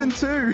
than 2.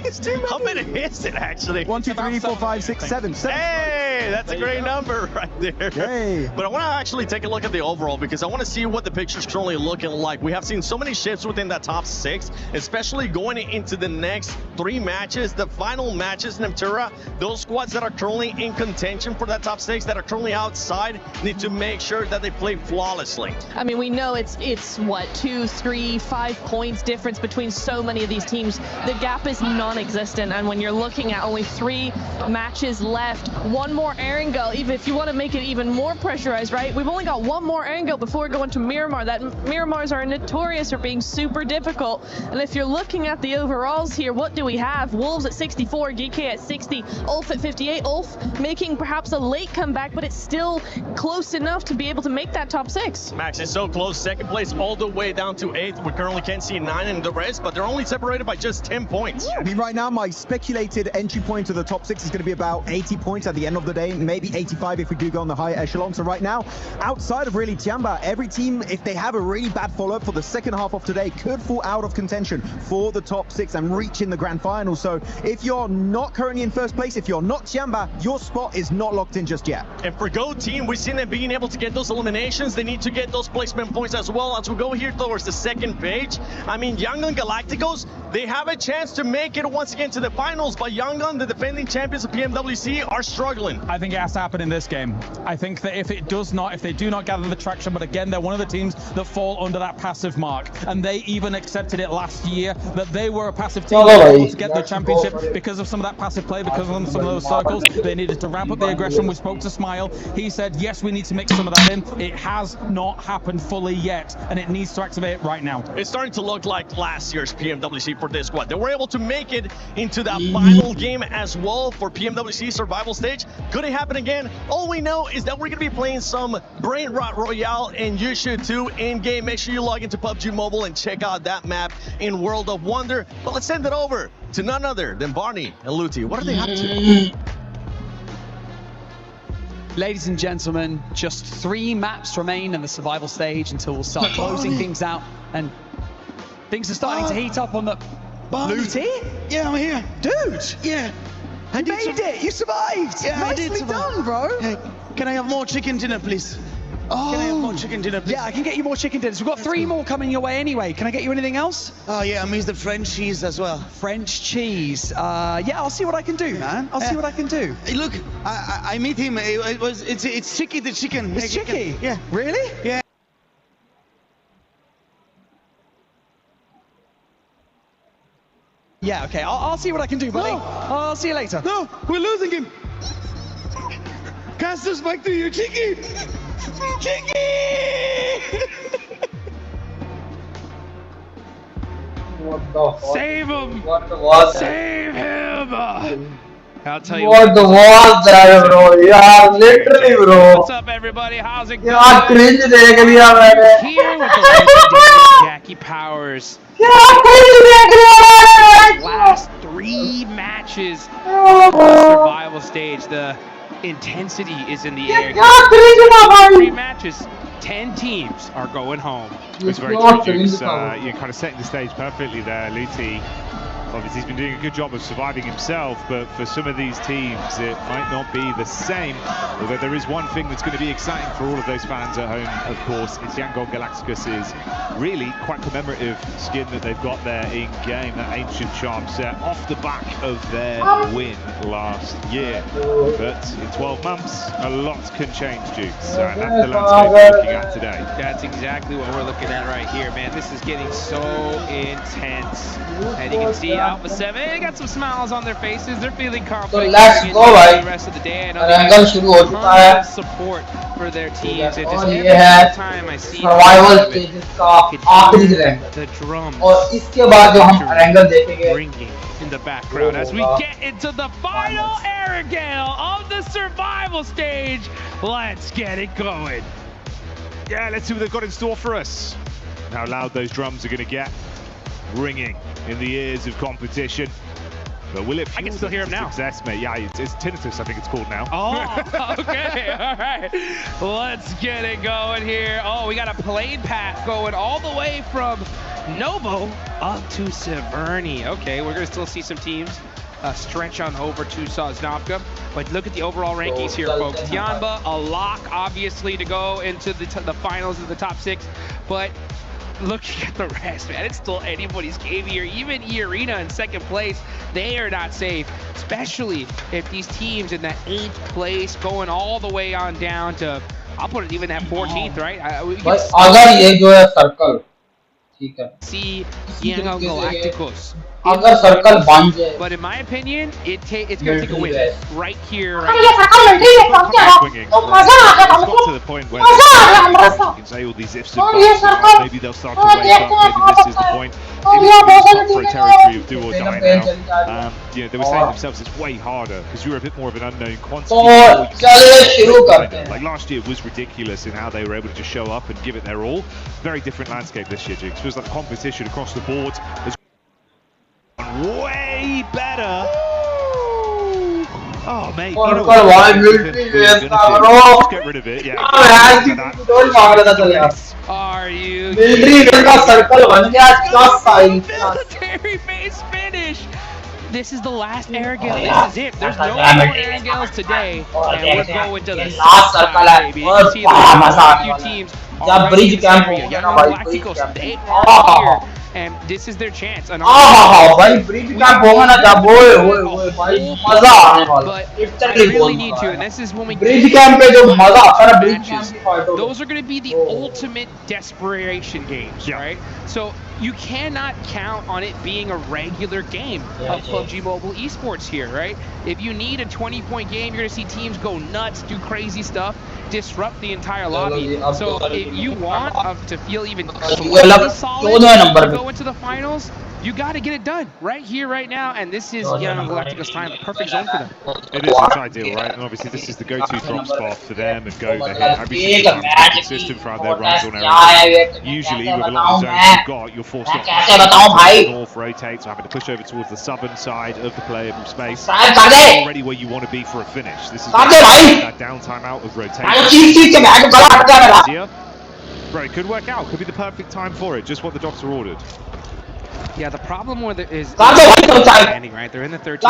It's too many. How many is it actually? 1, 2, 3, 4, 5, 6, 7. Hey, that's a great number right there. Hey. But I want to actually take a look at the overall because I want to see what the picture's currently looking like. We have seen so many shifts within that top 6, especially going into the next 3 matches, the final matches in Mtura. Those squads that are currently in contention for that top 6, that are currently outside, need to make sure that they play flawlessly. I mean, we know it's what, 2, 3, 5 points difference between so many of these teams. The gap is non-existent, and when you're looking at only 3 matches left, 1 more Erangel, even if you want to make it even more pressurized, right? We've only got 1 more Erangel before going to Miramar. That Miramars are notorious for being super difficult, and if you're looking at the overalls here, what do we have? Wolves at 64, GK at 60, Ulf at 58. Ulf making perhaps a late comeback, but it's still close enough to be able to make that top 6. Max is so close, second place all the way down to 8th. We currently can't see 9 in the rest, but they're only separated by just 10 points. I mean, right now, my speculated entry point to the top 6 is going to be about 80 points at the end of the day, maybe 85 if we do go on the higher echelon. So right now, outside of really Tiamba, every team, if they have a really bad follow-up for the second half of today, could fall out of contention for the top 6 and reach in the grand final. So if you're not currently in first place, if you're not Tiamba, your spot is not locked in just yet. And for Go Team, we've seen them being able to get those eliminations. They need to get those placement points as well. As we go here towards the second page, I mean, Yangon Galacticos, they have a chance to make it once again to the finals, but Yangon, the defending champions of PMWC, are struggling. I think it has to happen in this game. I think that if they do not gather the traction, but again, they're one of the teams that fall under that passive mark, and they even accepted it last year that they were a passive team to get the championship because of some of that passive play, because of some of those circles. They needed to ramp up the aggression. We spoke to Smile. He said, yes, we need to mix some of that in. It has not happened fully yet, and it needs to activate right now. It's starting to look like last year's PMWC for this squad. They were able to make it into that final game as well for PMWC survival stage. Could it happen again? All we know is that we're going to be playing some Brain Rot Royale, and you should too in game. Make sure you log into PUBG Mobile and check out that map in World of Wonder. But let's send it over to none other than Barney and Luti. What are they up to? Ladies and gentlemen, just 3 maps remain in the survival stage until we'll start closing things out, and things are starting to heat up on the... Luti? Yeah, I'm here. Dude! Yeah. You made it! You survived! Yeah, I did survive. Done, bro! Hey, can I have more chicken dinner, please? Oh. Can I have more chicken dinner, please? Yeah, I can get you more chicken dinners. We've got 3 more coming your way anyway. Can I get you anything else? Oh, yeah, I miss the French cheese as well. French cheese. Yeah, I'll see what I can do, man. I'll see what I can do. Hey, look, I meet him. It's Chicky the chicken. It's Chicky? Yeah. Really? Yeah. Yeah, okay. I'll see what I can do, buddy. No. I'll see you later. No, we're losing him. Cast us back to you, Chicky. Chicky! What the fuck? Save him! What was that? Save him! I'll tell you What the was that, bro? Yeah, literally, bro. What's up, everybody? How's it going? Yeah, cringe देख लिया मैंने. Here with the legendary Jackie Powers. Yeah, cringe देख लिया मैंने. Last 3 matches of the survival stage. The intensity is in the air. Yeah, cringe ना भाई. 3 matches. 10 teams are going home. It's very true, Jukes. You're kind of setting the stage perfectly there, Luti. Obviously, he's been doing a good job of surviving himself, but for some of these teams, it might not be the same. Although there is one thing that's going to be exciting for all of those fans at home, of course, it's Yangon Galacticus' really quite commemorative skin that they've got there in game, that ancient charm set off the back of their win last year. But in 12 months, a lot can change, Jukes. That's the landscape we're looking at today. That's exactly what we're looking at right here, man. This is getting so intense. And you can see Alpha 7, they got some smiles on their faces. They're feeling confident. So let's go, the rest of the day. I know they have tons of support for their teams. And just every time I see the drums ringing in the background as we get into the final Aerogale of the survival stage. Let's get it going. Yeah, let's see what they've got in store for us. How loud those drums are going to get. Ringing in the ears of competition. But will it fuel I can still hear him now. Success, mate. Yeah, it's tinnitus, I think it's called now. Oh, okay, all right. Let's get it going here. Oh, we got a plane path going all the way from Novo up to Severny. Okay, we're going to still see some teams stretch on over to Sosnovka. But look at the overall rankings here, folks. Tianba, a lock, obviously, to go into the finals of the top 6. But looking at the rest, man, it's still anybody's game here. Even E-Arena in 2nd place, they are not safe, especially if these teams in that 8th place going all the way on down to, I'll put it even at 14th, right? See Young Galacticos. But in my opinion, it's going to take a win right here. Swinging. It's got to the point where you can say all these ifs and buts. Maybe they'll start to wake up. Maybe this is the point. It's for a territory of do or die now. You know, they were saying themselves it's way harder because you're a bit more of an unknown quantity. Like last year was ridiculous in how they were able to just show up and give it their all. Very different landscape this year, Jigs. Feels like competition across the board is way better. Oh, mate, you know what? Just get rid of it, yeah. Are you military base finish? This is the last Airgale. This is it. There's no more Airgales today. And we're going to the last circle, baby. You see a few teams already in this area. Young Galacticos, they are here. And this is their chance. And I really need to, and this is when we get matches. Those are going to be the ultimate desperation games, right? So you cannot count on it being a regular game of PUBG Mobile Esports here, right? If you need a 20-point game, you're going to see teams go nuts, do crazy stuff, disrupt the entire lobby. So if you want to feel even slightly solid to go into the finals, you got to get it done right here, right now, and this is Young Galacticos' time, perfect zone for them. It is, it's ideal, right? And obviously this is the go-to drop spot for them, and go they hit every single time consistent throughout their runs on everything. Usually with a lot of the zones you've got, you're forced to north rotate, so having to push over towards the southern side of the playable space. Already where you want to be for a finish. This is that downtime out of rotation. Bro, it could work out. Could be the perfect time for it. Just what the doctor ordered. Yeah, the problem with it is standing, right? They're in the 13th.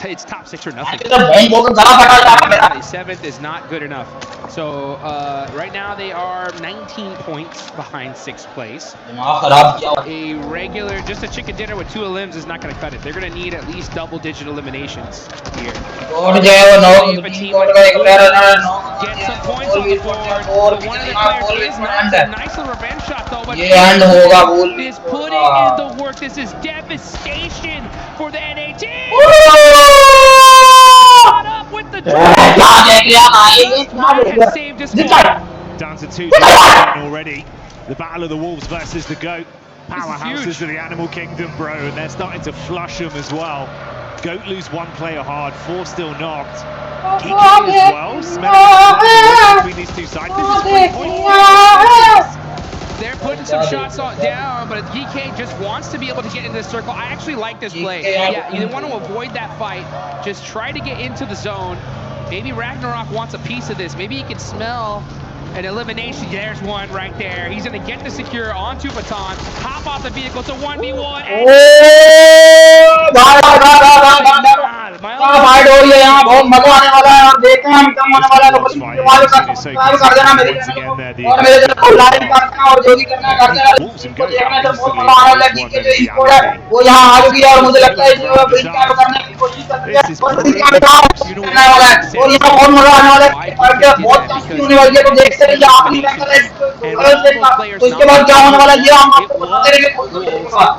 It's top 6 or nothing. 7th is not good enough. So right now they are 19 points behind 6th place. A regular, just a chicken dinner with 2 elims is not going to cut it. They're going to need at least double-digit eliminations here. If a team get some points on the board, but one of the players is not a nice little revenge shot though, but is putting in the work. This is devastation for the NA team. Up with the down to 2 already. The battle of the wolves versus the goat. Powerhouses of the animal kingdom, bro, and they're starting to flush them as well. Goat lose 1 player hard, 4 still knocked. Geeky as well, smelling between these 2 sides. This is 3 points. They're putting some shots down, but GK just wants to be able to get into the circle. I actually like this play. Yeah, you want to avoid that fight. Just try to get into the zone. Maybe Ragnarok wants a piece of this. Maybe he can smell an elimination. There's one right there. He's going to get the secure onto Baton, hop off the vehicle. It's a 1v1.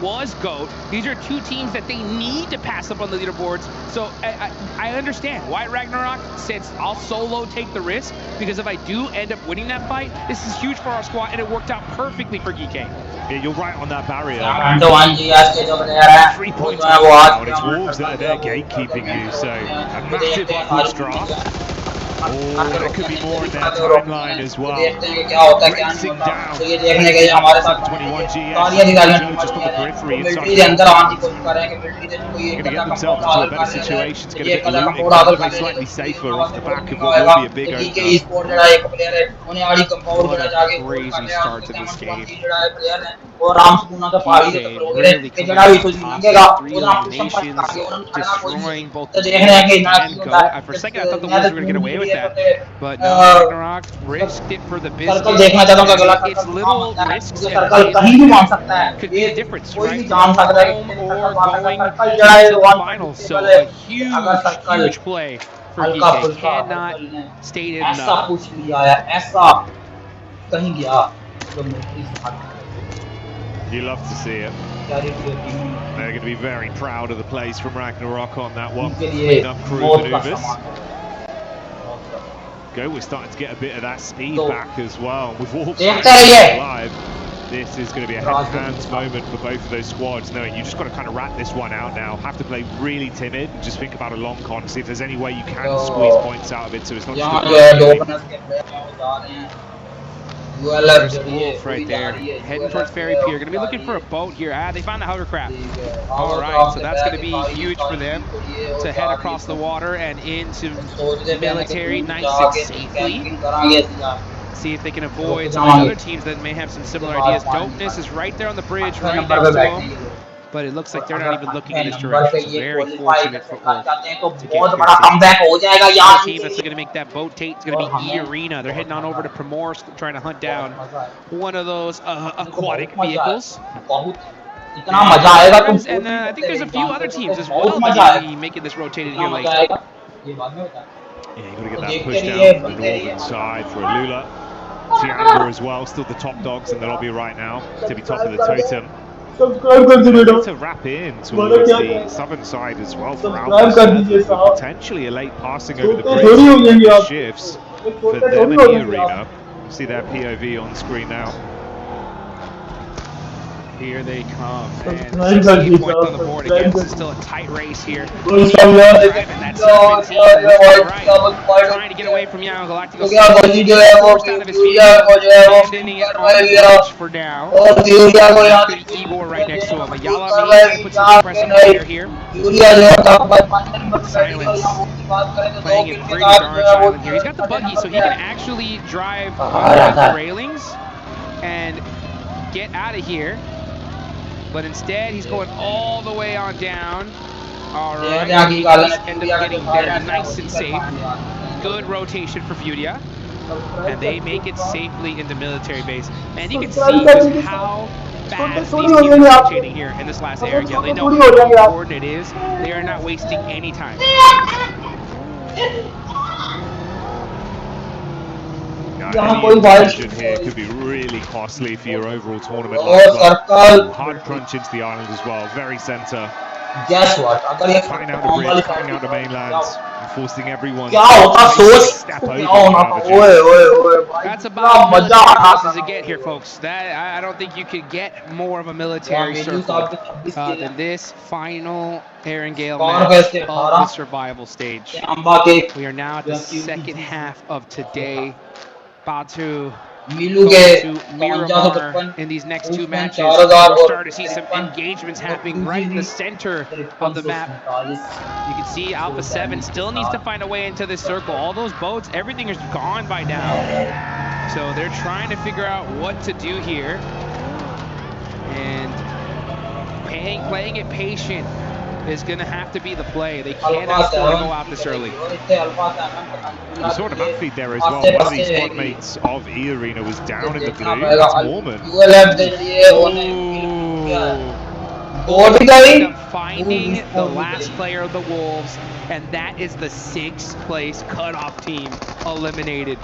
Was GOAT. These are 2 teams that they need to pass up on the leaderboards. So I understand why Ragnarok says I'll solo take the risk, because if I do end up winning that fight, this is huge for our squad, and it worked out perfectly for GK. Yeah, you're right on that barrier. 3 points out. It's wolves that are there gatekeeping you, so a massive push draft. Oh, there could be more in their timeline as well. Racing down. 721 GS. Just on the periphery inside. Going to get themselves into a better situation to get a bit of looting. Play slightly safer off the back of what will be a big opener. What a crazy start to this game. Really three eliminations, destroying both the and Go. For a second, I thought the Wolves were going to get away with that, but no, Ragnarok risked it for the biscuit. It's little risks and could be the difference, right? Home or going to the finals. So a huge play for DK. Cannot state it enough. You love to see it. They're going to be very proud of the plays from Ragnarok on that one. Clean up crew maneuvers. Go, we're starting to get a bit of that speed back as well. With Wolves alive, this is going to be a head-to-hands moment for both of those squads, knowing you just got to kind of wrap this one out now. Have to play really timid and just think about a long con, see if there's any way you can squeeze points out of it so it's not just There's Wolf right there, heading towards Ferry Pier. Going to be looking for a boat here. They found the hovercraft. All right, so that's going to be huge for them to head across the water and into military nice and safely. See if they can avoid some of the other teams that may have some similar ideas. Dopeness is right there on the bridge, right next to them. But it looks like they're not even looking in this direction. So very fortunate for Wolf to get the team that's going to make that boat take is going to be E-Arena. They're heading on over to Primorsk, trying to hunt down one of those aquatic vehicles. And I think there's a few other teams as well that are going to be making this rotated here late. Yeah, you got to get that push down from the northern side for Alula. Tianga as well, still the top dogs in the lobby right now to be top of the totem. To wrap in towards the southern side as well for Alpha. Potentially a late passing over the bridge shifts for them in the arena. You see their POV on screen now. Here they come, and 16 points on the board again. This is still a tight race here. Driving that 17, right, trying to get away from Young Galactico. Forced out of his feet, abandoning it on the bench for now. Igor right next to him. Ayala puts some pressure player here. Silence, playing it pretty darn silent here. He's got the buggy, so he can actually drive on the railings and get out of here. But instead, he's going all the way on down. All right, he end up getting there nice and safe. Good rotation for Furia. And they make it safely into military base. And you can see just how fast these teams are rotating here in this last area. They know how important it is. They are not wasting any time. Any decision here could be really costly for your overall tournament. Hard crunch into the island as well, very center. Guess what? Cutting out the bridge, cutting out the mainland, and forcing everyone to step over. That's about as it get here, folks. That I don't think you could get more of a military circle than this final Erangel match of the survival stage. We are now at the second half of today. About to Miramar in these next two matches. We're starting to see some engagements happening right in the center of the map. You can see Alpha 7 still needs to find a way into this circle. All those boats, everything is gone by now. So they're trying to figure out what to do here. And playing it patient is going to have to be the play. They can't afford to go out this early. You saw the map feed there as well. One of these squad mates of E-Arena was down in the blue. That's Mormon. Finding the last player of the Wolves, and that is the 6th place cutoff team eliminated.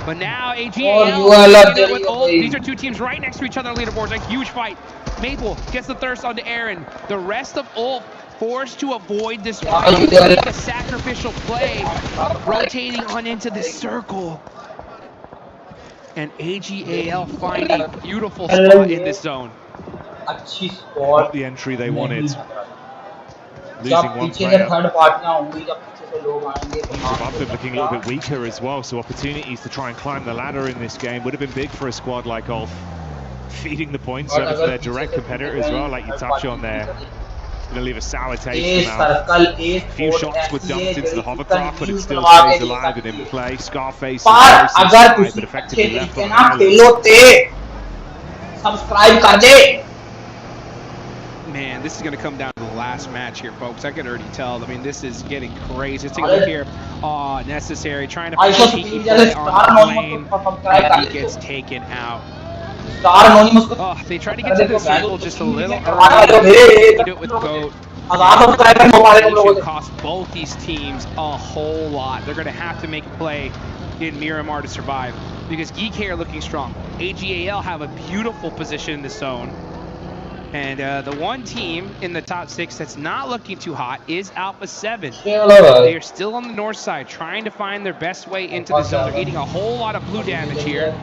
But now AGL with Ult. These are two teams right next to each other on leaderboards. A huge fight. Maple gets the thirst onto Aaron. The rest of Ult forced to avoid this fight. Make a sacrificial play, rotating on into this circle. And AGAL finding a beautiful spot in this zone. Got the entry they wanted. Losing one player. Above them looking a little bit weaker as well, so opportunities to try and climb the ladder in this game would have been big for a squad like Ulf. Feeding the points over to their direct competitor as well, like you touch on there. It's going to leave a sour taste in the mouth. A few shots were dumped into the hovercraft, but it still stays alive and in play. Scarface is inside, but effectively left on the island. Man, this is going to come down to the last match here, folks. I can already tell. I mean, this is getting crazy. Let's take a look here. Oh, necessary. Trying to find a cheeky play on the lane, and he gets taken out. Oh, they tried to get to the circle just a little early. Do it with GOAT. It should cost both these teams a whole lot. They're going to have to make a play in Miramar to survive because GK are looking strong. AGAL have a beautiful position in the zone. And the one team in the top 6 that's not looking too hot is Alpha 7. They are still on the north side trying to find their best way into the zone. They're eating a whole lot of blue damage here.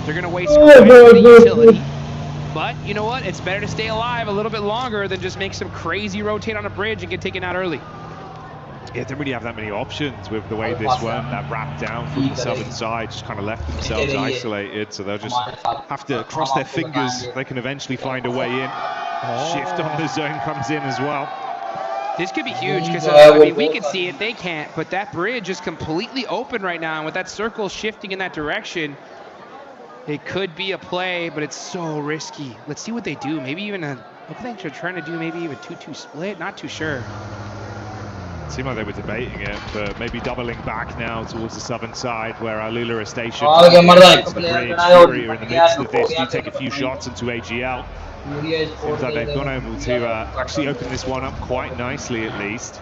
They're going to waste quite a bit of utility. But you know what? It's better to stay alive a little bit longer than just make some crazy rotate on a bridge and get taken out early. Yeah, they don't really have that many options with the way this went. That wrap down from the southern side just kind of left themselves isolated, so they'll just have to cross their fingers. They can eventually find a way in. Shift on the zone comes in as well. This could be huge because I mean, we can see it, they can't, but that bridge is completely open right now, and with that circle shifting in that direction, it could be a play, but it's so risky. Let's see what they do. Maybe even I think they're trying to do maybe even 2-2 split. Not too sure. It seemed like they were debating it, but maybe doubling back now towards the southern side where Alula are stationed. It's the bridge. Fury are in the midst of this. You take a few shots into AGL. Seems like they've gone able to actually open this one up quite nicely at least.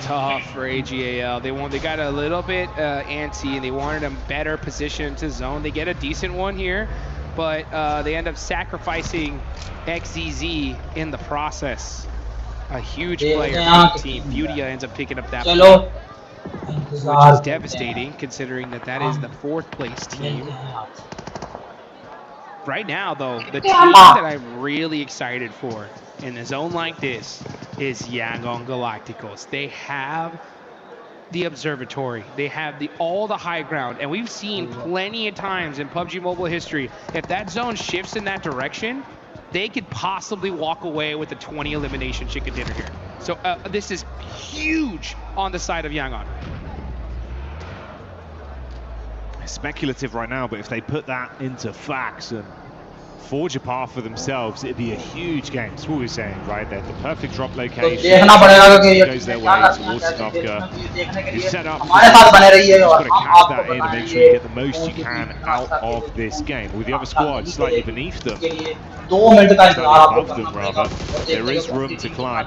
Tough for AGAL. They got a little bit antsy and they wanted a better position to zone. They get a decent one here, but they end up sacrificing XZZ in the process. A huge player for the team. Fudia ends up picking up that play, which is devastating considering that that is the 4th place team. Right now, though, the team that I'm really excited for in a zone like this is Yangon Galacticos. They have the observatory. They have all the high ground, and we've seen plenty of times in PUBG Mobile history, if that zone shifts in that direction, they could possibly walk away with a 20 elimination chicken dinner here. So this is huge on the side of Yangon. Speculative right now, but if they put that into facts and forge a path for themselves, it'd be a huge game. That's what we're saying, right? They're the perfect drop location. Goes their way towards Snovka. You set up, you've got to catch that in and make sure you get the most you can out of this game. With the other squad slightly beneath them, slightly above them rather, there is room to climb.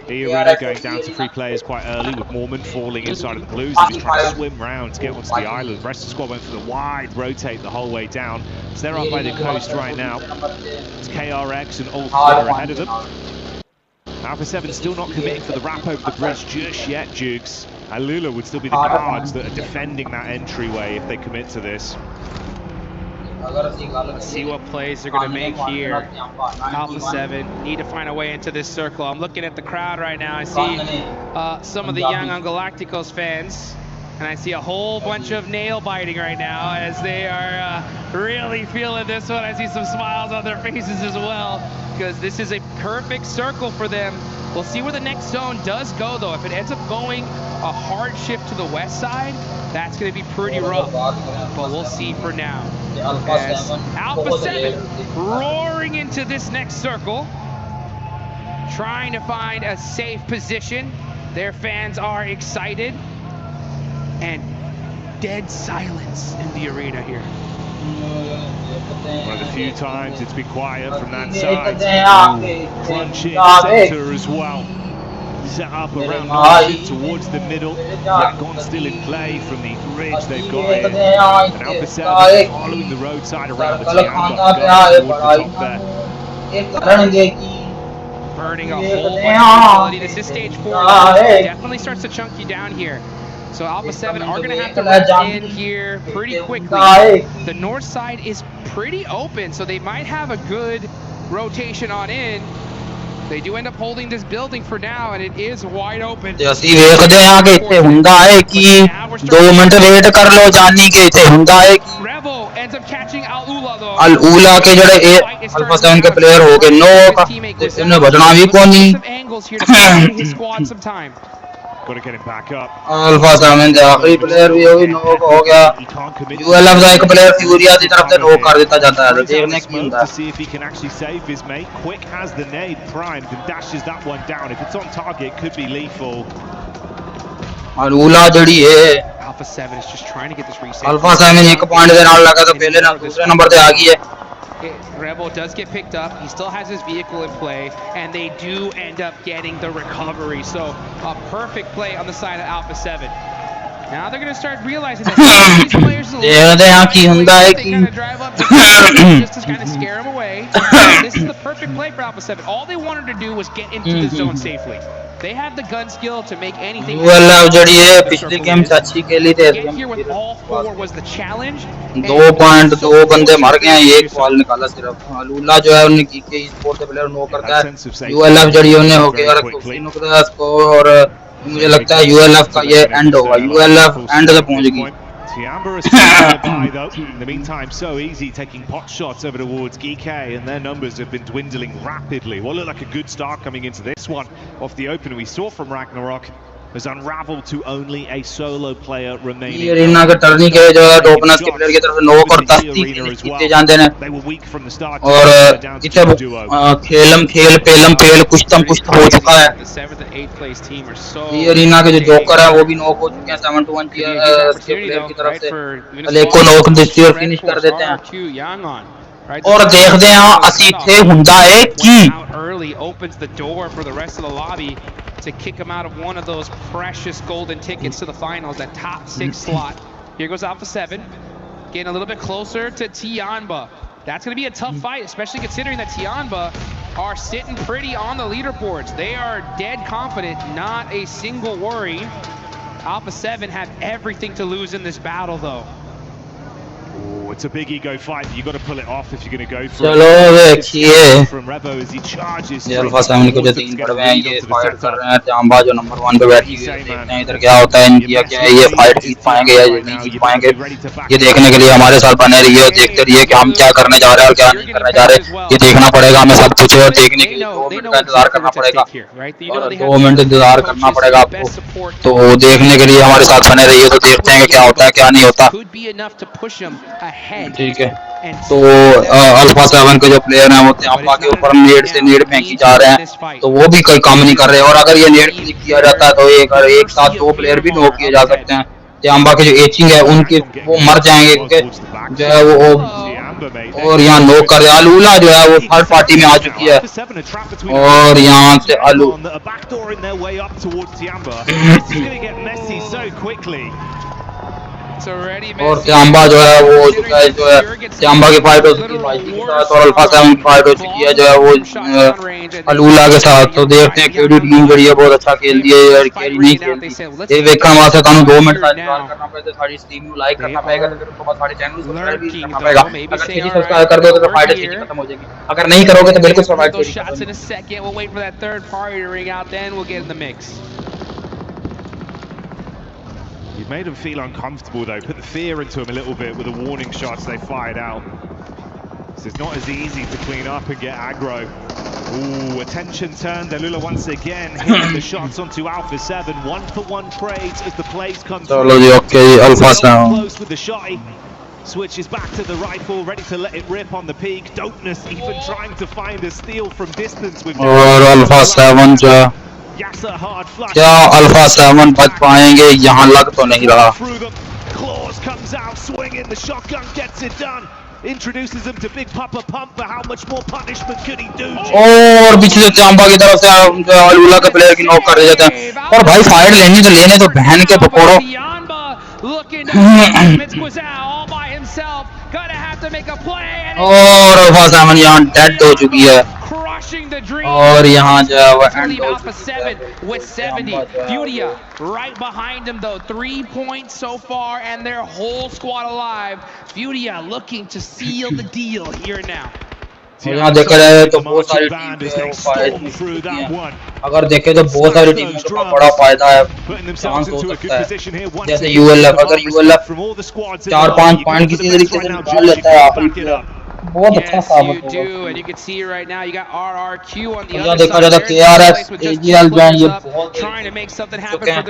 The arena going down to 3 players quite early, with Mormon falling inside of the Blues and just trying to swim round to get onto the island. The rest of the squad went for the wide rotate the whole way down. So they're up by the coast right now. It's KRX and Ulf that are ahead of them. Alpha 7 still not committing for the wrap over the bridge just yet, Jukes. Alula would still be the guards that are defending that entryway if they commit to this. Let's see what plays they're going to make here. Alpha 7 need to find a way into this circle. I'm looking at the crowd right now. I see some of the Yangon Galacticos fans, and I see a whole bunch of nail biting right now as they are really feeling this one. I see some smiles on their faces as well, because this is a perfect circle for them. We'll see where the next zone does go, though. If it ends up going a hard shift to the west side, that's going to be pretty rough. But we'll see for now. As Alpha 7 roaring into this next circle, trying to find a safe position. Their fans are excited. And dead silence in the arena here. One of the few times it's been quiet from that side. Crunch in center as well. Set up around North towards the middle. Yangon still in play from the bridge they've got here. And Alpha 7 following the roadside around the Tiamba, going towards the top there. Burning a whole bunch of utility. This is stage 4. Definitely starts to chunk you down here. So Alpha 7 are going to have to run in here pretty quickly. The north side is pretty open, so they might have a good rotation on in. They do end up holding this building for now, and it is wide open. ਅਸੀਂ ਵੇਖਦੇ ਹਾਂ ਕਿ ਇੱਥੇ ਹੁੰਦਾ ਹੈ ਕਿ 2 minute wait ਕਰ ਲਓ ਜਾਨੀ ਕਿ ਇੱਥੇ ਹੁੰਦਾ ਹੈ ਕਿ Rebel ends up catching Al-Ula though. Al-Ula के जड़े अल्फा 7 के प्लेयर हो गए नॉक इन्हें बचना भी कोई नहीं Got to get him back up. Alpha 7 के आखिरी प्लेयर भी होगी नॉक हो गया यूएलएफ का एक प्लेयर फ्यूरिया की तरफ से नॉक कर देता जाता है देखने की होता है see if he can actually save his mate. Quick has the nade primed and dashes that one down. If it's on target, it could be lethal. Al-Ula जड़ी है Alpha 7 is just trying to get this reset. Alpha 7 एक point दे नाल लगा तो पहले ना दूसरे number पे आ गई है Rebel does get picked up. He still has his vehicle in play, and they do end up getting the recovery. So a perfect play on the side of Alpha 7. Now they're going to start realizing that these players are going to drive up just to kind of scare them away. This is the perfect play for Alpha 7. All they wanted to do was get into the zone safely. They have the gun skill to make anything. यूएलएफ जड़ी है पिछली game चाची के लिए थे Here with all four was the challenge. 2.2 बंदे मर गए हैं एक बॉल निकाला सिर्फ अल-उला जो है उन्हें की के स्पोर्ट के प्लेयर नो करता है यूएलएफ जड़ी उन्हें हो गया और स्कोर मुझे लगता है यूएलएफ का ये एंड होगा यूएलएफ एंड तक पहुंच गई Tiamba is by though. In the meantime, so easy taking pot shots over towards GK, and their numbers have been dwindling rapidly. What looked like a good start coming into this one off the opener we saw from Ragnarok has unraveled to only a solo player remaining. ये रीना के टर्नी के जो है डोपनस के player की तरफ से 9 और 10 जीते जाते हैं और इतने खेलम खेल पेलम पेल कुछ तम कुछ हो चुका है ये रीना के जो जोकर है वो भी नॉक हो चुके हैं 7-1 के प्लेयर की तरफ से अलेको नॉक दिसती और फिनिश कर देते हैं और देखते हैं ਅਸੀਂ ਇੱਥੇ ਹੁੰਦਾ ਹੈ ਕੀ to kick him out of one of those precious golden tickets to the finals, that top 6 slot. Here goes Alpha 7, getting a little bit closer to Tianba. That's going to be a tough fight, especially considering that Tianba are sitting pretty on the leaderboards. They are dead confident, not a single worry. Alpha 7 have everything to lose in this battle, though. Oh, it's a big ego fight. You got to pull it off if you're going to go for चलो देखिए from Rebo as he charges. ये alpha 7 को जो 3 पड़ गए हैं ये fight कर रहे हैं तियांबा जो नंबर 1 पे बैठी हुई है देखते हैं इधर क्या होता है इनकी क्या है ये फाइट जीत पाएंगे या नहीं जीत पाएंगे ये देखने के लिए हमारे साथ बने रहिए और देखते रहिए कि हम क्या करने जा रहे हैं और क्या नहीं करने जा रहे ये देखना पड़ेगा हमें सब कुछ और देखने के लिए 2 मिनट का इंतजार करना पड़ेगा और 2 मिनट इंतजार करना पड़ेगा आपको तो देखने के लिए हमारे साथ बने रहिए तो देखते हैं क्या होता है क्या नहीं होता ठीक है तो अल्फा 7 के जो प्लेयर हैं वो तियांबा के ऊपर नेड से नेड फेंकी जा रहे हैं तो वो भी कोई काम नहीं कर रहे और अगर ये नेड क्लिक किया जाता है तो एक साथ 2 प्लेयर भी नॉक किए जा सकते हैं तियांबा के जो एचिंग है उनके वो मर जाएंगे क्योंकि जो है वो और यहाँ नॉक कर दिया अल-उला जो है वो थर्ड पार्टी में आ चुकी है और यहाँ से और तियांबा जो है वो हो चुका है जो है तियांबा की फाइट हो चुकी है के साथ और अल्फा 7 की फाइट हो चुकी है जो है वो अल-उला के साथ तो देखते हैं केडी टीम बड़ी है बहुत अच्छा खेल दी है यार केडी नहीं खेलती ये देखना वास्ते ਤੁਹਾਨੂੰ 2 मिनट का इंतजार करना पड़ेगा सारी स्ट्रीम को लाइक करना पड़ेगा फिर उसके बाद सारे चैनल को सब्सक्राइब भी करना पड़ेगा अगर छेती सब्सक्राइब कर दोगे तो फाइट अच्छी खत्म हो जाएगी अगर नहीं करोगे तो बिल्कुल fight You've made them feel uncomfortable though, put the fear into them a little bit with the warning shots they fired out. So it's not as easy to clean up and get aggro. Ooh, attention turned, Al-Ula once again hitting the shots onto Alpha 7. 1-for-1 trades as the plays come through. Okay, Alpha 7. Close with the shotty. Switches back to the rifle, ready to let it rip on the peak. Dopeness even trying to find a steal from distance with Alpha 7 जो क्या alpha 7 बच पाएंगे यहाँ लग तो नहीं रहा और पिछले तियांबा की तरफ से अल-उला के प्लेयर की नॉक कर देते हैं और भाई फाइट लेने तो बहन के पकौड़ो और अल्फा 7 यहाँ डेड हो चुकी है और यहाँ जो है वो and Alpha 7 with 70. Furia right behind him though. 3 points so far and their whole squad alive. Furia looking to seal the deal here now. यहाँ देखा जाए तो बहुत सारी टीम जो है वो फायदे हैं। अगर देखें तो बहुत सारी टीमों का बड़ा फायदा है, चांस हो सकता है। जैसे यूएलएफ, अगर यूएलएफ 4-5 पॉइंट किसी तरीके से निकाल लेता है आखिरी, बहुत अच्छा साबित होगा। यहाँ देखा जाए तो केआरएक्स, एजीएल जो है ये बहुत चुके हैं,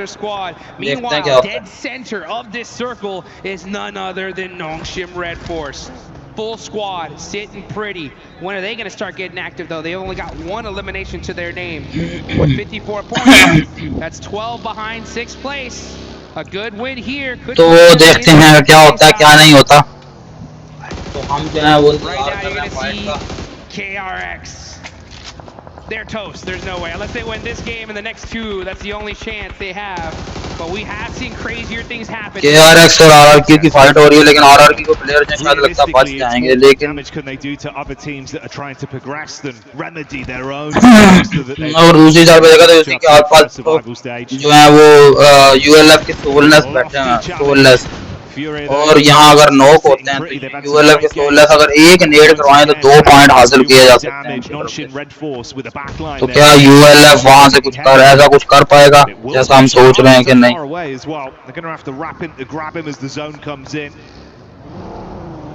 देखते हैं क्या होता है। Full squad, sitting pretty. When are they going to start getting active, though? They only got 1 elimination to their name with 54 points. That's 12 behind 6th place. A good win here. तो देखते हैं क्या होता है क्या नहीं होता। तो हम जो है वो right now you're going to see KRX. They're toast. There's no way. Unless they win this game and the next 2, that's the only chance they have. But we have seen crazier things happen. KRX और RRQ की fight हो रही है, लेकिन RRQ को player जो शायद लगता है बच जाएंगे, लेकिन और दूसरी साइड पे देखा तो उसी के आसपास जो है वो यूएलएफ के सोलनेस बैठे हैं, सोलनेस। और यहाँ अगर नॉक होते हैं तो यूएलएफ के सोलनेस अगर एक नेड करवाएं तो 2 पॉइंट हासिल किए जा सकते हैं। तो क्या यूएलएफ वहां से कुछ ऐसा कुछ कर पाएगा जैसा हम सोच रहे हैं कि नहीं?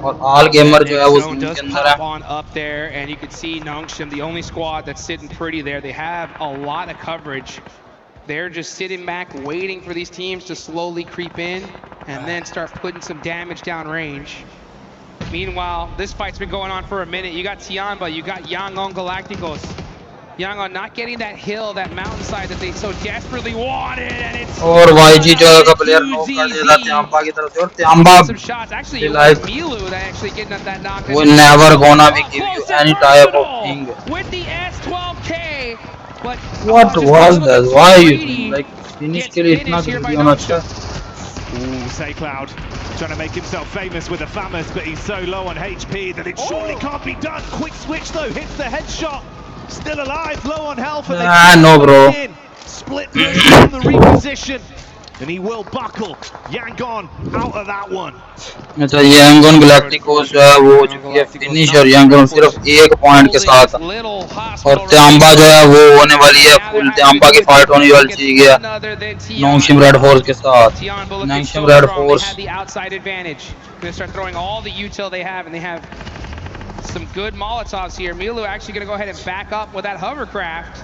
और ऑल गेमर जो है वो जोन के अंदर है। They're just sitting back, waiting for these teams to slowly creep in and then start putting some damage downrange. Meanwhile, this fight's been going on for a minute. You got Tiamba, you got Yang on Galacticos. Yang on not getting that hill, that mountainside that they so desperately wanted, and it's और YG जो का player knock कर दिया Tiamba की तरफ से, और Tiamba some shots. Actually, it was Milu that actually getting at that knock. Will never gonna be give you any type of thing. With the S12K. But what was that? Why you like finish के लिए इतना जल्दी होना अच्छा? Say Cloud trying to make himself famous with a FAMAS, but he's so low on HP that it surely can't be done. Quick switch though, hits the headshot. Still alive, low on health. No bro. Split on the reposition. And he will buckle. Yangon out of that one. अच्छा Yangon Galacticos जो है वो हो चुकी है finish, और Yangon सिर्फ 1 point के साथ, और Tiamba जो है वो होने वाली है फुल। Tiamba की फाइट होने वाली चीज है नॉन्गशिम रेड फोर्स के साथ। Nongshim Red Force They start throwing all the util they have, and they have some good Molotovs here. Milu actually going to go ahead and back up with that hovercraft.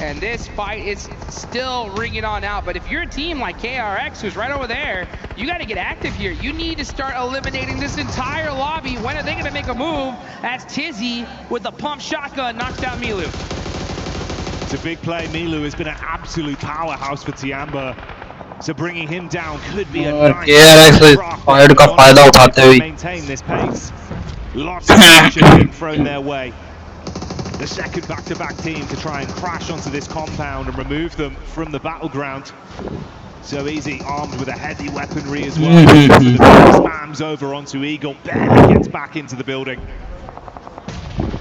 And this fight is still ringing on out. But if you're a team like KRX, who's right over there, you got to get active here. You need to start eliminating this entire lobby. When are they going to make a move? As Tizzy with the pump shotgun knocks down Milu. It's a big play. Milu has been an absolute powerhouse for Tiamba. So bringing him down could be a nice fight का फायदा उठाते हुए maintain this pace. Lots of pressure being thrown their way. The second back-to-back team to try and crash onto this compound and remove them from the battleground. So easy, armed with a heavy weaponry as well. Spams over onto Eagle, barely gets back into the building.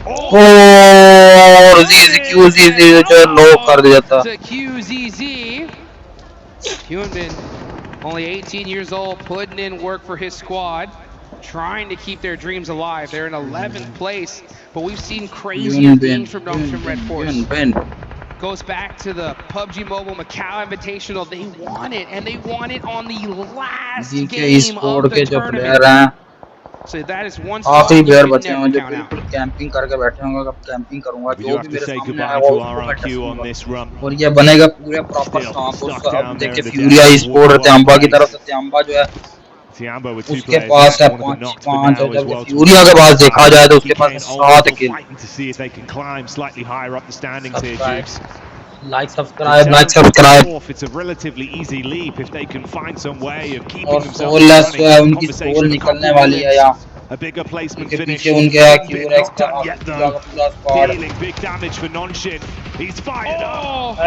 और QZZ जो low कर दिया था। QZZ, Hyunbin, only 18 years old, putting in work for his squad, trying to keep their dreams alive. They're in 11th place, but we've seen crazier things from Nongshim Red Force. Goes back to the PUBG Mobile Macau Invitational. They won it, and they won it on the last game of the tournament. So that is one spot आखिरी player बचे हैं जो बिल्कुल camping करके बैठे होंगे। अब camping करूंगा जो भी मेरे सामने आएगा वो, और ये बनेगा पूरे प्रॉपर कैंप। अब देखिए फ्यूरिया स्पोर्ट Tiamba की तरफ से Tiamba जो है उसके पास है 5 और जब फ्यूरिया के पास देखा जाए तो उसके पास 7 किल। Like, subscribe. It's a relatively easy leap if they can find some way of keeping और themselves सोलनेस जो है उनकी सोल निकलने वाली है यहाँ। a bigger placement पीछे finish. उनके QRX का पूरा स्क्वाड। Dealing big damage for Nonshin. He's fired up.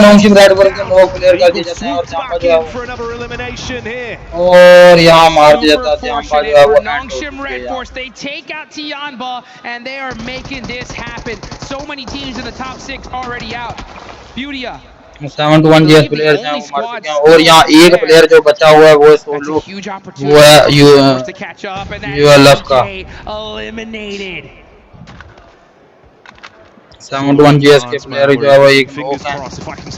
Nongshim Red work के 9 प्लेयर का दिया जाता है और Tiamba जो है for another elimination here. और यहाँ मार दिया था Tiamba जो है वो Nongshim Red Force. They take out Tiamba and they are making this happen. So many teams in the top 6 already out. Furia 7-1 GS players हैं वो मार चुके हैं, और यहाँ एक प्लेयर जो बचा हुआ है वो सोलो, वो है यूएलएफ का। 7-1 GS के प्लेयर जो है वो एक नॉक है,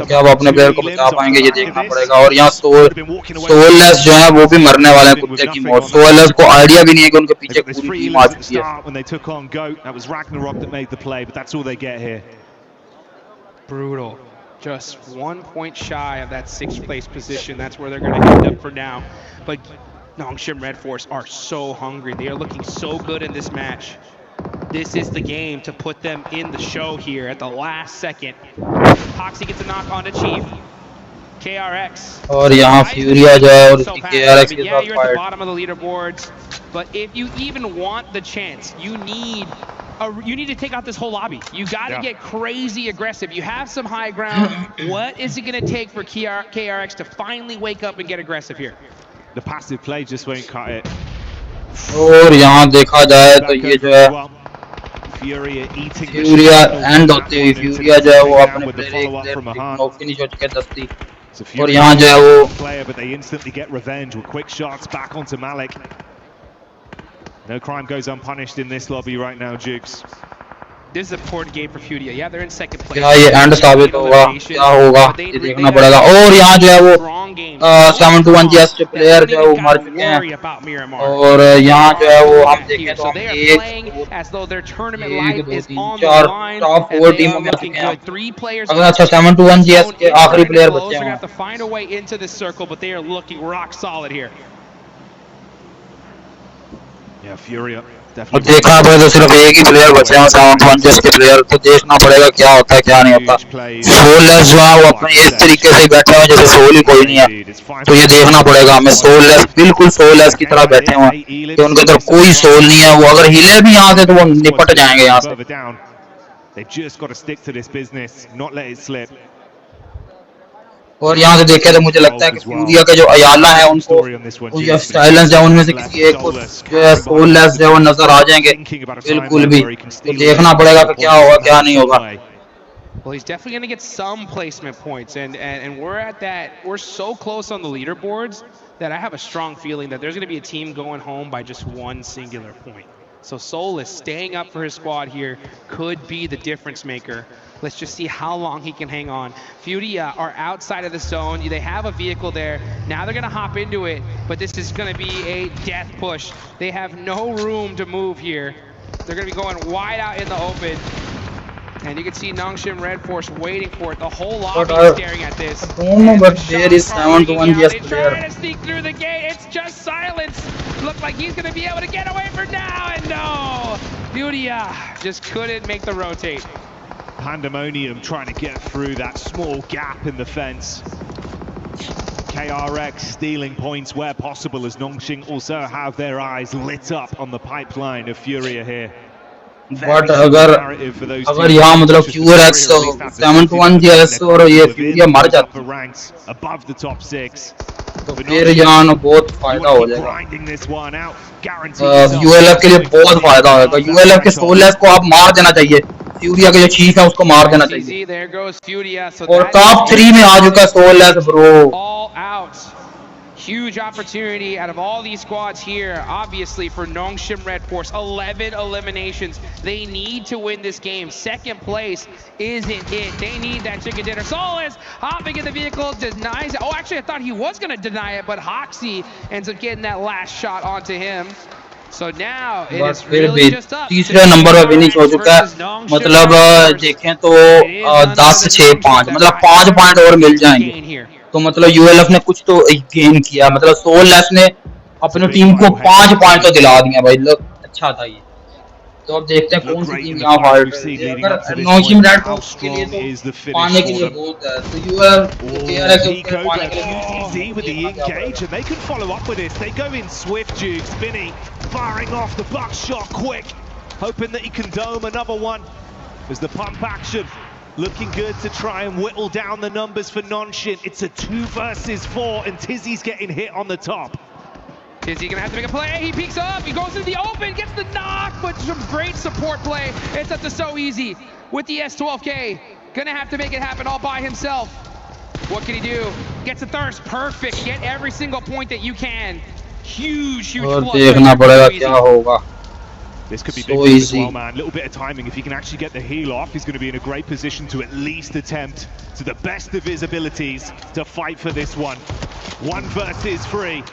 क्या वो अपने प्लेयर को बचा पाएंगे ये देखना पड़ेगा। और यहाँ सोललेस जो है वो भी मरने वाले हैं कुत्ते की मौत। सोललेस को आइडिया भी नहीं है कि उनके पीछे पूरी टीम आ चुकी है। Brutal. Just 1 point shy of that 6th place position. That's where they're going to end up for now. But Nongshim Red Force are so hungry. They are looking so good in this match. This is the game to put them in the show here at the last second. Hoxie gets a knock on to Chief. KRX. और यहाँ फ्यूरिया जो है और उसकी KRX के yeah, साथ you're at the bottom of the leaderboards. But if you even want the chance, you need to take out this whole lobby. You got to get crazy aggressive. You have some high ground. What is it going to take for KRX to finally wake up and get aggressive here? The passive play just won't cut it. और यहाँ देखा जाए तो ये जो है फ्यूरिया and होती हुई फ्यूरिया जो है वो अपने प्लेयर नॉक फिनिश हो चुके 10 और यहाँ जो है वो but they instantly get revenge with quick shots back onto Malik. No crime goes unpunished in this lobby right now, Jukes. This is a important game for Furia. Yeah, they're in second place. क्या ये and साबित होगा, क्या होगा ये देखना पड़ेगा। और यहाँ जो है वो 7-1 GS के प्लेयर जो है वो मर चुके हैं और यहाँ जो है वो हम देखें तो 1 2 3 4 टॉप 4 टीमों में आ चुके हैं। अगर अच्छा 7-1 GS के आखिरी प्लेयर बचे हैं। Yeah, Furia. और देखना पड़ेगा तो सिर्फ एक ही प्लेयर बचे हैं 7-1 GS के प्लेयर, तो देखना पड़ेगा क्या होता है क्या नहीं होता। सोललेस जो है वो अपने इस तरीके से बैठे हुए जैसे सोल ही कोई नहीं है, तो ये देखना पड़ेगा हमें। सोललेस बिल्कुल सोललेस की तरह बैठे हुए हैं कि उनके अंदर कोई सोल नहीं है, वो अगर हिले भी यहाँ से तो वो निपट जाएंगे यहाँ से। और यहाँ से देखे तो मुझे लगता है कि फ्यूरिया का जो अयाला है उनको जो साइलेंस है उनमें से किसी एक को जो है सोललेस जो है वो नजर आ जाएंगे बिल्कुल भी, तो देखना पड़ेगा कि क्या होगा क्या नहीं होगा। Well, he's definitely going to get some placement points, and we're at that. We're so close on the leaderboards that I have a strong feeling that there's going to be a team going home by just one singular point. So Soulless staying up for his squad here could be the difference maker. Let's just see how long he can hang on. Furia are outside of the zone. They have a vehicle there. Now they're going to hop into it, but this is going to be a death push. They have no room to move here. They're going to be going wide out in the open. And you can see Nongshim Red Force waiting for it. The whole lobby is staring at this. But there is 7-1 GS player. Trying to sneak through the gate. It's just silence. Look like he's going to be able to get away for now. And no, Furia just couldn't make the rotate. Pandemonium trying to get through that small gap in the fence. KRX stealing points where possible as Nongshim also have their eyes lit up on the pipeline of Furia here. But अगर यहाँ मतलब QRX 7-1 GS और ये फ्यूरिया मर जाता तो फिर यहाँ बहुत फायदा हो जाएगा। ULF के लिए बहुत फायदा होगा। ULF के सोललेस को आप मार देना चाहिए, फ्यूरिया के जो चीफ है उसको मार देना चाहिए। और टॉप 3 में आ चुका soulless bro. Huge opportunity out of all these squads here, obviously, for Nongshim Red Force. 11 eliminations. They need to win this game. Second place isn't it. They need that chicken dinner. Soulless hopping in the vehicle, denies it. Oh, actually, I thought he was going to deny it, but Hoxie ends up getting that last shot onto him. So now it is really just up. तीसरे number पर finish हो चुका है। मतलब देखें तो 10-6-5 मतलब 5 point और मिल जाएंगे, तो मतलब ULF ने कुछ तो गेम किया। मतलब सोललेस ने अपनी टीम को 5 पॉइंट तो दिला दिया भाई, अच्छा था ये। तो अब देखते हैं कौन सी टीम यहाँ फाइट करेगी। नॉंगशिम रेड फॉक्स के लिए तो पाने के लिए बहुत है, तो ULF KRX के ऊपर पाने के लिए with the engage and they can follow up with this. They go in swift, Duke. Spinny firing off the buckshot quick, hoping that he can dome another one as the pump action looking good to try and whittle down the numbers for Nongshim. It's a 2 versus 4 and Tizzy's getting hit on the top. Tizzy gonna have to make a play. He peeks up, he goes into the open, gets the knock, but some great support play. It's up to So Easy with the S12K. Gonna have to make it happen all by himself. What can he do? Gets a thirst, perfect. Get every single point that you can. Huge, huge और देखना पड़ेगा क्या होगा। This could be big for him as well, man. Little bit of timing. If he can actually get the heal off, he's going to be in a great position to at least attempt, to the best of his abilities, to fight for this one. 1 versus 3.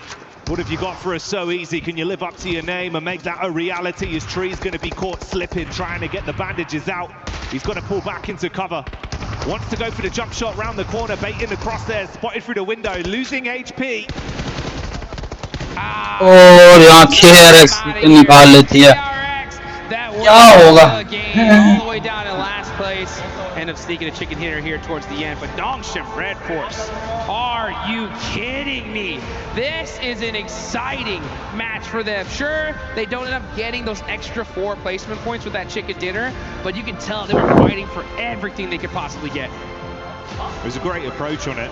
What have you got for us so easy? Can you live up to your name and make that a reality? His tree's going to be caught slipping, trying to get the bandages out. He's got to pull back into cover. Wants to go for the jump shot round the corner, baiting the crosshairs, spotted through the window, losing HP. और यहाँ KRX निकाल लेती है. क्या होगा? All the way down in last place. End up sneaking a chicken hitter here towards the end, but Dongshim Red Force, are you kidding me? This is an exciting match for them. Sure, they don't end up getting those extra 4 placement points with that chicken dinner, but you can tell they were fighting for everything they could possibly get. It was a great approach on it.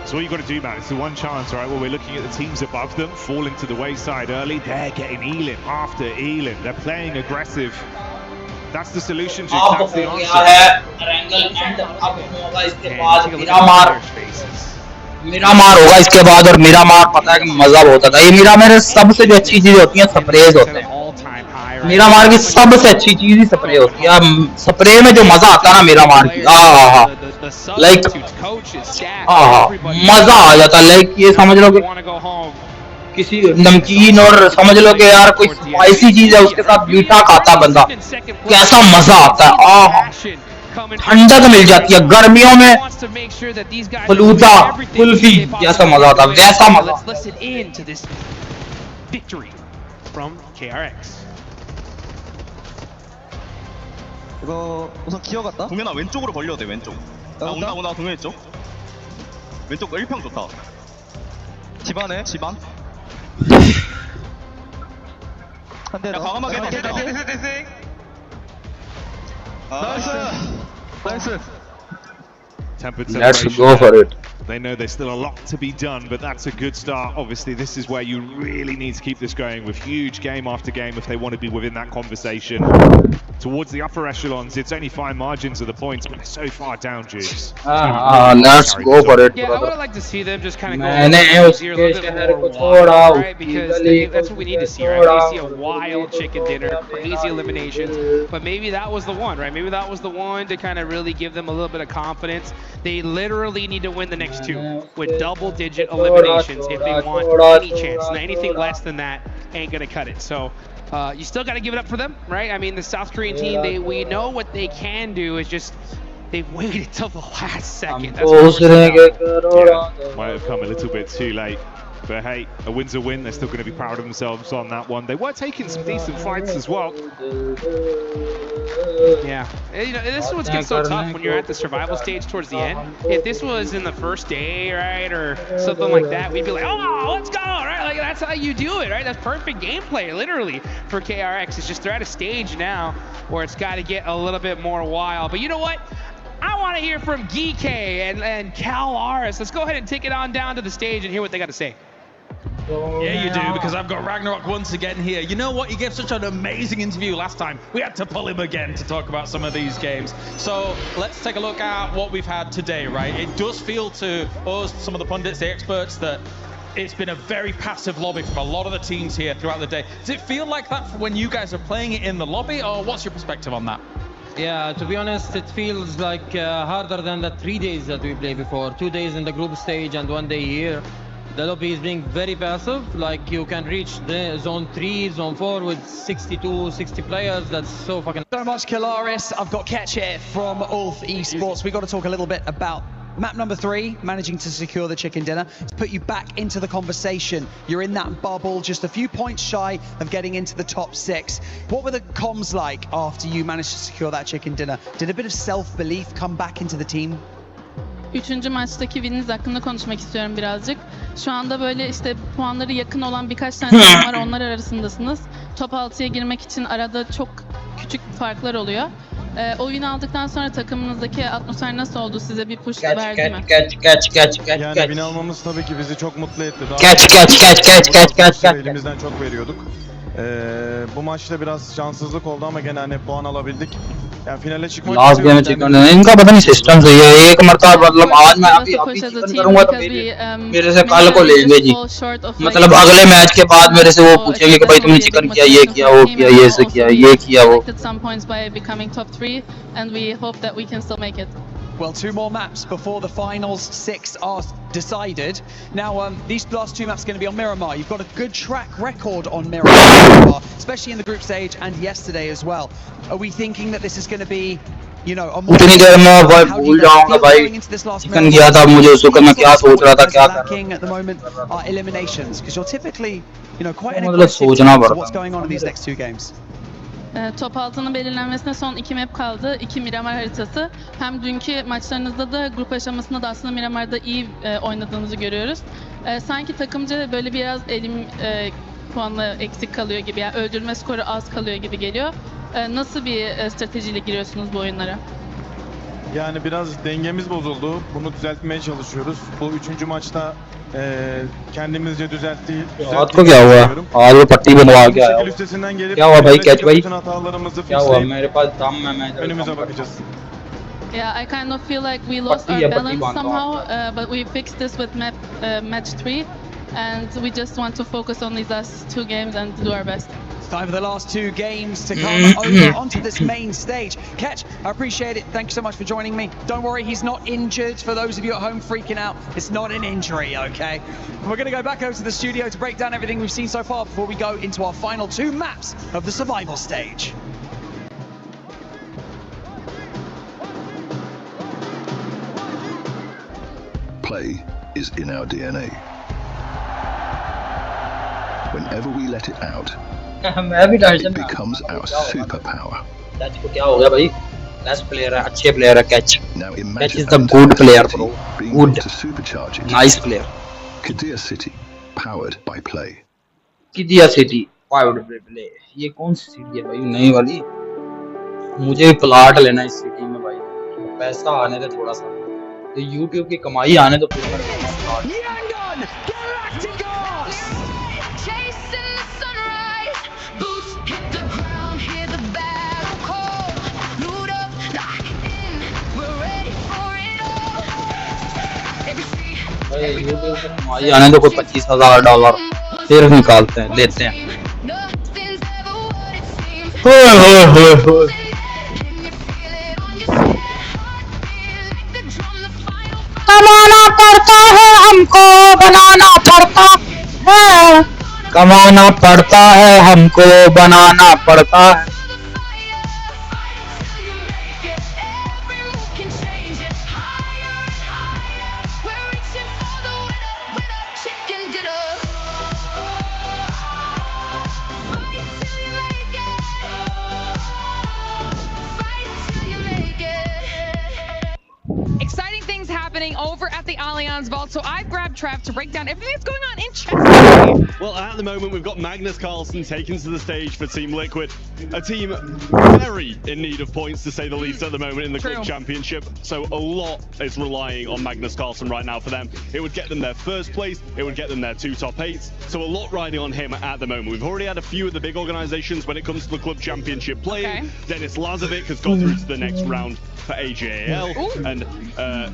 So all you got to do, man, it's the one chance, right? Well, we're looking at the teams above them, falling to the wayside early. They're getting Elim after Elim. They're playing aggressive. That's the solution, Jig. That's the answer. Miramar होगा इसके बाद और मिरामार पता है कि मजा बहुत आता है. ये मिरामार में सबसे जो अच्छी चीज होती है स्प्रेज होते हैं. मिरामार की सबसे अच्छी चीज ही स्प्रे होती है. स्प्रे में जो मजा आता है ना मिरामार की, लाइक मजा आ जाता है. लाइक ये समझ लो कि किसी नमकीन और समझ लो कि यार कोई स्पाइसी चीज है उसके साथ मीठा खाता बंदा, कैसा मजा आता है. ठंडक मिल जाती है गर्मियों में. फलूदा कुल्फी जैसा मजा आता है, वैसा मजा. 이거 우선 기어갔다. 동현아 왼쪽으로 벌려도 돼. 왼쪽. 온다 동현 쪽. 왼쪽 1평 좋다. 집안에 집안. 한대 더. 과감하게 해. 나이스. Let's go for it. They know there's still a lot to be done, but that's a good start. Obviously, this is where you really need to keep this going with huge game after game if they want to be within that conversation. Towards the upper echelons, it's only fine margins of the points, but they're so far down, Juice. Let's go for it. Yeah, I would like to see them just kind of go a little bit more wild, right? Because that's what we need to see, right? We see a wild chicken dinner, crazy eliminations, but maybe that was the one, right? Maybe that was the one to kind of really give them a little bit of confidence. They literally need to win the next 2 with double-digit eliminations if they want any chance. And anything less than that ain't gonna cut it. So you still got to give it up for them, right? I mean, the South Korean team, we know what they can do. Is just they've waited till the last second. That's yeah, might have come a little bit too late. But hey, a win's a win. They're still going to be proud of themselves on that one. They were taking some decent fights as well. Yeah, you know, this is what gets so tough when you're at the survival stage towards the end. If this was in the first day, right, or something like that, we'd be like, oh, let's go, right? Like that's how you do it, right? That's perfect gameplay, literally, for KRX. It's just they're at a stage now where it's got to get a little bit more wild. But you know what? I want to hear from Geek and Cal Aris. Let's go ahead and take it on down to the stage and hear what they got to say. Yeah, you do, because I've got Ragnarok once again here. You know what? He gave such an amazing interview last time. We had to pull him again to talk about some of these games. So let's take a look at what we've had today, right? It does feel to us, some of the pundits, the experts, that it's been a very passive lobby from a lot of the teams here throughout the day. Does it feel like that when you guys are playing it in the lobby, or what's your perspective on that? Yeah, to be honest, it feels like harder than the 3 days that we played before. 2 days in the group stage and 1 day here. The lobby is being very passive. Like you can reach the zone 3, zone 4 with 62, 60 players. That's so fucking... So much, Kilaris. I've got Ketch here from Ulf Esports. We've got to talk a little bit about map number 3, managing to secure the chicken dinner. To put you back into the conversation. You're in that bubble, just a few points shy of getting into the top 6. What were the comms like after you managed to secure that chicken dinner? Did a bit of self-belief come back into the team? Üçüncü maçtaki wininiz hakkında konuşmak istiyorum birazcık. Şu anda böyle işte puanları yakın olan birkaç tane takım var, onlar arasındasınız. Top 6'ya girmek için arada çok küçük farklar oluyor. Oyun aldıktan sonra takımınızdaki atmosfer nasıl oldu? Size bir push verdi mi? Yani win almamız tabii ki bizi çok mutlu etti. Elimizden çok veriyorduk. Bu maçta biraz şanssızlık oldu ama gene hani puan alabildik. Ya finale çıkmak last game में chicken इनका पता नहीं system सही है एक मरतबा मतलब आज मैं अभी चिकन करूंगा तो मेरे से कल को लेंगे जी मतलब अगले मैच के बाद मेरे से वो पूछेंगे कि भाई तुमने चिकन किया ये किया वो किया ये से किया ये किया वो Well, 2 more maps before the finals 6 are decided. Now, these last 2 maps are going to be on Miramar. You've got a good track record on Miramar, especially in the group stage and yesterday as well. Are we thinking that this is going to be, you know, a more... उतनी देर में भाई भूल जाऊंगा भाई chicken किया था मुझे उस वक्त मैं क्या सोच रहा था क्या कर रहा था at the moment are eliminations because you're typically, you know, quite मतलब सोचना पड़ता what's going on in these next 2 games. Top 6'nın belirlenmesine son 2 map kaldı. 2 Miramar haritası. Hem dünkü maçlarınızda da grup aşamasında da aslında Miramar'da iyi oynadığınızı görüyoruz. Sanki takımca böyle biraz puanla eksik kalıyor gibi. Yani öldürme skoru az kalıyor gibi geliyor. Nasıl bir stratejiyle giriyorsunuz bu oyunlara? Yani biraz dengemiz bozuldu. Bunu düzeltmeye çalışıyoruz. Bu 3. maçta kendimizce रात को क्या हुआ आज वो पट्टी बनवा के आया क्या हुआ भाई कैच भाई क्या हुआ मेरे पास दम है मैं önümüze bakacağız. Yeah, I kind of feel like we lost our balance somehow, but we fixed this with match 3, and we just want to focus on these last 2 games and do our best. It's time for the last 2 games to come over onto this main stage. Ketch, I appreciate it. Thank you so much for joining me. Don't worry, he's not injured. For those of you at home freaking out, it's not an injury, okay? We're going to go back over to the studio to break down everything we've seen so far before we go into our final 2 maps of the survival stage. Play is in our DNA. Whenever we let it out, it becomes our superpower. क्या हो गया भाई? Best player है, अच्छे player है catch. Catch is the good player bro. Good. Nice player. Qiddiya City, powered by Play. Qiddiya City, powered by Play. ये कौन सी city है भाई? नई वाली? मुझे भी प्लॉट लेना है इस सिटी में भाई. पैसा आने दे थोड़ा सा. तो YouTube की कमाई आने तो फिर कमाई आने तो कोई $25,000 फिर निकालते हैं लेते हैं कमाना पड़ता है हमको बनाना पड़ता है कमाना पड़ता है हमको बनाना पड़ता है over at the Allianz Vault, so I've grabbed Trev to break down everything that's going on in chess. Well, at the moment, we've got Magnus Carlsen taken to the stage for Team Liquid, a team very in need of points, to say the least, at the moment in the Club Championship. So a lot is relying on Magnus Carlsen right now for them. It would get them their first place, it would get them their 2 top 8s, so a lot riding on him at the moment. We've already had a few of the big organizations when it comes to the Club Championship playing. Okay. Dennis Lazovic has gone through to the next round for AJAL, and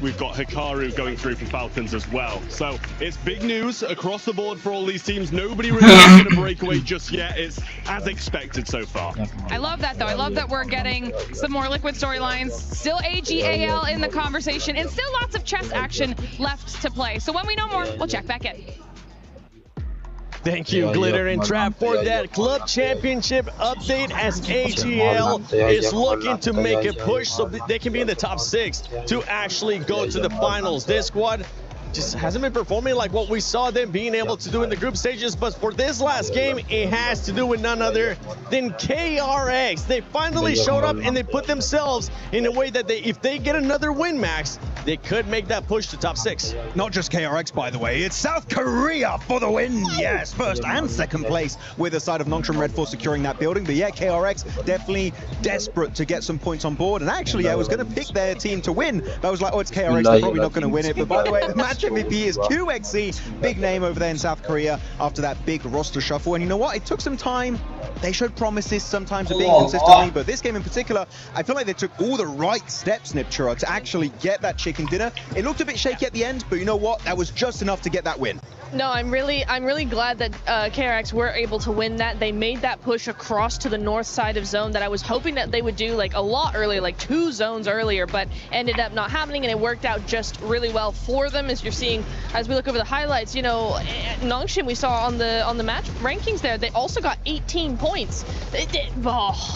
we've got Hikaru going through for Falcons as well. So it's big news across the board for all these teams. Nobody really going to break away just yet. It's as expected so far. I love that though. I love that we're getting some more Liquid storylines. Still AGAL in the conversation, and still lots of chess action left to play. So when we know more, we'll check back in. Thank you, Glitter and Trap, for that Club Championship update, as AGL is looking to make a push so they can be in the top 6 to actually go to the finals. This squad just hasn't been performing like what we saw them being able to do in the group stages, but for this last game, it has to do with none other than KRX. They finally showed up and they put themselves in a way that if they get another win, Max, they could make that push to top 6. Not just KRX, by the way, it's South Korea for the win. Yes, first and second place with the side of Nongshim Red Force securing that building. But yeah, KRX definitely desperate to get some points on board. And actually, I was going to pick their team to win. But I was like, oh, it's KRX, they're probably not going to win it. But by the way, the match MVP is QXZ, big name over there in South Korea after that big roster shuffle. And you know what? It took some time. They showed promises sometimes of being consistently, but this game in particular, I feel like they took all the right steps, Nipchura, to actually get that chicken dinner. It looked a bit shaky at the end, but you know what? That was just enough to get that win. No, I'm really glad that KRX were able to win that. They made that push across to the north side of zone that I was hoping that they would do like a lot earlier, like 2 zones earlier, but ended up not happening, and it worked out just really well for them. As you're seeing, as we look over the highlights, you know, Nongshim, we saw on the match rankings there, they also got 18 points.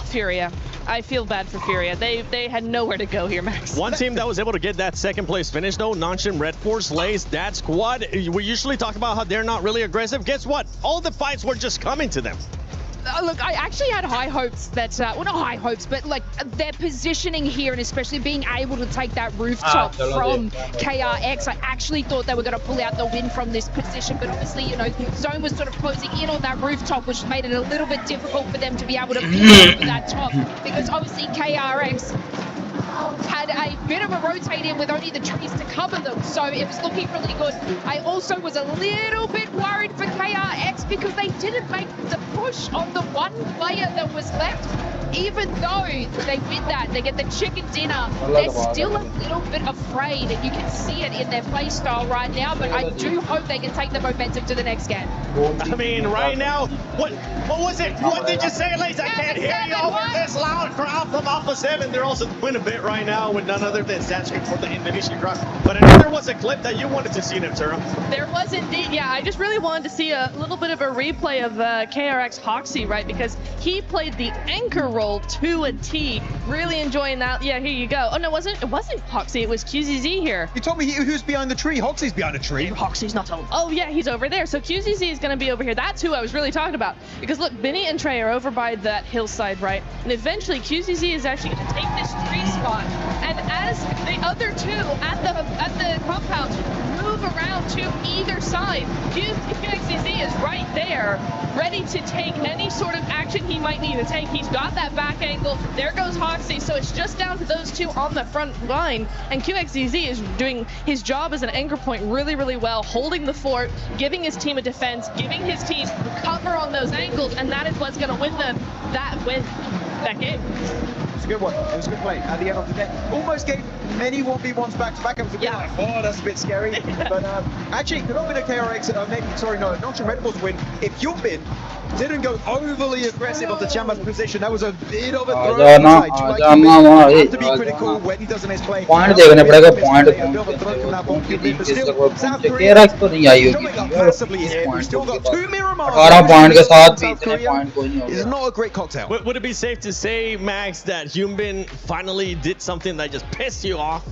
Furia. I feel bad for Furia. They had nowhere to go here, Max. One team that was able to get that second place finish though, Nongshim Red Force lays that squad. We usually talk about how they're not really aggressive. Guess what? All the fights were just coming to them. Look, I actually had high hopes that, well, not high hopes, but like their positioning here, and especially being able to take that rooftop from KRX, I actually thought they were going to pull out the win from this position, but obviously, you know, Zone was sort of closing in on that rooftop, which made it a little bit difficult for them to be able to beat over that top, because obviously KRX had a bit of a rotate in with only the trees to cover them, so it was looking really good. I also was a little bit worried for KRX because they didn't make the push on the one player that was left. Even though they win that, they get the chicken dinner, they're still a little bit afraid, and you can see it in their play style right now, but I do hope they can take the momentum to the next game. I mean, right now, what was it? What did you say, Lace? I can't hear you over this loud crowd from Alpha 7. They're also doing a bit right now with none other than Sanskrit for the Indonesian crowd. But I know there was a clip that you wanted to see, Nipchura. There was indeed, yeah. I just really wanted to see a little bit of a replay of KRX Hoxie, right? Because he played the anchor role to a T. Really enjoying that. Yeah, here you go. Oh no, it wasn't Hoxie, it was QZZ here. You told me who's behind the tree. Hoxie's behind the tree. Hoxie's not over. Oh yeah, he's over there. So QZZ is going to be over here. That's who I was really talking about. Because look, Benny and Trey are over by that hillside, right? And eventually QZZ is actually going to take this tree spot. And as the other two at the compound move around to either side, QXZZ is right there, ready to take any sort of action he might need to take. He's got that back angle. There goes Hoxie. So it's just down to those two on the front line. And QXZZ is doing his job as an anchor point really, really well, holding the fort, giving his team a defense, giving his team cover on those angles, and that is what's going to win them that game. It's a good one. It was a good play at the end of the day. Almost gave many 1v1s back to back. I was a bit like, oh, that's a bit scary. But actually, could have been a KRX, Nongshim Red Force win. If Hyunbin didn't go overly aggressive on the Chamba's position, that was a bit of a throw inside. You have to be critical when he doesn't misplay. Point देखने पड़ेगा, point KRX तो नहीं आई होगी. We still got 2 Miramars. 18 point के साथ भी इतने point कोई नहीं होगा. It's not a great cocktail. Would it be safe to say, Max, that Hyunbin finally did something that just pissed you off?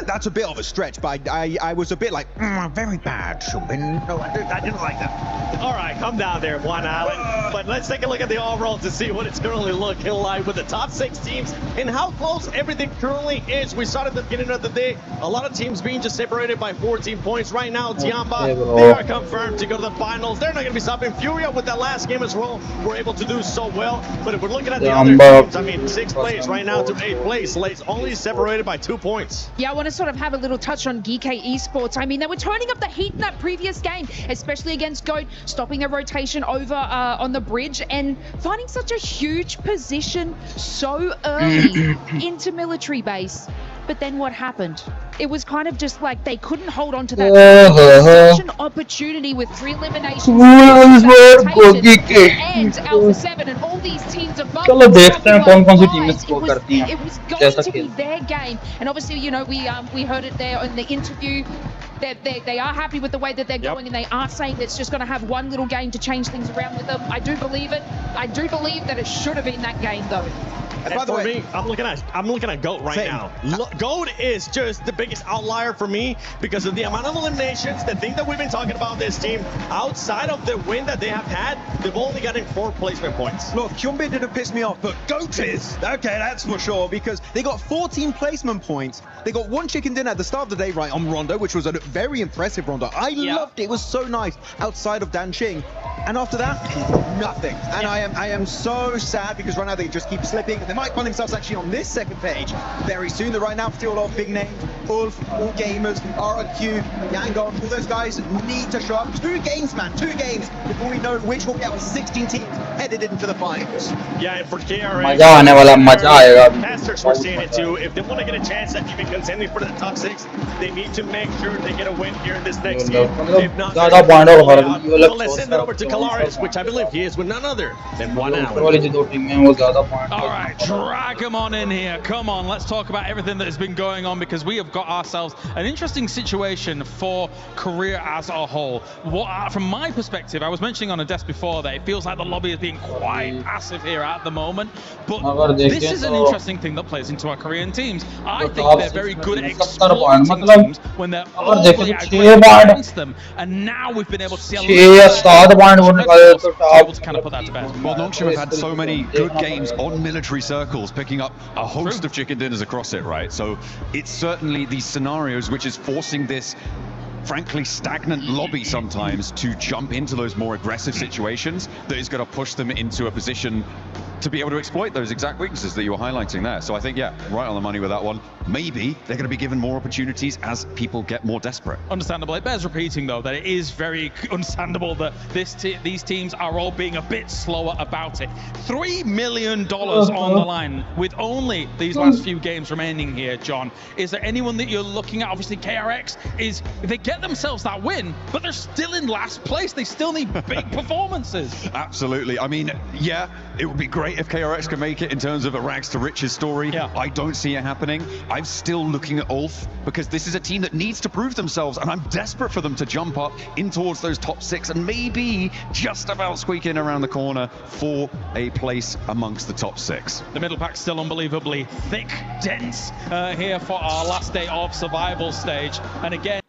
That's a bit of a stretch, but I was a bit like, very bad, Hyunbin. No, I didn't like that. All right, come down there, One Island. But let's take a look at the overall to see what it's currently looking like with the top 6 teams and how close everything currently is. We started at the beginning of the day, a lot of teams being just separated by 14 points. Right now, Tiamba, they are confirmed to go to the finals. They're not going to be stopping. Furia with that last game as well were able to do so well. But if we're looking at the other teams, I mean, 6th place right now to 8th place. Lays only separated by 2 points. Yeah, I want to sort of have a little touch on GK Esports. I mean, they were turning up the heat in that previous game, especially against GOAT, stopping a rotation over on the bridge and finding such a huge position so early into military base. But then what happened? It was kind of just like they couldn't hold on to that. Such an opportunity with 3 eliminations. And Alpha 7 and all these teams above. चलो देखते हैं कौन-कौन सी टीमें score करती हैं. It was going to be their game. And obviously, you know, we heard it there in the interview. They are happy with the way that they're going, and they aren't saying that it's just going to have one little game to change things around with them. I do believe it. I do believe that it should have been that game, though. And by the way, I'm looking at GOAT right now. GOAT is just the biggest outlier for me because of the amount of eliminations. The thing that we've been talking about this team, outside of the win that they have had, they've only gotten 4 placement points. Look, Kyunbin didn't piss me off, but GOAT is. Okay, that's for sure, because they got 14 placement points. They got 1 chicken dinner at the start of the day, right, on Rondo, which was a very impressive Rondo. I loved it. It was so nice outside of Danqing. And after that, nothing. And I am so sad because right now they just keep slipping. They might find themselves actually on this second page very soon. They're right now still a lot of big names. Ulf, All Gamers, RRQ, Yangon, all those guys need to show up. 2 games, man, 2 games before we know which will be our 16 teams headed into the finals. Yeah, and for KRA, Masters we're seeing it too. If they want to get a chance at even contending for the top 6, they need to make sure they get a win here in this next game. If not, so let's send it over to Kalaris, which I believe he is with none other than 1 hour. Alright, drag him on in here. Come on, let's talk about everything that has been going on because we have got ourselves an interesting situation for Korea as a whole. From my perspective, I was mentioning on a desk before that it feels like the lobby is being quite passive here at the moment, but this is an interesting thing that plays into our Korean teams. I think they're very good at exploiting teams when they're overly aggressive against them, and now we've been able to see a able to kind of put that to bed. Well, Nongshim have had so many good games on military circles, picking up a host of chicken dinners across it, right? So it's certainly these scenarios which is forcing this frankly stagnant lobby sometimes to jump into those more aggressive situations that is going to push them into a position to be able to exploit those exact weaknesses that you were highlighting there. So I think, yeah, right on the money with that one. Maybe they're going to be given more opportunities as people get more desperate. Understandable. It bears repeating, though, that it is very understandable that these teams are all being a bit slower about it. $3 million on the line with only these last few games remaining here, John. Is there anyone that you're looking at? Obviously, KRX is, they get themselves that win, but they're still in last place. They still need big performances. Absolutely. I mean, yeah, it would be great if KRX can make it in terms of a rags to riches story. I don't see it happening. I'm still looking at Ulf because this is a team that needs to prove themselves, and I'm desperate for them to jump up in towards those top 6 and maybe just about squeak in around the corner for a place amongst the top 6. The middle pack's still unbelievably thick, dense here for our last day of survival stage. And again,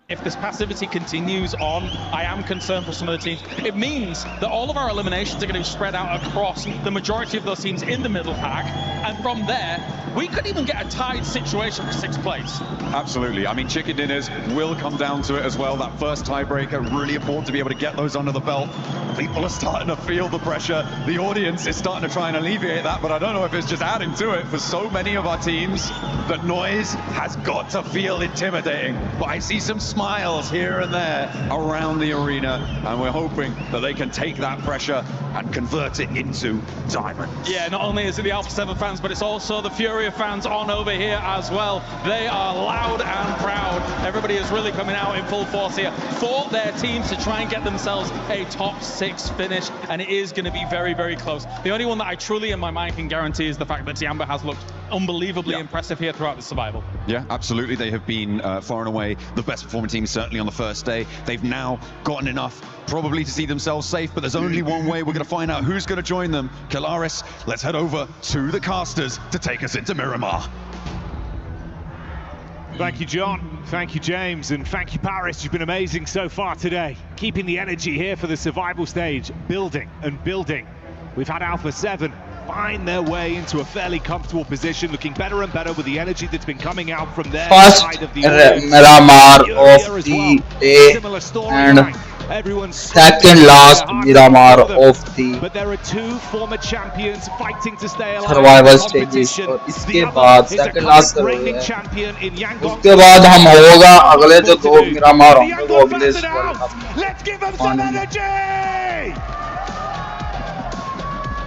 if this passivity continues on, I am concerned for some of the teams. It means that all of our eliminations are going to be spread out across the majority of those teams in the middle pack, and from there, we could even get a tied situation for 6th place. Absolutely. I mean, chicken dinners will come down to it as well. That first tiebreaker, really important to be able to get those under the belt. People are starting to feel the pressure. The audience is starting to try and alleviate that, but I don't know if it's just adding to it for so many of our teams. That noise has got to feel intimidating, but I see some smiles here and there around the arena, and we're hoping that they can take that pressure and convert it into diamonds. Yeah, not only is it the Alpha 7 fans, but it's also the Furia fans on over here as well. They are loud and proud. Everybody is really coming out in full force here for their teams to try and get themselves a top 6 finish, and it is going to be very, very close. The only one that I truly in my mind can guarantee is the fact that Tiamba has looked unbelievably impressive here throughout the survival. Yeah, absolutely. They have been far and away the best performing team, certainly on the first day. They've now gotten enough probably to see themselves safe, but there's only one way we're going to find out who's going to join them. Kalaris, let's head over to the casters to take us into Miramar. Thank you, John. Thank you, James. And thank you, Paris. You've been amazing so far today. Keeping the energy here for the survival stage, building and building. We've had Alpha 7 find their way into a fairly comfortable position, looking better and better with the energy that's been coming out from their side of the Miramar of the day and second last Miramar of the but there are 2 former champions fighting to stay alive survival stages. और इसके बाद second last reigning champion in Yangon. उसके बाद हम होगा अगले जो 2 मिरामार होंगे वो अगले world cup. Let's give them some energy.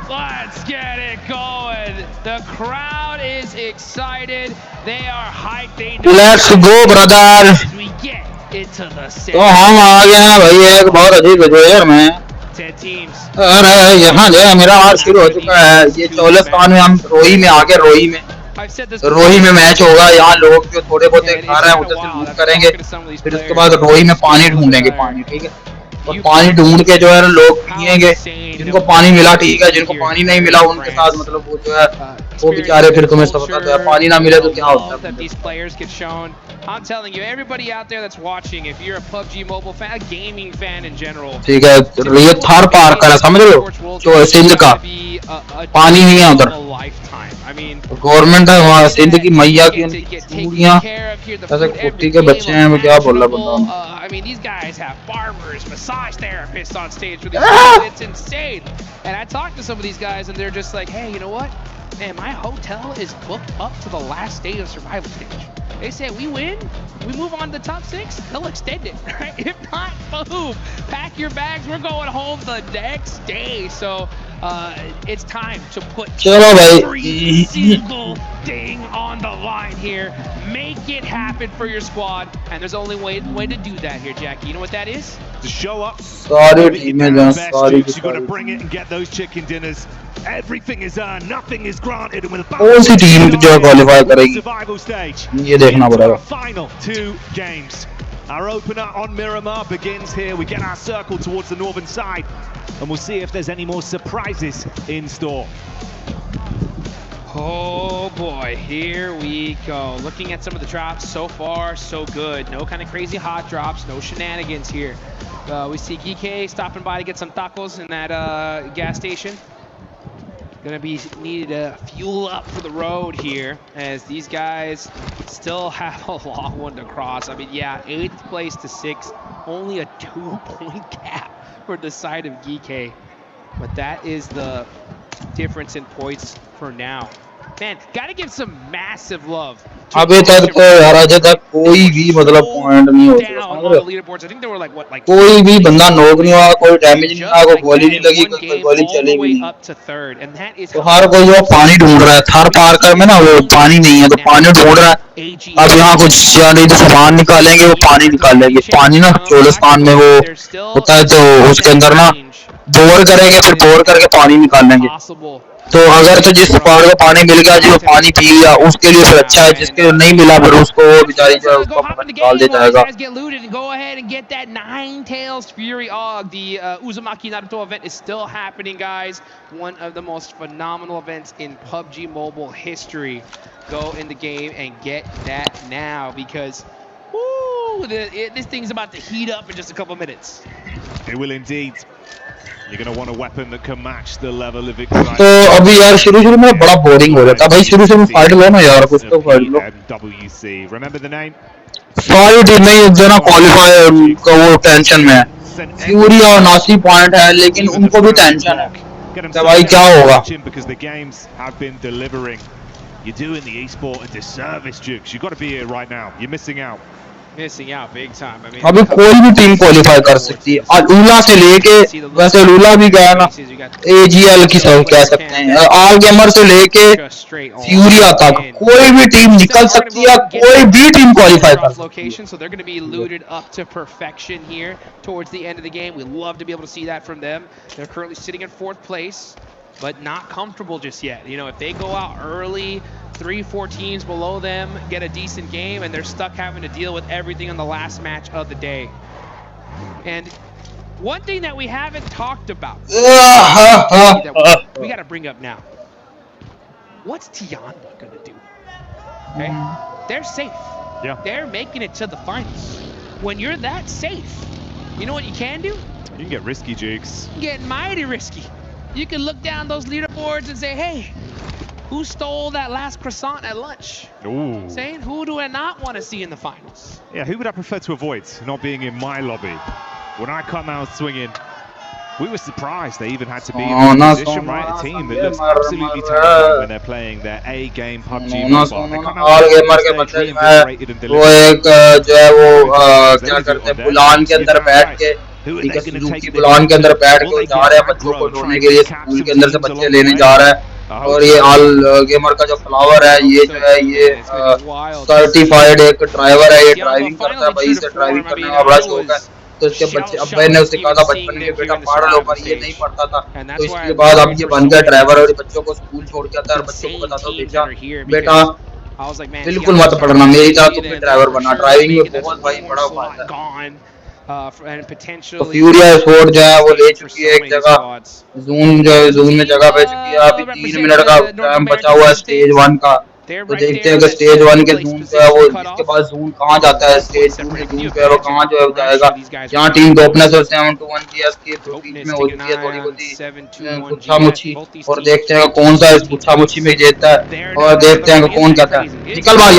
Let's get it going. The crowd is excited. They are hyped. They know Let's go, brother. As we get into the तो हम आ गए हैं भाई एक बहुत अधिक जोर में. 10 teams. अरे यहाँ जो मिरामार शुरू हो चुका है. ये 14 स्थान में हम रोही में आगे रोही में मैच होगा. यहाँ लोग जो थोड़े बहुत खा रहे हैं उधर से लूट करेंगे. फिर उसके बाद रोही में पानी ढूंढेंगे. पानी ठीक है. और पानी ढूंढ के जो है लोग पिएंगे, जिनको पानी मिला ठीक है, जिनको पानी नहीं मिला उनके साथ मतलब वो जो है वो बेचारे फिर तुम्हें सब पता है पानी ना मिले तो क्या होता है। I'm telling you, everybody out there that's watching, if you're a PUBG mobile fan, a gaming fan in general, ठीक है, ये थार पार करा समझ लो, जो सिंध का पानी नहीं है उधर, गवर्नमेंट है वहाँ सिंध की मैया की चूड़ियाँ ऐसे कुट्टी के बच्चे हैं, मैं क्या बोल रहा बंदा। I mean, these guys have barbers, massage therapists on stage for these guys. It's insane. And I talked to some of these guys, and they're just like, hey, you know what? Man, my hotel is booked up to the last day of survival stage. They say we win, we move on to the top 6, they'll extend it, right? If not, boom, pack your bags, we're going home the next day. So it's time to put every single thing on the line here. Make it happen for your squad, and there's only way to do that here, Jackie. You know what that is? To show up. Sorry, team, you got to bring it and get those chicken dinners. Everything is earned, nothing is granted, and with a कौन सी team जो qualify करेगी ये देखना पड़ेगा। Final 2 games. Our opener on Miramar begins here. We get our circle towards the northern side, and we'll see if there's any more surprises in store. Oh boy, here we go. Looking at some of the drops so far, so good. No kind of crazy hot drops, no shenanigans here. We see GK stopping by to get some tacos in that gas station. Gonna be needed to fuel up for the road here, as these guys still have a long one to cross. I mean, yeah, 8th place to 6th, only a 2-point gap for the side of GK. But that is the difference in points for now. Man, gotta give some massive love. अबे तक तो यार अजय तक कोई भी मतलब point नहीं होता, कोई भी बंदा नॉक नहीं हुआ, कोई डैमेज नहीं हुआ, कोई गोली नहीं लगी, कोई गोली चली भी नहीं। तो हर कोई जो पानी ढूंढ रहा है, थार पार कर में ना वो पानी नहीं है तो पानी ढूंढ रहा है। अब यहाँ कुछ नहीं तो सामान निकालेंगे, वो पानी निकालेंगे, पानी ना चोलिस्तान में वो होता है तो उसके अंदर ना बोर करेंगे, फिर बोर करके पानी निकालेंगे। तो अगर तो जिस पहाड़ को पानी मिल गया, जो पानी पी गया उसके लिए फिर अच्छा है, जिसके नहीं मिला फिर उसको वो बेचारी जो उसको निकाल दे जाएगा। Go ahead and get that Nine-Tails Fury Og. The Uzumaki Naruto event is still happening, guys. One of the most phenomenal events in PUBG Mobile history. Go in the game and get that now, because woo, this thing's about to heat up in just a couple minutes. It will indeed. You're going to want a weapon that can match the level of excitement. तो अभी यार शुरू में बड़ा boring हो जाता है भाई, शुरू में फाइट लो ना यार, कुछ तो fight low. PMWC, remember the name? सारी टीमें जो ना क्वालीफाई का वो टेंशन में है, फ्यूरी और नासी पॉइंट है लेकिन उनको भी टेंशन है तो भाई क्या होगा। Because the games have been delivering. You're doing the esport a disservice, Jukes. You've got to be here right now. You're missing out. Missing out big time. I mean, अभी कोई भी टीम क्वालीफाई कर सकती है, अलूला से लेके, वैसे अलूला भी गया ना, AGL की सब कह सकते हैं, आल गेमर से लेके फ्यूरिया तक कोई भी टीम निकल सकती है, कोई भी टीम क्वालीफाई कर सकती है। So they're going to be looted up to perfection here towards the end of the game. We love to be able to see that from them. They're currently sitting in 4th place, but not comfortable just yet. You know, if they go out early, 3-4 teams below them get a decent game, and they're stuck having to deal with everything on the last match of the day. And one thing that we haven't talked about that we got to bring up now. What's Tianba going to do? Okay, they're safe. Yeah, they're making it to the finals. When you're that safe, you know what you can do? You can get risky, Jukes. Get mighty risky. You can look down those leaderboards and say, hey, who stole that last croissant at lunch? Ooh. Saying, who do I not want to see in the finals? Yeah, who would I prefer to avoid not being in my lobby? When I come out swinging, we were surprised they even had to be in this position, right? A team that looks absolutely terrible when they're playing their A game PUBG Mobile. They come out reinvigorated and वो एक जो है वो क्या करते हैं, बुलान के अंदर बैठ के, ठीक है, सुजुकी बुलान के अंदर बैठ के जा रहे हैं बच्चों को ढूंढने के लिए, स्कूल के अंदर से बच्चे लेने जा रहा है। और ये ऑल गेमर का जो फ्लावर है, ये जो है ये सर्टिफाइड एक ड्राइवर है, ये ड्राइविंग करता है भाई, इसे ड्राइविंग करने का बड़ा शौक है। तो इसके बच्चे अब्बे ने उसे कहा था बचपन में बेटा पढ़ लो, पर ये नहीं पढ़ता था, तो इसके बाद अब ये बन गया ड्राइवर और बच्चों को स्कूल छोड़ के आता है और बच्चों को बताता है बेटा बिल्कुल मत पढ़ना, मेरी तरह तुम भी ड्राइवर बनना, ड्राइविंग में बहुत भाई बड़ा फायदा है। and potentially फ्यूरिया स्पोर्ट जो है वो ले चुकी है एक जगह, जोन जो है जोन में जगह पे चुकी है। अभी 3 मिनट का टाइम बचा हुआ है स्टेज 1 का, तो देखते हैं कि स्टेज 1 के जोन जो है वो इसके बाद जोन कहाँ जाता है, स्टेज 2 के जोन जो है वो कहाँ जो है जाएगा। यहाँ टीम दोपनेस और 7-1 की एस्केप जो बीच में होती है थोड़ी बहुत गुच्छा मुच्छी, और देखते हैं कौन सा इस गुच्छा मुच्छी में जीतता है, और देखते हैं कौन कहता है निकल भाई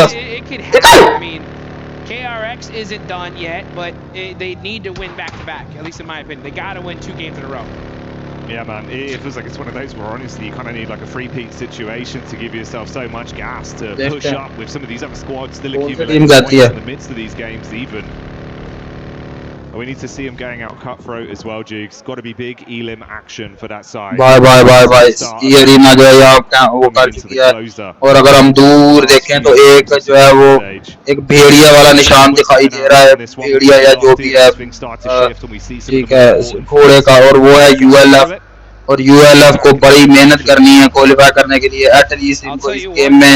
निकल। KRX isn't done yet, but they need to win back-to-back, at least in my opinion. They got to win 2 games in a row. Yeah, man, it feels like it's one of those where honestly you kind of need like a three-peat situation to give yourself so much gas to push up with some of these other squads still accumulating points in the midst of these games even. We need to see him going out cutthroat as well, Jukes. Got to be big Elim action for that side. Bye. ये arena जो है यहाँ वो कर चुकी है, और अगर हम दूर देखें तो एक जो है वो एक भेड़िया वाला निशान दिखाई दे रहा है, भेड़िया या जो भी है ठीक है घोड़े का, और वो है ULF, और ULF को बड़ी मेहनत करनी है क्वालिफाई करने के लिए। एटलीस्ट इनको इस गेम में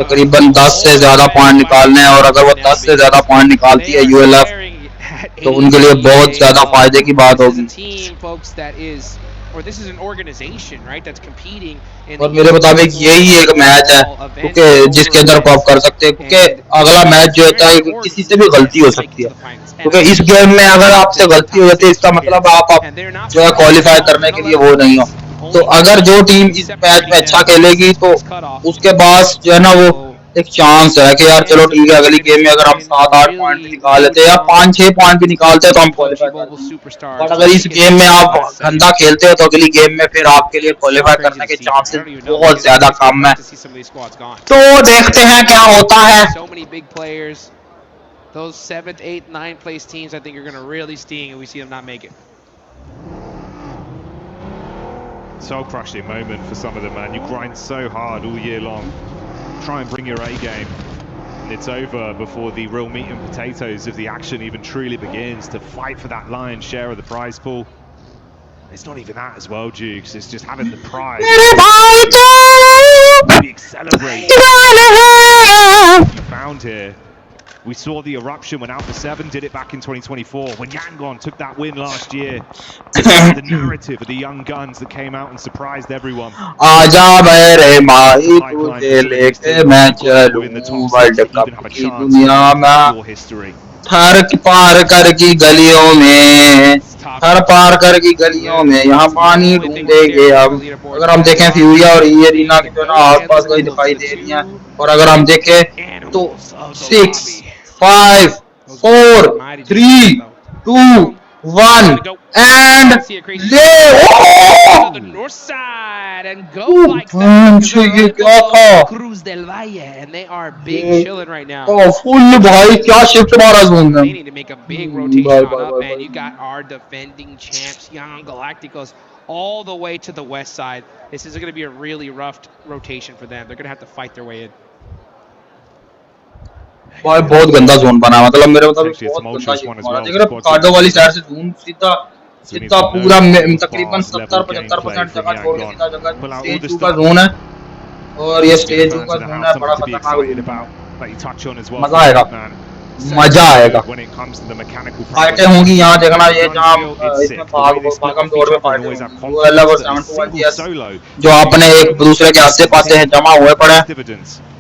तकरीबन 10 से ज्यादा पॉइंट निकालने हैं, और अगर वो 10 से ज्यादा पॉइंट निकालती है ULF तो उनके लिए बहुत ज्यादा फायदे की बात होगी। और मेरे मुताबिक यही एक मैच है क्योंकि जिसके अंदर आप कर सकते हैं, क्योंकि अगला मैच जो होता है किसी से भी गलती हो सकती है, क्योंकि इस गेम में अगर आपसे गलती हो जाती है इसका मतलब आप जो है क्वालिफाई करने के लिए वो नहीं हो। तो अगर जो टीम इस मैच में अच्छा खेलेगी तो उसके पास जो है ना वो एक चांस है कि यार चलो ठीक है अगली गेम में अगर हम 7-8 पॉइंट भी निकाल लेते हैं या 5-6 पॉइंट भी निकालते हैं तो हम क्वालिफाई करते हैं। बट अगर इस गेम में आप गंदा खेलते हो तो अगली गेम में फिर आपके लिए क्वालिफाई करने के चांसेस बहुत ज्यादा कम है। तो देखते हैं क्या होता है। Those 7th, 8th, 9th place teams I think are going to really sting and we see them not make it. Soul crushing moment for some of them, man. You grind so hard all year long. Try and bring your A game, and it's over before the real meat and potatoes of the action even truly begins to fight for that lion's share of the prize pool. It's not even that as well, Jukes. It's just having the prize. Maybe celebrate what you found here. We saw the eruption when Alpha 7 did it back in 2024, when Yangon took that win last year. The narrative of the young guns that came out and surprised everyone. आजा मेरे माही तुझे लेके मैं चलूं world cup की दुनिया में, थर पार कर की गलियों में, थर पार कर की गलियों में यहाँ पानी ढूंढेंगे हम। अगर हम देखें फ्यूरिया और ये रीना की जो ना आसपास कोई दिखाई दे रही हैं, और अगर हम देखें तो 6 5 4 3 2 1 and the north side and go like that. Cruz del Valle, and they are big chilling right now. Oh, full भाई क्या शिफ्ट मारा जोन में। They need to make a big rotation on up, man. You got our defending champs, Young Galacticos, all the way to the west side. This is going to be a really rough rotation for them. They're going to have to fight their way in. भाई बहुत गंदा zone बना, मतलब मेरे मुताबिक बहुत गंदा zone बना। देख रहे कार्डो वाली साइड से जोन सीधा पूरा तकरीबन 70-75% जगह छोड़ के सीधा जगह स्टेज 2 का जोन है, और ये स्टेज 2 का जोन है बड़ा खतरनाक। मजा आएगा, मजा आएगा। फाइटें होंगी यहाँ देखना, ये जहाँ इसमें भागम दौड़ में फाइट होगी, वो अलग और 7-1 जो अपने एक दूसरे के आसे पासे हैं जमा हुए पड़े।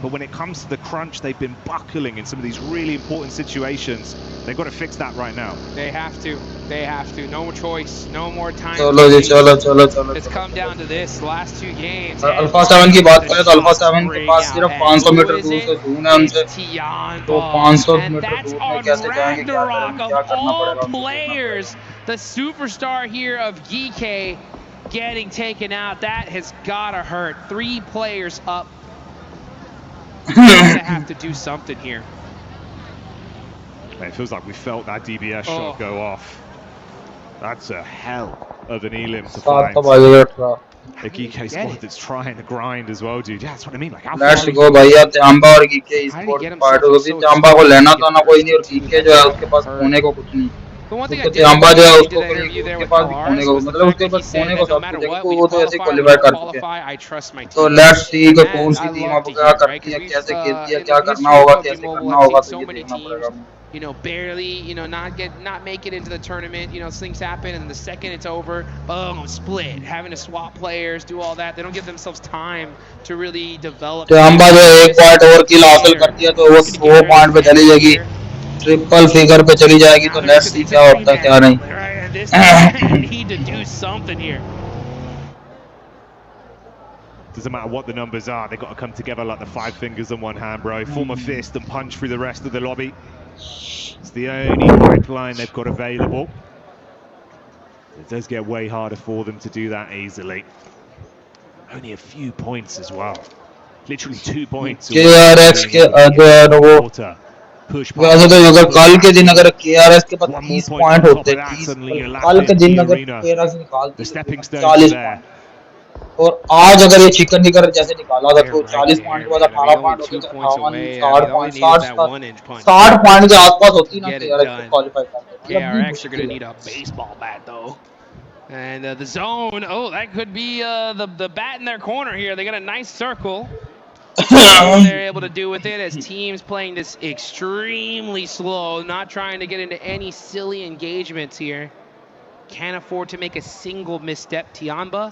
But when it comes to the crunch, they've been buckling in some of these really important situations. They've got to fix that right now. They have to. They have to. No choice. No more time. चलो। It's come down to this. Last 2 games. Alpha 7 की बात करें तो alpha 7 के पास सिर्फ 500 metre दूर से zone है उनसे, तो 500 मीटर दूर में कैसे जाएंगे, क्या करना पड़ेगा। The superstar here of GK getting taken out. That has gotta hurt. 3 players up. They're gonna have to do something here. It feels like we felt that DBS shot go off. That's a hell of an Elim to find. A GK squad that's trying to grind as well, dude. Yeah, that's what I mean. Like, let's go, भैया। Tiamba और GK sport fight होगी। Tiamba को लेना तो ना कोई नहीं, और GK जो है उसके पास होने को कुछ नहीं। Tiamba जो है उसको उसके पास होने को, मतलब उसके पास होने को सब कुछ है, वो तो ऐसे क्वालीफाई कर चुके हैं। तो लेट्स सी कि कौन सी टीम अब क्या करती है, कैसे खेलती है, क्या करना होगा, कैसे करना होगा, तो ये देखना पड़ेगा। you know, barely, you know, not make it into the tournament. You know, things happen, and the second it's over, boom, split. Having to swap players, do all that. They don't give themselves time to really develop. Tiamba जो एक point और किल हासिल करती है तो वो 2 point पे चली जाएगी, ट्रिपल फिगर पे चली जाएगी. तो लेट्स सी क्या होता है क्या नहीं. Need to do something here. Doesn't matter what the numbers are, they've got to come together like the 5 fingers on one hand, bro. Form a fist and punch through the rest of the lobby. It's the only pipeline they've got available. It does get way harder for them to do that easily. Only a few points as well. Literally 2 points. KRX के अगर वो वैसे तो अगर कल के दिन अगर KRX के पास 30 पॉइंट होते, 30 कल के दिन अगर KRX निकालते 40 पॉइंट, और आज अगर ये चिकन डिनर जैसे निकाला था तो 40 पॉइंट के बाद 18 पॉइंट होते, 60 पॉइंट के आसपास होती ना KRX क्वालीफाई करते. KRX are going to need a baseball bat though. And the zone, oh, that could be the bat in their corner here. They got a nice circle. What they're able to do with it as teams playing this extremely slow, not trying to get into any silly engagements here. Can't afford to make a single misstep. Tiamba,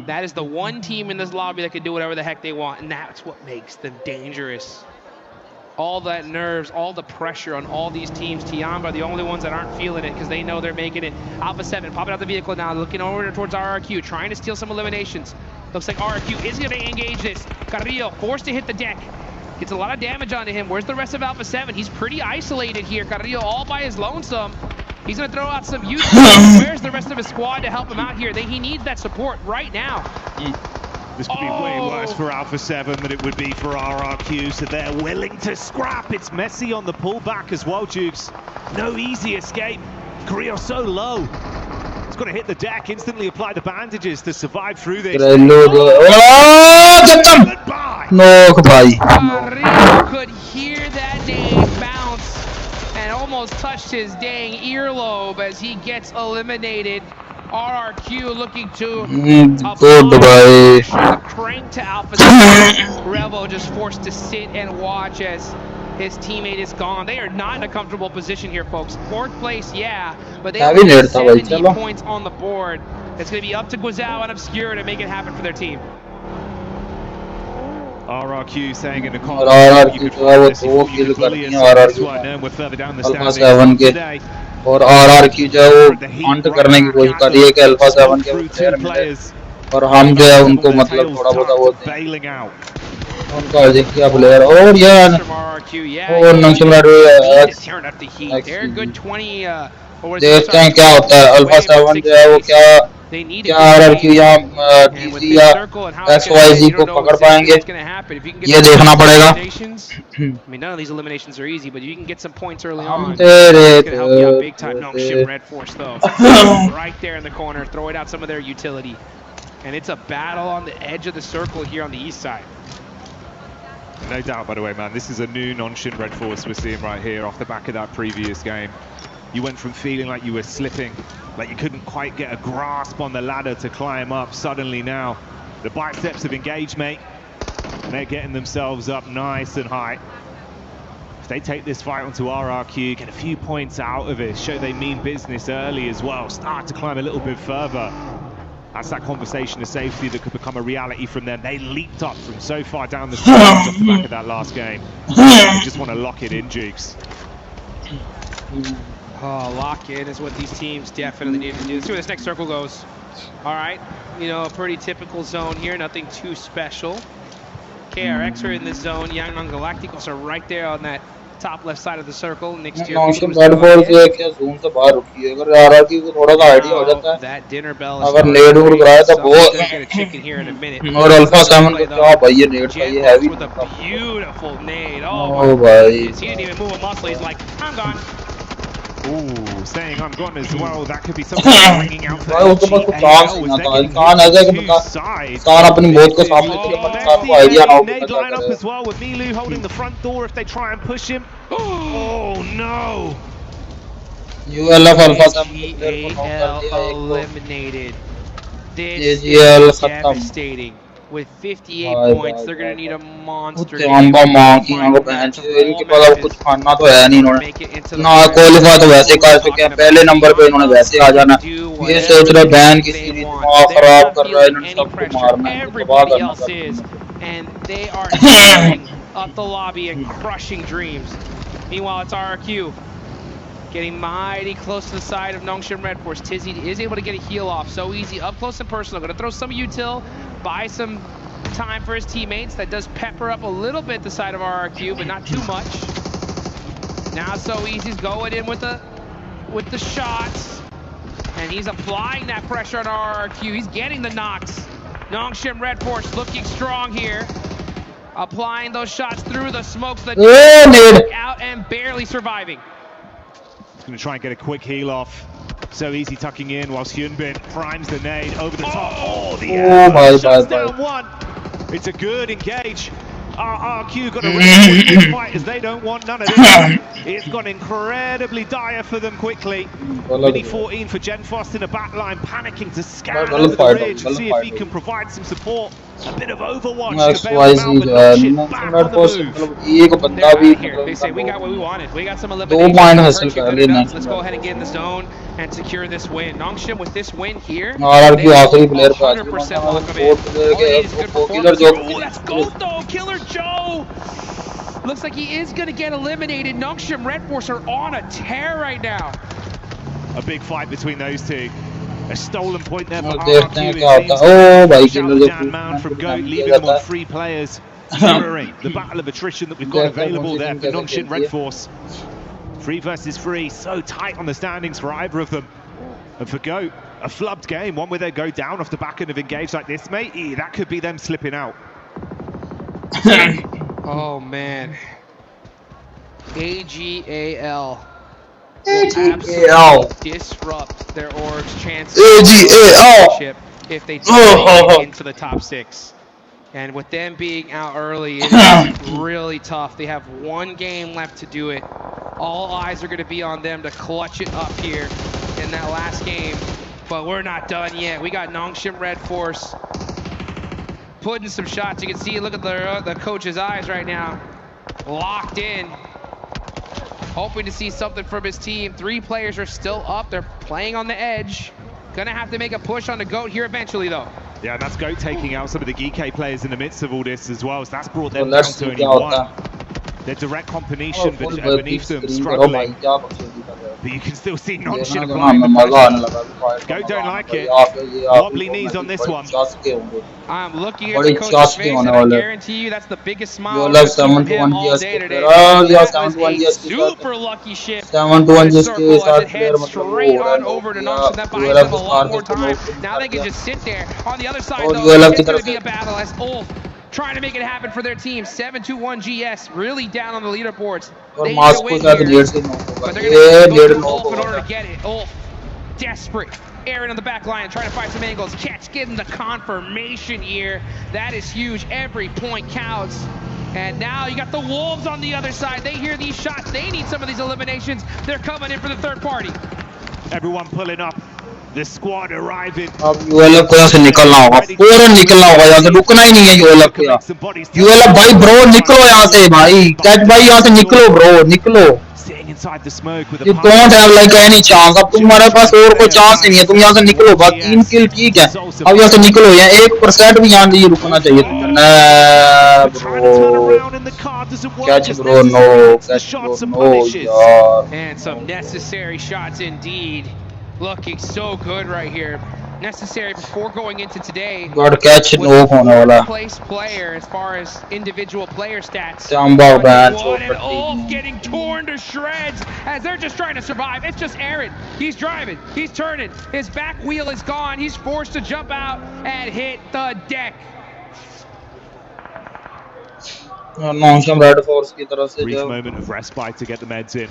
that is the one team in this lobby that can do whatever the heck they want, and that's what makes them dangerous. All that nerves, all the pressure on all these teams. Tiamba are the only ones that aren't feeling it because they know they're making it. Alpha 7 popping out the vehicle now, looking over towards RRQ, trying to steal some eliminations. Looks like RRQ is going to engage this. Carrillo forced to hit the deck. Gets a lot of damage onto him. Where's the rest of Alpha 7? He's pretty isolated here. Carrillo all by his lonesome. He's going to throw out some youth. Where's the rest of his squad to help him out here? He needs that support right now. This could be way worse for Alpha 7 than it would be for RRQ, so they're willing to scrap. It's messy on the pullback as well, Jukes. No easy escape. Carrillo so low. He's got to hit the deck, instantly apply the bandages to survive through this. No, goodbye. Carrillo could hear that name bounce and almost touched his dang earlobe as he gets eliminated. RRQ looking to goodbye. Crank to Alpha 7. Revo just forced to sit and watch as his teammate is gone. They are not in a comfortable position here, folks. 4th place, yeah, but they have 70 points on the board. It's going to be up to Guizao and Obscure to make it happen for their team. RRQ saying in the comments, you could find this if you fully assess this one, and we're further down the standings today. और RRQ जो है वो Hunt करने की कोशिश कर रही है कि अल्फा 7 के प्लेयर मिले, और हम जो है उनको मतलब थोड़ा बहुत वो उनका देखिए प्लेयर. और यार और नंशमराड देखते हैं क्या होता है. अल्फा 7 जो है वो क्या RRQ या DC या XYZ को पकड़ पाएंगे, ये देखना पड़ेगा. I mean, none of these eliminations are easy, but you can get some points early on. It's going to help you out big time. No shit, Red Force though, right there in the corner, throwing out some of their utility, and it's a battle on the edge of the circle here on the east side. No doubt, by the way, man, this is a new non-shin Red Force we're seeing right here off the back of that previous game. You went from feeling like you were slipping, like you couldn't quite get a grasp on the ladder to climb up. Suddenly now, the biceps have engaged, mate. And they're getting themselves up nice and high. If they take this fight onto RRQ, get a few points out of it, show they mean business early as well, start to climb a little bit further. That's that conversation of safety that could become a reality from them. They leaped up from so far down the standings off the back of that last game. They just want to lock it in, Jukes. Oh, lock in is what these teams definitely need to do. Let's see where this next circle goes. All right, you know, a pretty typical zone here, nothing too special. KRX are in this zone. Yangnan Galacticos are right there on that top left side of the circle next to your that dinner bell is gonna chicken here in a minute. और alpha 7 को क्या भाई ये net का ये heavy with a beautiful nade. Oh भाई, he didn't even move a muscle. He's like, I'm gone. Ooh, saying I'm gone as well. That could be something ringing out for भाई उसके पास कुछ चांस नहीं आता. इंसान ऐसा कि इंसान अपनी मौत को सामने से इंसान को आइडिया ना हो. Nade line up as well with Milu holding the front door if they try and push him. Oh no! ULF Alpha 7 eliminated. This is devastating. with 58 points. They're going to need a monster game. इनके पास कुछ खाना तो है नहीं इन्होंने ना qualify तो वैसे कर चुके हैं पहले नंबर पे इन्होंने वैसे आ जाना ये सोच रहे बैन की सीरीज दिमाग खराब कर रहा है इन्होंने सबको मारना है Everybody else is, and they are tearing up the lobby and crushing dreams. Meanwhile, it's RRQ getting mighty close to the side of Nongshim Red Force. Tizzy is able to get a heal off so easy, up close and personal. Going to throw some util, buy some time for his teammates. That does pepper up a little bit the side of RRQ, but not too much. Now so easy's going in with the shots, and he's applying that pressure on RRQ. He's getting the knocks. Nongshim Red Force looking strong here, applying those shots through the smokes that out and barely surviving. Going to try and get a quick heal off. So easy tucking in whilst Hyunbin primes the nade over the top. Oh, the shuts down one. It's a good engage. RRQ got a really quick fight as they don't want none of this. It's gone incredibly dire for them quickly. Mini 14 for Gen Fost in the back line, panicking to scan over the ridge and see if he can provide some support. A bit of Overwatch to bail them out, but Nongshim back on the move. They're out here. They say, we got what we wanted. We got some elimination. Let's go ahead and get in the zone and secure this win. Nongshim with this win here, they 100% lock them in. Oh, that's gold though, Killer Joe! Looks like he is going to get eliminated. Nongshim Red Force are on a tear right now. A big fight between those two. A stolen point there for RRQ. Down mound from Goat, leaving them on 3 players. Mirroring the battle of attrition that we've got available there for Nongshim Red Force. 3 versus 3, so tight on the standings for either of them. And for Goat, a flubbed game, one where they go down off the back end of engage like this, mate. That could be them slipping out. Oh man. AGAL. Absolutely disrupt their org's chances if they do get into the top 6. And with them being out early, it is really tough. They have 1 game left to do it. All eyes are going to be on them to clutch it up here in that last game. But we're not done yet. We got Nongshim Red Force putting some shots. You can see, look at the coach's eyes right now. Locked in. Hoping to see something from his team. 3 players are still up. They're playing on the edge. Gonna have to make a push on the Goat here eventually, though. Yeah, that's Goat taking out some of the Geek players in the midst of all this as well. So that's brought them down to only 1. Their direct combination beneath them struggling. But you can still see Nongshim applying the pressure. Goat don't like it. Wobbly knees on this one. I'm looking at the coach's face, and I guarantee you that's the biggest smile I've seen from him all day today. That was a super lucky shift. Circle as it heads straight on over to Nongshim. That buys them a lot more time. Now they can just sit there. On the other side, though, it's going to be a battle as Ulf trying to make it happen for their team. 7-2-1 GS, really down on the leaderboards. They need to win here, but they're going to go to Ulf in order to get it. Ulf, desperate. Aaron on the back line trying to find some angles. Catch getting the confirmation here. That is huge. Every point counts. And now you got the Wolves on the other side. They hear these shots. They need some of these eliminations. They're coming in for the 3rd party. Everyone pulling up. The squad arriving. अब यूएलएफ को यहाँ से निकलना होगा, फौरन निकलना होगा यहाँ से, रुकना ही नहीं है यूएलएफ को यहाँ। यूएलएफ भाई ब्रो निकलो यहाँ से भाई, कैच भाई यहाँ से निकलो ब्रो, निकलो। You don't have like any chance. अब तुम्हारे पास और कोई चांस नहीं है, तुम यहाँ से निकलो बस। 3 किल ठीक है, अब यहाँ से निकलो। यहाँ 1% भी यहाँ नहीं रुकना चाहिए। Bro catch bro, no catch bro, no यार। And some necessary shots indeed. Looking so good right here. Necessary before going into today. God catch no होने वाला. Place player as far as individual player stats. Jamba ban. And Ulf getting torn to shreds as they're just trying to survive. It's just Aaron. He's driving. He's turning. His back wheel is gone. He's forced to jump out and hit the deck. Nongshim Red Force की तरफ से brief moment of respite to get the meds in.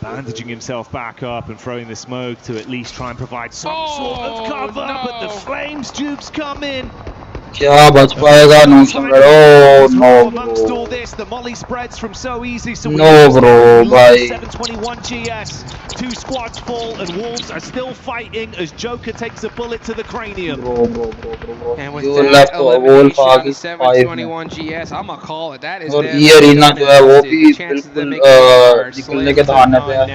Bandaging himself back up and throwing the smoke to at least try and provide some sort of cover, but the Flames dupes come in. क्या बच पाएगा नौशम oh no amongst all this the molly spreads from so easy so no bro bhai 721 GS 2 squads fall and Wolves are still fighting as Joker takes a bullet to the cranium bro and with you that left elimination on the 721 GS I'm gonna call it that is और ये arena जो है वो भी बिल्कुल निकलने के दहाने पे है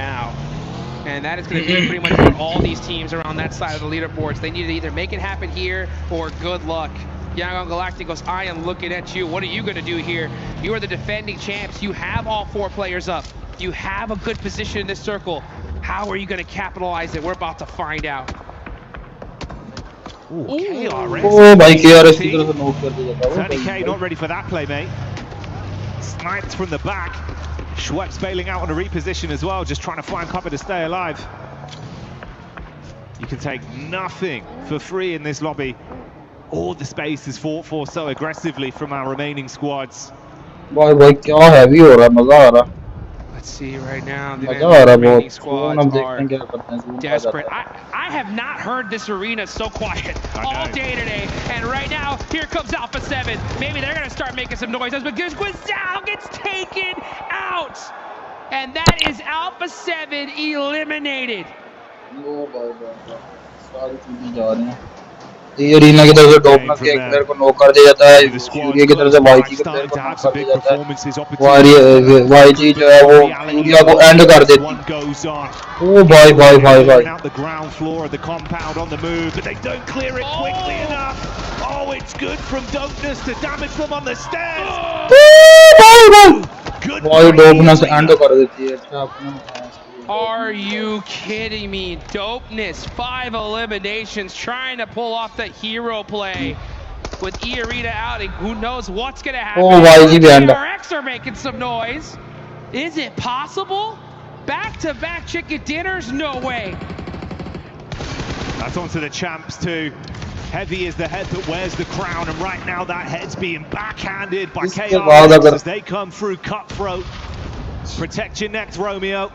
and that is going to be pretty much for all these teams around that side of the leaderboards. They need to either make it happen here or good luck. Young Galacticos, I am looking at you. What are you going to do here? You are the defending champs. You have all 4 players up. You have a good position in this circle. How are you going to capitalize it? We're about to find out. Ooh, KRS. Oh, by KRS की तरफ से note कर दिया था. 30K not ready for that play, mate. Sniped from the back. Schweppes bailing out on a reposition as well, just trying to find cover to stay alive. You can take nothing for free in this lobby. All the space is fought for so aggressively from our remaining squads. Boy, क्या heavy हो रहा है, मजा आ रहा. Let's see right now. The remaining squads are desperate. I have not heard this arena so quiet all day today. And right now, here comes Alpha 7. Maybe they're going to start making some noises, but Guizao gets taken out. And that is Alpha 7 eliminated. ये arena की तरफ से डॉपनस के एक player को knock कर दिया जाता है यूरिया की तरफ से वाईजी के प्लेयर को नॉक कर दिया जाता है वाईजी जो है वो यूरिया को एंड कर देती है ओ भाई भाई भाई भाई the ground floor of the compound on the move but they don't clear it quickly enough. Oh, it's good from Dopeness to damage them on the stairs. भाई डॉपनस एंड कर देती है अच्छा अपना. Are you kidding me? Dopeness, 5 eliminations, trying to pull off the hero play. With E-Arena out, and who knows what's going to happen. Oh, RX are making some noise. Is it possible? Back-to-back chicken dinners? No way. That's onto the champs too. Heavy is the head that wears the crown, and right now that head's being backhanded by KRS as they come through cutthroat. Protect your neck, Romeo.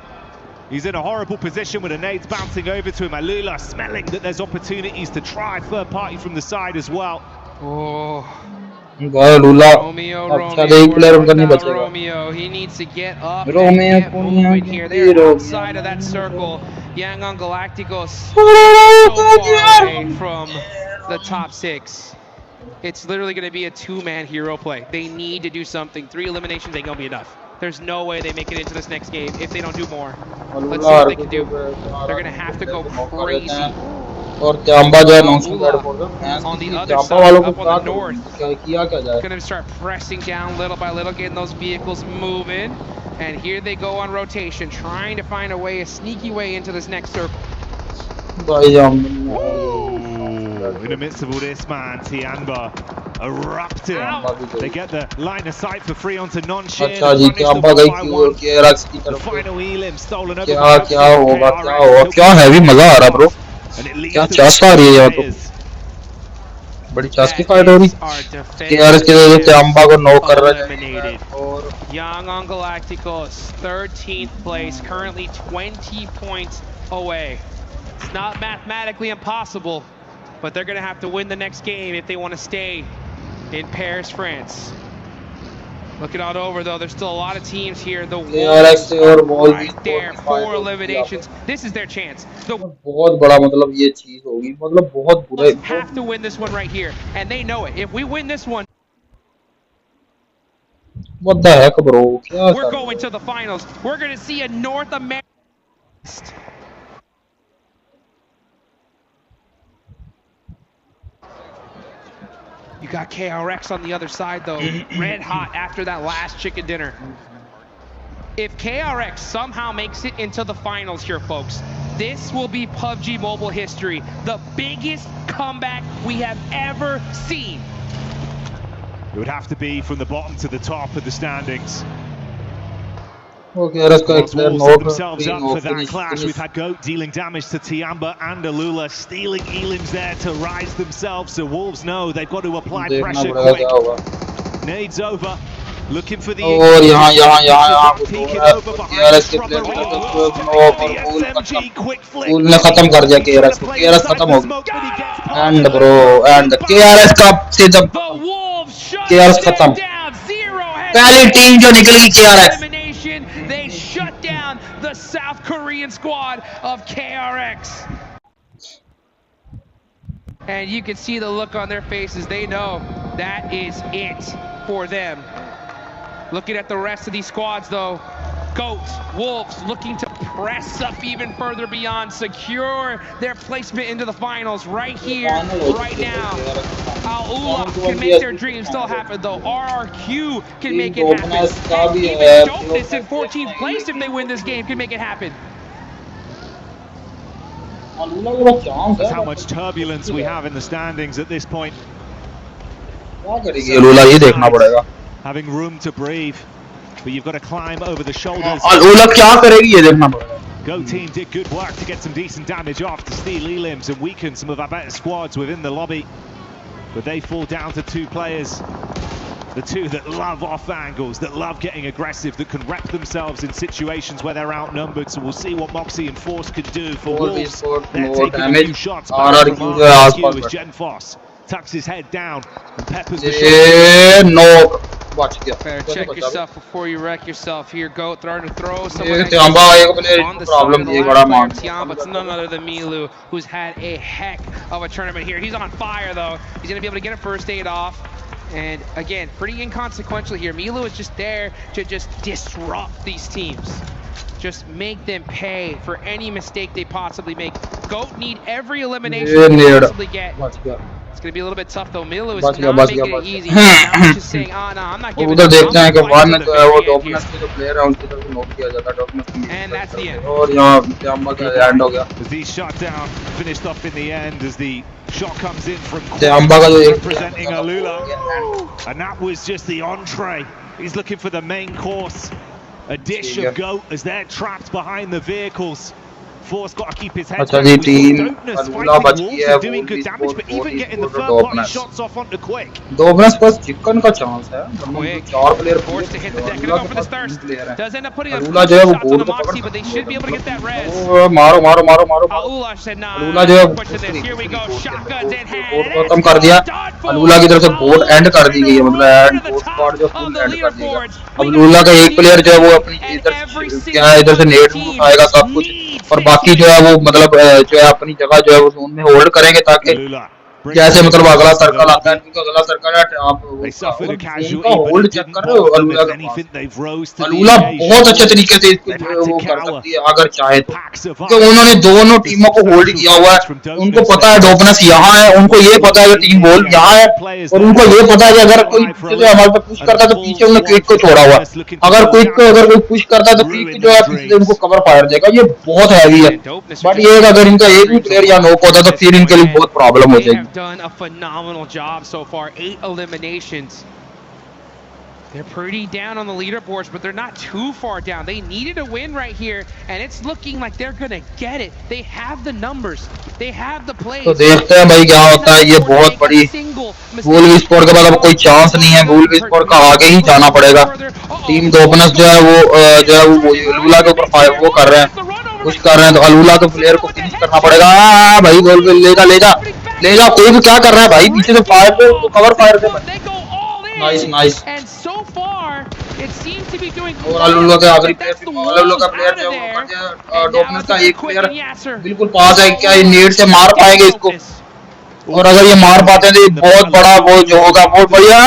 He's in a horrible position with the nades bouncing over to him. Alula smelling that there's opportunities to try third party from the side as well. Oh. Romeo, Romeo, he needs to get up and get moving here. They're outside of that circle. Young on Galacticos so far away from the top 6. It's literally going to be a 2-man hero play. They need to do something. 3 eliminations ain't going to be enough. There's no way they make it into this next game if they don't do more. Let's see what they can do. They're going to have to go crazy. और Tiamba जो है 900 on the other side, up on the north. Going to start pressing down little by little, getting those vehicles moving. And here they go on rotation, trying to find a way, a sneaky way into this next circle. In the midst of all this, man, Tiamba erupting. They get the line of sight for free onto non-shin. The final elim stolen over. क्या heavy मजा आ रहा bro. क्या चास आ रही है यहाँ तो. बड़ी चास की फाइट हो रही. KRS के लिए Tiamba को नॉक कर रहा है. Young on Galacticos, 13th place, currently 20 points away. It's not mathematically impossible, but they're going to have to win the next game if they want to stay in Paris, France. Looking out over though, there's still a lot of teams here. The Wolves are right there, 4 eliminations. This is their chance. The बहुत बड़ा मतलब ये चीज होगी, मतलब बहुत बुरा. Have to win this one right here, and they know it. If we win this one, what the heck, bro? We're going to the finals. We're going to see a North American. You got KRX on the other side though, red hot after that last chicken dinner. If KRX somehow makes it into the finals here, folks, this will be PUBG Mobile history. The biggest comeback we have ever seen. It would have to be from the bottom to the top of the standings. Okay, let's go. Themselves up for that clash. We've had Goat dealing damage to Tiamba and Alula, stealing elims there to rise themselves. So Wolves know they've got to apply pressure quick. Nades over. Looking for the और यहाँ कुछ हो रहा है। KRS के player फूल ने खत्म कर दिया KRS को। KRS खत्म हो गया। एंड ब्रो एंड KRS का से जब KRS खत्म, पहली टीम जो निकली KRS। They shut down the South Korean squad of KRX. And you can see the look on their faces. They know that is it for them. Looking at the rest of these squads though, Goats, Wolves looking to press up even further beyond, secure their placement into the finals right here, right now. Al-Ula can make their dreams still happen though. RRQ can make it happen. And even Dopeness in 14th place if they win this game can make it happen. That's how much turbulence we have in the standings at this point. Having room to breathe, but you've got to climb over the shoulders. Go team did good work to get some decent damage off to steal elims and weaken some of our better squads within the lobby. But they fall down to two players. The two that love off angles, that love getting aggressive, that can rep themselves in situations where they're outnumbered. So we'll see what Moxie and Force could do for Wolves. They're taking a few shots back from RRQ as Gen Foss tucks his head down and peppers the shot. Better check yourself before you wreck yourself here. Go trying to throw someone on the side of the last player, but it's none other than Milu, who's had a heck of a tournament here. He's on fire though. He's gonna be able to get a first aid off. And again, pretty inconsequential here. Milu is just there to just disrupt these teams. Just make them pay for any mistake they possibly make. Goat need every elimination they can possibly get. It's going to be a little bit tough though. Milu is not making it easy. Now he's just saying, oh no, I'm not giving up. And that's the end. As these shut down, finished off in the end as the shot comes in from representing Alula. And that was just the entree. He's looking for the main course. A dish of Goat as they're trapped behind the vehicles. Force got to keep his head down. Dopeness fighting Wolves and doing good damage, but even getting the third party shots off onto Quick. Dopeness बस chicken का chance है. चार player forced to hit the deck. Gonna go for this thirst. Does end up putting a shots on the Moxie, but they should be able to get that res. मारो. Alula said nah. Here we go. Shotguns in hand. खत्म कर दिया. अलूला की तरफ से boat and कर दी गई है, मतलब एंड बोट स्पॉट जो फुल एंड कर दी गई. अलूला का एक प्लेयर जो है वो अपनी इधर से नेट उठाएगा सब कुछ, और बाकी जो है वो मतलब जो है अपनी जगह जो है वो जोन में होल्ड करेंगे ताकि जैसे मतलब अगला सर्कल आता है, क्योंकि अगला सर्कल है आप उनका होल्ड चेक कर रहे हो. अलूला बहुत अच्छे तरीके से वो कर सकती है अगर चाहे तो, क्योंकि उन्होंने दोनों टीमों को होल्ड किया हुआ है. उनको पता है डोपनेस यहाँ है, उनको ये पता है टीम होल्ड यहाँ है, और उनको ये पता है कि अगर कोई हमारे पे पुश करता है तो पीछे उन्होंने क्विक को छोड़ा हुआ है. अगर कोई कोई पुश करता है तो क्विक जो है पीछे उनको कवर फायर देगा. ये बहुत हैवी है, बट ये अगर इनका एक भी प्लेयर या नॉक होता तो फिर इनके लिए बहुत प्रॉब्लम हो जाएगी. Done a phenomenal job so far. 8 eliminations. They're pretty down on the leaderboards, but they're not too far down. They needed a win right here, and it's looking like they're gonna get it. They have the numbers. They have the plays. तो देखते हैं भाई क्या होता है. ये बहुत बड़ी वूल्व स्पोर्ट के बाद अब कोई चांस नहीं है. वूल्व स्पोर्ट का आगे ही जाना पड़ेगा. टीम डोपनेस जो है वो अलूला के ऊपर फायर वो कर रहे हैं, कुछ कर रहे हैं, तो अलूला के प्लेयर को फिनिश करना पड़ेगा. भाई बोल ले जा. कोई भी क्या कर रहा है भाई, पीछे से फायर पे तो कवर फायर पे. नाइस. और अलूला के आखिरी प्लेयर जो डोपनेस का एक प्लेयर बिल्कुल पास है. क्या ये नेट से मार पाएंगे इसको? और अगर ये मार पाते हैं तो ये बहुत बड़ा वो जो होगा बहुत बढ़िया.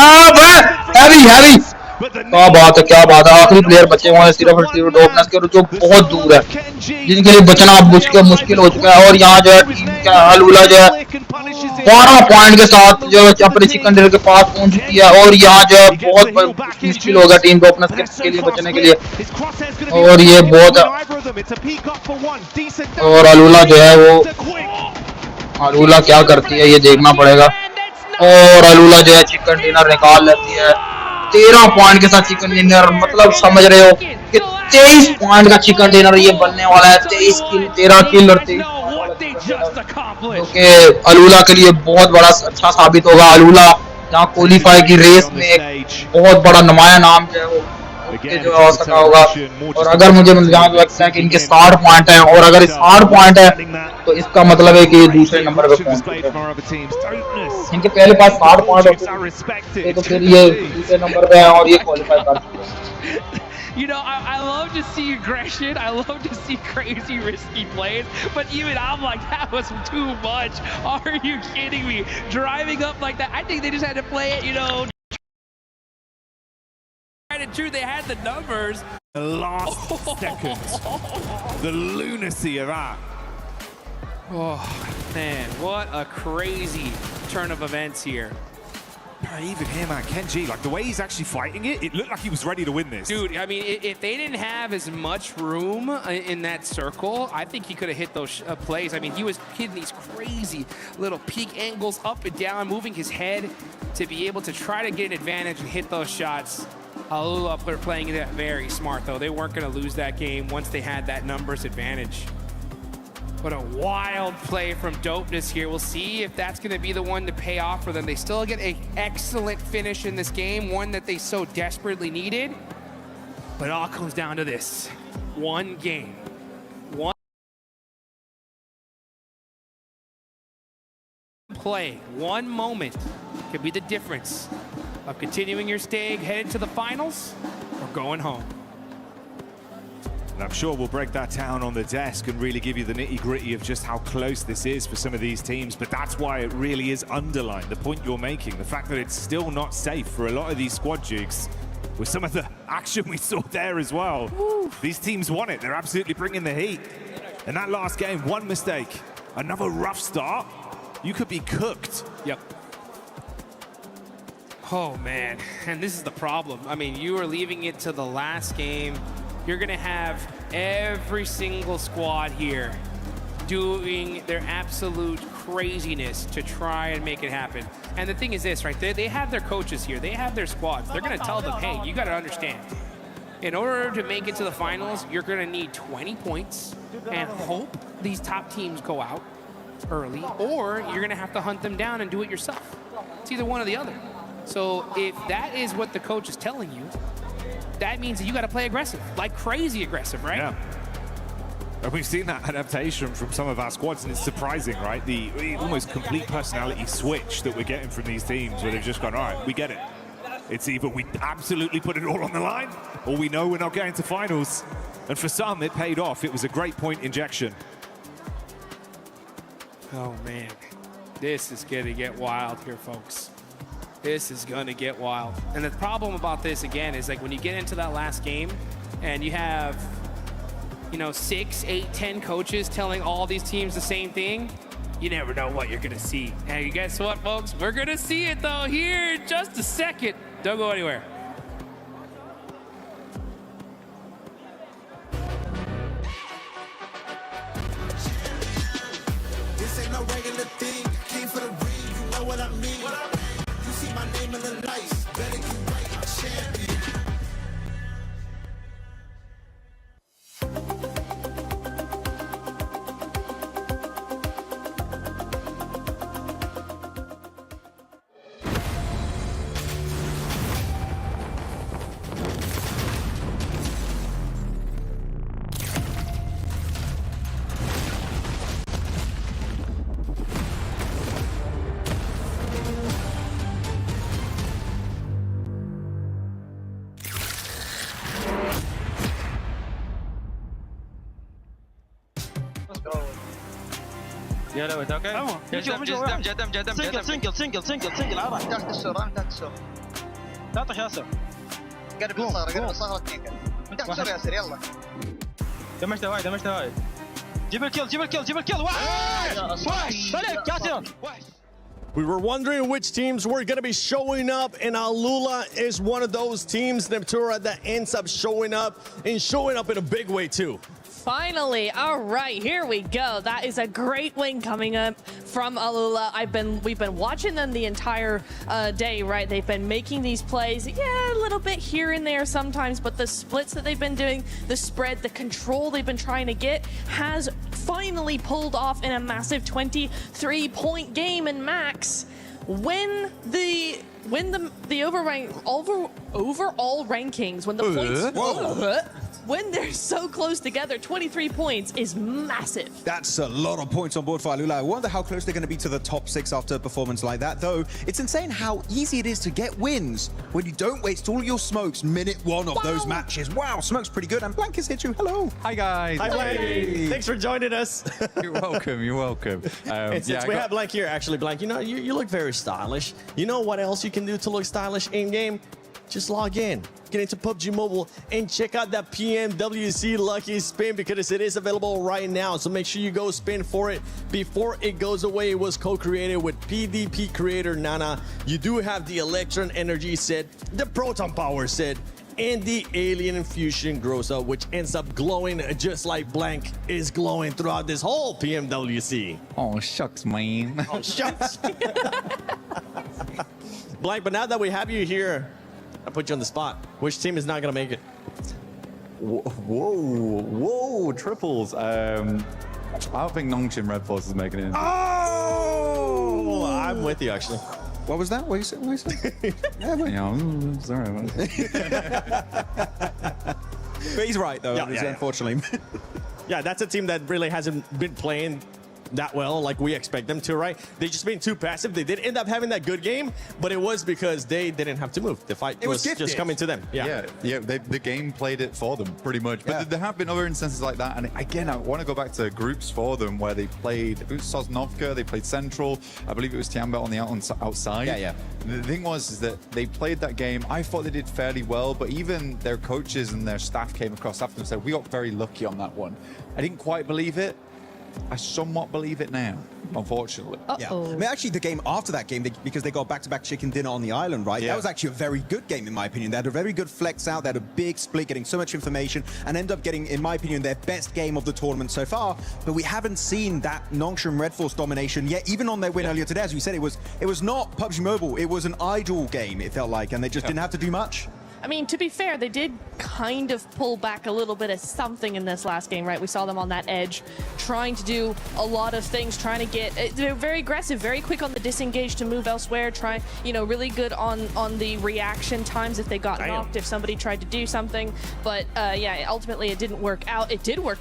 हैवी क्या बात है. आखिरी प्लेयर बचे हुए हैं सिर्फ डोपनेस के, जो बहुत दूर है, जिनके लिए बचना मुश्किल हो चुका है. और यहाँ जो है टीम का अलूला जो है 12 पॉइंट के साथ जो अपने चिकन डिनर के पास पहुंच चुकी है. और यहाँ जो है बहुत मुश्किल होगा टीम डोपनेस के लिए बचने के लिए. और ये बहुत और अलूला जो है वो अलूला क्या करती है ये देखना पड़ेगा. और अलूला जो है चिकन डिनर निकाल लेती है 13 पॉइंट के साथ. चिकन डिनर मतलब समझ रहे हो कि 23 पॉइंट का चिकन डिनर ये बनने वाला है. 23 किल 13 किल और 23, क्योंकि अलूला के लिए बहुत बड़ा अच्छा साबित होगा. अलूला जहाँ क्वालिफाई की रेस में एक बहुत बड़ा नुमाया नाम जो है वो जो हो सका होगा। और अगर मुझे जहाँ लगता है कि इनके 60 पॉइंट हैं और अगर 60 पॉइंट है तो इसका मतलब है कि ये दूसरे नंबर पे पहुंच चुके हैं। इनके पहले पास 60 पॉइंट होते तो फिर ये दूसरे नंबर पे हैं और ये क्वालिफाई कर चुके हैं। You know, I love to see aggression. I love to see crazy, risky plays. But even I'm like, that was too much. Are you kidding me? Driving up like that. I think they just had to play it, you know. And true, they had the numbers. The last seconds. The lunacy of that. Oh, man. What a crazy turn of events here. Even him, man, Kenji, like the way he's actually fighting it, it looked like he was ready to win this. Dude, I mean, if they didn't have as much room in that circle, I think he could have hit those plays. I mean, he was hitting these crazy little peak angles up and down, moving his head to be able to try to get an advantage and hit those shots. Alula were playing that very smart, though. They weren't going to lose that game once they had that numbers advantage. What a wild play from Dopeness here. We'll see if that's going to be the one to pay off for them. They still get an excellent finish in this game, one that they so desperately needed. But it all comes down to this. One game. One play, one moment could be the difference of continuing your stake, headed to the finals, or going home. And I'm sure we'll break that down on the desk and really give you the nitty-gritty of just how close this is for some of these teams. But that's why it really is underlined, the point you're making, the fact that it's still not safe for a lot of these squad jukes. With some of the action we saw there as well. Woo. These teams want it. They're absolutely bringing the heat. And that last game, one mistake, another rough start, you could be cooked. Yep. Oh, man. And this is the problem. I mean, you are leaving it to the last game. You're going to have every single squad here doing their absolute craziness to try and make it happen. And the thing is this, right? They have their coaches here. They have their squads. They're going to tell them, hey, you got to understand. In order to make it to the finals, you're going to need 20 points and hope these top teams go out early, or you're going to have to hunt them down and do it yourself. It's either one or the other. So if that is what the coach is telling you, that means that you got to play aggressive, like crazy aggressive, right? Yeah. And we've seen that adaptation from some of our squads, and it's surprising, right? The almost complete personality switch that we're getting from these teams, where they've just gone, all right, we get it. It's either we absolutely put it all on the line, or we know we're not going to finals. And for some, it paid off. It was a great point injection. Oh, man. This is going to get wild here, folks. This is going to get wild. And the problem about this, again, is like when you get into that last game and you have, you know, 6, 8, 10 coaches telling all these teams the same thing, you never know what you're going to see. And guess what, folks? We're going to see it, though, here in just a second. Don't go anywhere. This ain't no regular thing. Came for the ring, you know what I mean. You see my name in the lights, better get right, I'm champion. يلا ويت اوكي سنجل راح تحت السور لا طش ياسر قرب الصخرة 2 من تحت السور ياسر يلا دمجت وايد جيب الكيل وحش عليك ياسر وحش. We were wondering which teams were going to be showing up, and Alula is one of those teams, Neptura, that ends up showing up in a big way too. Finally, all right, here we go. That is a great win coming up from Alula. We've been watching them the entire day, right? They've been making these plays, yeah, a little bit here and there sometimes, but the splits that they've been doing, the spread, the control they've been trying to get has finally pulled off in a massive 23-point game. And Max, when the when the overall rankings, when the points, when they're so close together, 23 points is massive. That's a lot of points on board for Alula. I wonder how close they're going to be to the top 6 after a performance like that, though. It's insane how easy it is to get wins when you don't waste all your smokes minute 1 of those matches. Wow, Smoke's pretty good, and Blank has hit you. Hello. Hi, guys. Hi, Blank. Hey. Thanks for joining us. You're welcome. You're welcome. And since we have Blank here, actually, Blank, you know, you look very stylish. You know what else you can do to look stylish in-game? Just log in, get into PUBG Mobile, and check out that PMWC Lucky Spin because it is available right now. So make sure you go spin for it before it goes away. It was co-created with PvP creator Nana. You do have the Electron Energy set, the Proton Power set, and the Alien Infusion grows up, which ends up glowing just like Blank is glowing throughout this whole PMWC. Oh, shucks, man. Oh, shucks. Blank, but now that we have you here, I put you on the spot. Which team is not going to make it? Whoa, triples. I don't think Nongshim Red Force is making it. Oh, I'm with you, actually. What was that? What you said? Sorry. But he's right, though, unfortunately. Yeah, that's a team that really hasn't been playing that well like we expect them to, right? They've just been too passive. They did end up having that good game, but it was because they didn't have to move. The fight was just coming to them. The game played it for them pretty much. But there have been other instances like that. And again, I want to go back to groups for them where they played Sosnovka, they played Central. I believe it was Tiamba on the outside. The thing was is that they played that game. I thought they did fairly well, but even their coaches and their staff came across after them and said, we got very lucky on that one. I didn't quite believe it. I somewhat believe it now, unfortunately. Yeah. I mean, actually, the game after that game, because they got back-to-back chicken dinner on the island, right? That was actually a very good game, in my opinion. They had a very good flex out. They had a big split, getting so much information, and end up getting, in my opinion, their best game of the tournament so far. But we haven't seen that Nongshim Red Force domination yet, even on their win earlier today. As we said, it was not PUBG Mobile. It was an idle game, it felt like, and they just didn't have to do much. I mean, to be fair, they did kind of pull back a little bit of something in this last game, right? We saw them on that edge, trying to do a lot of things, trying to get... They're very aggressive, very quick on the disengage to move elsewhere, really good on the reaction times if they got knocked, if somebody tried to do something. But, yeah, ultimately it didn't work out. It did work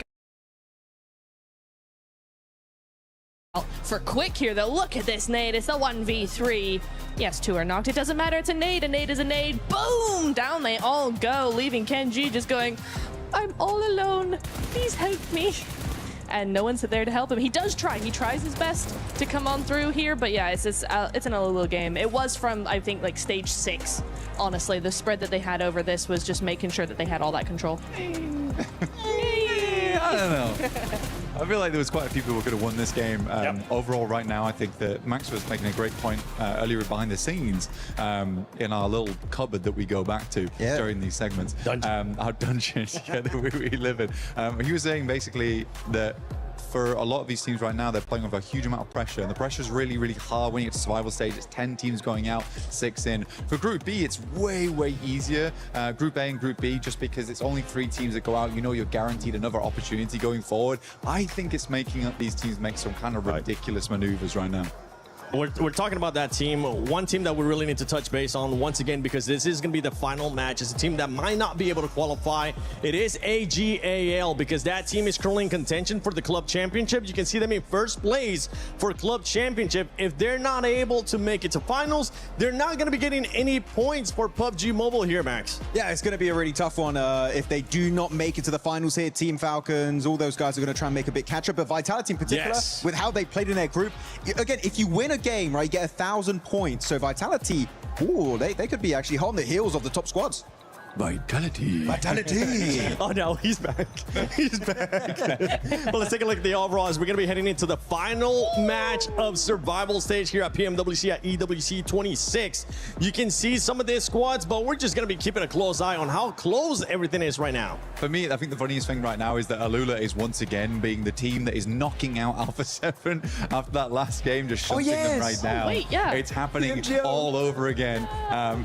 out for Quick here, though. Look at this nade. It's a 1v3. Yes, 2 are knocked. It doesn't matter. It's a nade. A nade is a nade. Boom! Down they all go, leaving Kenji just going, I'm all alone. Please help me. And no one's there to help him. He does try. He tries his best to come on through here, but yeah, it's an Alula game. It was from, I think, like stage 6. Honestly, the spread that they had over this was just making sure that they had all that control. I don't know. I feel like there was quite a few people who could have won this game. Overall, right now, I think that Max was making a great point earlier behind the scenes in our little cupboard that we go back to during these segments. Our dungeons that we live in. He was saying basically that for a lot of these teams right now, they're playing with a huge amount of pressure, and the pressure is really, really hard when you get to survival stage. It's 10 teams going out, 6 in. For Group B, it's way, way easier. Group A and Group B, just because it's only 3 teams that go out, you know you're guaranteed another opportunity going forward. I think it's making up these teams make some kind of ridiculous maneuvers right now. We're talking about that team. One team that we really need to touch base on once again, because this is going to be the final match. It's a team that might not be able to qualify. It is AGAL, because that team is currently in contention for the club championship. You can see them in first place for club championship. If they're not able to make it to finals, they're not going to be getting any points for PUBG Mobile here, Max. Yeah, it's going to be a really tough one. If they do not make it to the finals here, Team Falcons, all those guys are going to try and make a big catch-up. But Vitality in particular, with how they played in their group, again, if you win a game, right, you get 1,000 points. So Vitality, ooh, they could be actually on the heels of the top squads. Vitality. Oh no, he's back. He's back. Well, let's take a look at the overalls. We're going to be heading into the final match of survival stage here at PMWC at EWC 26. You can see some of their squads, but we're just going to be keeping a close eye on how close everything is right now. For me, I think the funniest thing right now is that Alula is once again being the team that is knocking out Alpha 7 after that last game, just shunting them right now. Wait, yeah. It's happening all over again.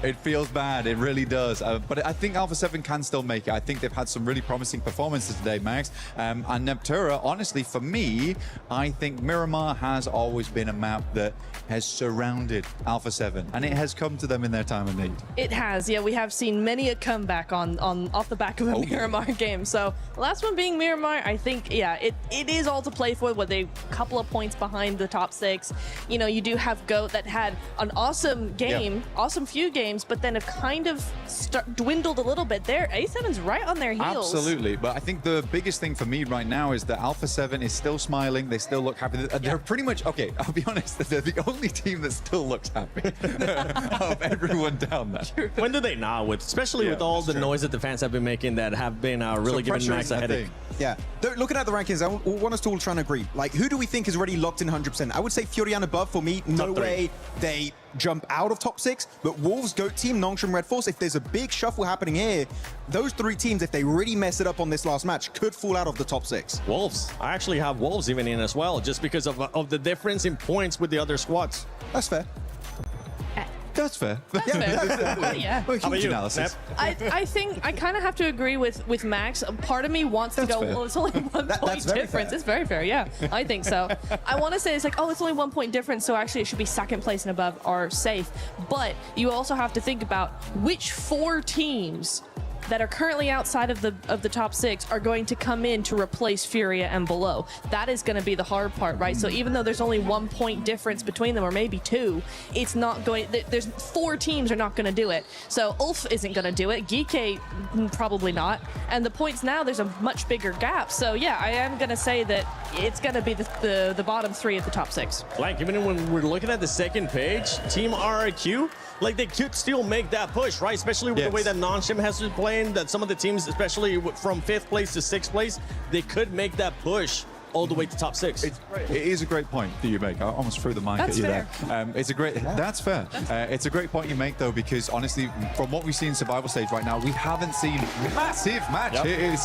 It feels bad. It really does. But I think Alpha 7 can still make it. I think they've had some really promising performances today, Max. And Neptura, honestly, for me, I think Miramar has always been a map that has surrounded Alpha 7, and it has come to them in their time of need. It has, yeah. We have seen many a comeback on off the back of a Miramar game. So the last one being Miramar, I think, yeah, it is all to play for. What they couple of points behind the top 6. You know, you do have Goat that had an awesome game, awesome few games, but then have kind of dwindled a little bit. There, A7's right on their heels. Absolutely, but I think the biggest thing for me right now is that Alpha 7 is still smiling. They still look happy. They're pretty much, okay, I'll be honest, they're the only team that still looks happy of everyone down there. When do they not? Especially with all the noise that the fans have been making that have been really giving Max a headache. Yeah, looking at the rankings, I want us to all try and agree. Like, who do we think is already locked in 100%? I would say Furion above for me. No way they jump out of top 6, but Wolves, Goat Team, Nongshim, Red Force, if there's a big shuffle happening here, those 3 teams, if they really mess it up on this last match, could fall out of the top 6. Wolves. I actually have Wolves even in as well, just because of the difference in points with the other squads. That's fair. That's fair. That's fair. Yeah. How about you, analysis? I think I kind of have to agree with Max. Part of me wants to go, well, it's only 1 point difference. Fair. It's very fair, yeah. I think so. I want to say it's like, oh, it's only 1 point difference, so actually it should be second place and above are safe. But you also have to think about which 4 teams that are currently outside of the top 6 are going to come in to replace Furia and below. That is going to be the hard part, right? So even though there's only 1 point difference between them, or maybe 2, it's not going. There's 4 teams are not going to do it. So Ulf isn't going to do it. Geeke probably not. And the points now, there's a much bigger gap. So yeah, I am going to say that it's going to be the bottom 3 of the top 6. Like even when we're looking at the second page, Team RRQ, like they could still make that push, right? Especially with the way that Nongshim has been playing, that some of the teams, especially from 5th place to 6th place, they could make that push all the way to top 6. It is a great point that you make. I almost threw the mic at you there. It's a great. That's fair. It's a great point you make though, because honestly, from what we see in survival stage right now, we haven't seen massive matches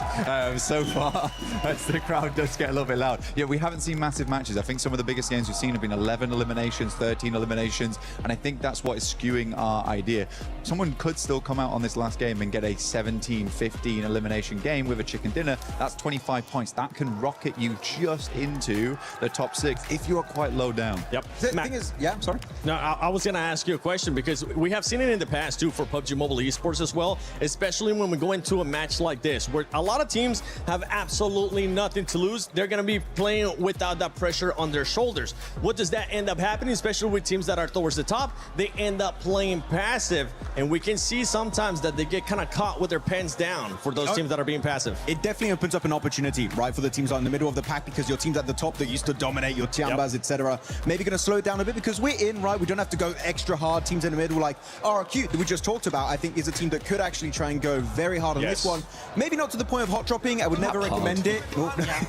so far. As the crowd does get a little bit loud. Yeah, we haven't seen massive matches. I think some of the biggest games we've seen have been 11 eliminations, 13 eliminations, and I think that's what is skewing our idea. Someone could still come out on this last game and get a 17-15 elimination game with a chicken dinner. That's 25 points. That can rocket you just into the top 6 if you are quite low down. Yep. The thing is, yeah, I'm sorry. No, I was going to ask you a question, because we have seen it in the past too for PUBG Mobile Esports as well, especially when we go into a match like this, where a lot of teams have absolutely nothing to lose. They're going to be playing without that pressure on their shoulders. What does that end up happening, especially with teams that are towards the top? They end up playing passive, and we can see sometimes that they get kind of caught with their pens down for those teams that are being passive. It definitely opens up an opportunity, right, for the teams in the middle of the pack, because your teams at the top that used to dominate, your Tiambas, etc., maybe going to slow it down a bit, because we're in, right? We don't have to go extra hard. Teams in the middle like RRQ, that we just talked about, I think is a team that could actually try and go very hard on this one. Maybe not to the point of hot dropping. I would never recommend it.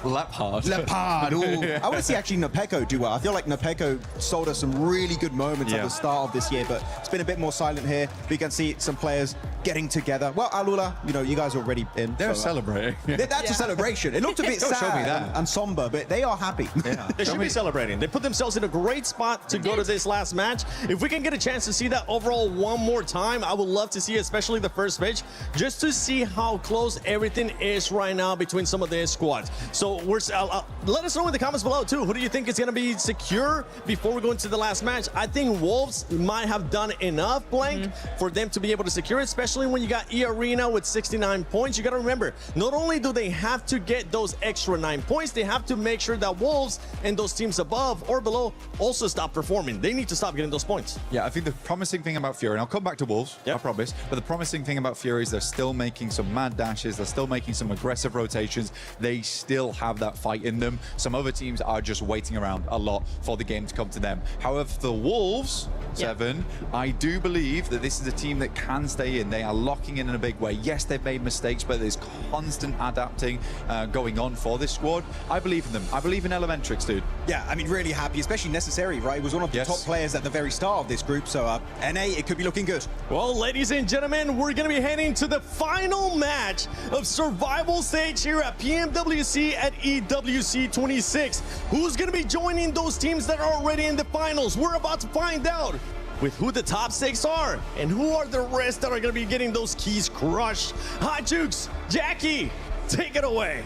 Lap hard. Lap hard. I want to see actually Nepeko do well. I feel like Nepeko sold us some really good moments at the start of this year, but it's been a bit more silent here. We can see some players getting together. Well, Alula, you know, you guys are already in. They're celebrating. That's a celebration. It looked a bit sad and somber, but they are happy. They should be celebrating. They put themselves in a great spot to go to this last match. If we can get a chance to see that overall one more time, I would love to see, especially the first match, just to see how close everything is right now between some of these squads. So let us know in the comments below too. Who do you think is going to be secure before we go into the last match? I think Wolves might have done enough, Blank, for them to be able to secure it, especially when you got E-Arena with 69 points. You got to remember, not only do they have to get those extra 9 points, they have to make sure that Wolves and those teams above or below also stop performing. They need to stop getting those points. Yeah, I think the promising thing about Fury, and I'll come back to Wolves, I promise, but the promising thing about Fury is they're still making some mad dashes, they're still making some aggressive rotations, they still have that fight in them. Some other teams are just waiting around a lot for the game to come to them. However, the Wolves, Seven, I do believe that this is a team that can stay in. They are locking in a big way. Yes, they've made mistakes, but there's constant adapting going on for this squad. I believe in them. I believe in Elementrix, dude. Yeah, I mean, really happy, especially Necessary, right? He was one of the top players at the very start of this group, so NA, it could be looking good. Well, ladies and gentlemen, we're going to be heading to the final match of survival stage here at PMWC at EWC 26. Who's going to be joining those teams that are already in the finals? We're about to find out. with who the top 6 are and who are the rest that are going to be getting those keys crushed. Hot Jukes, Jackie, take it away.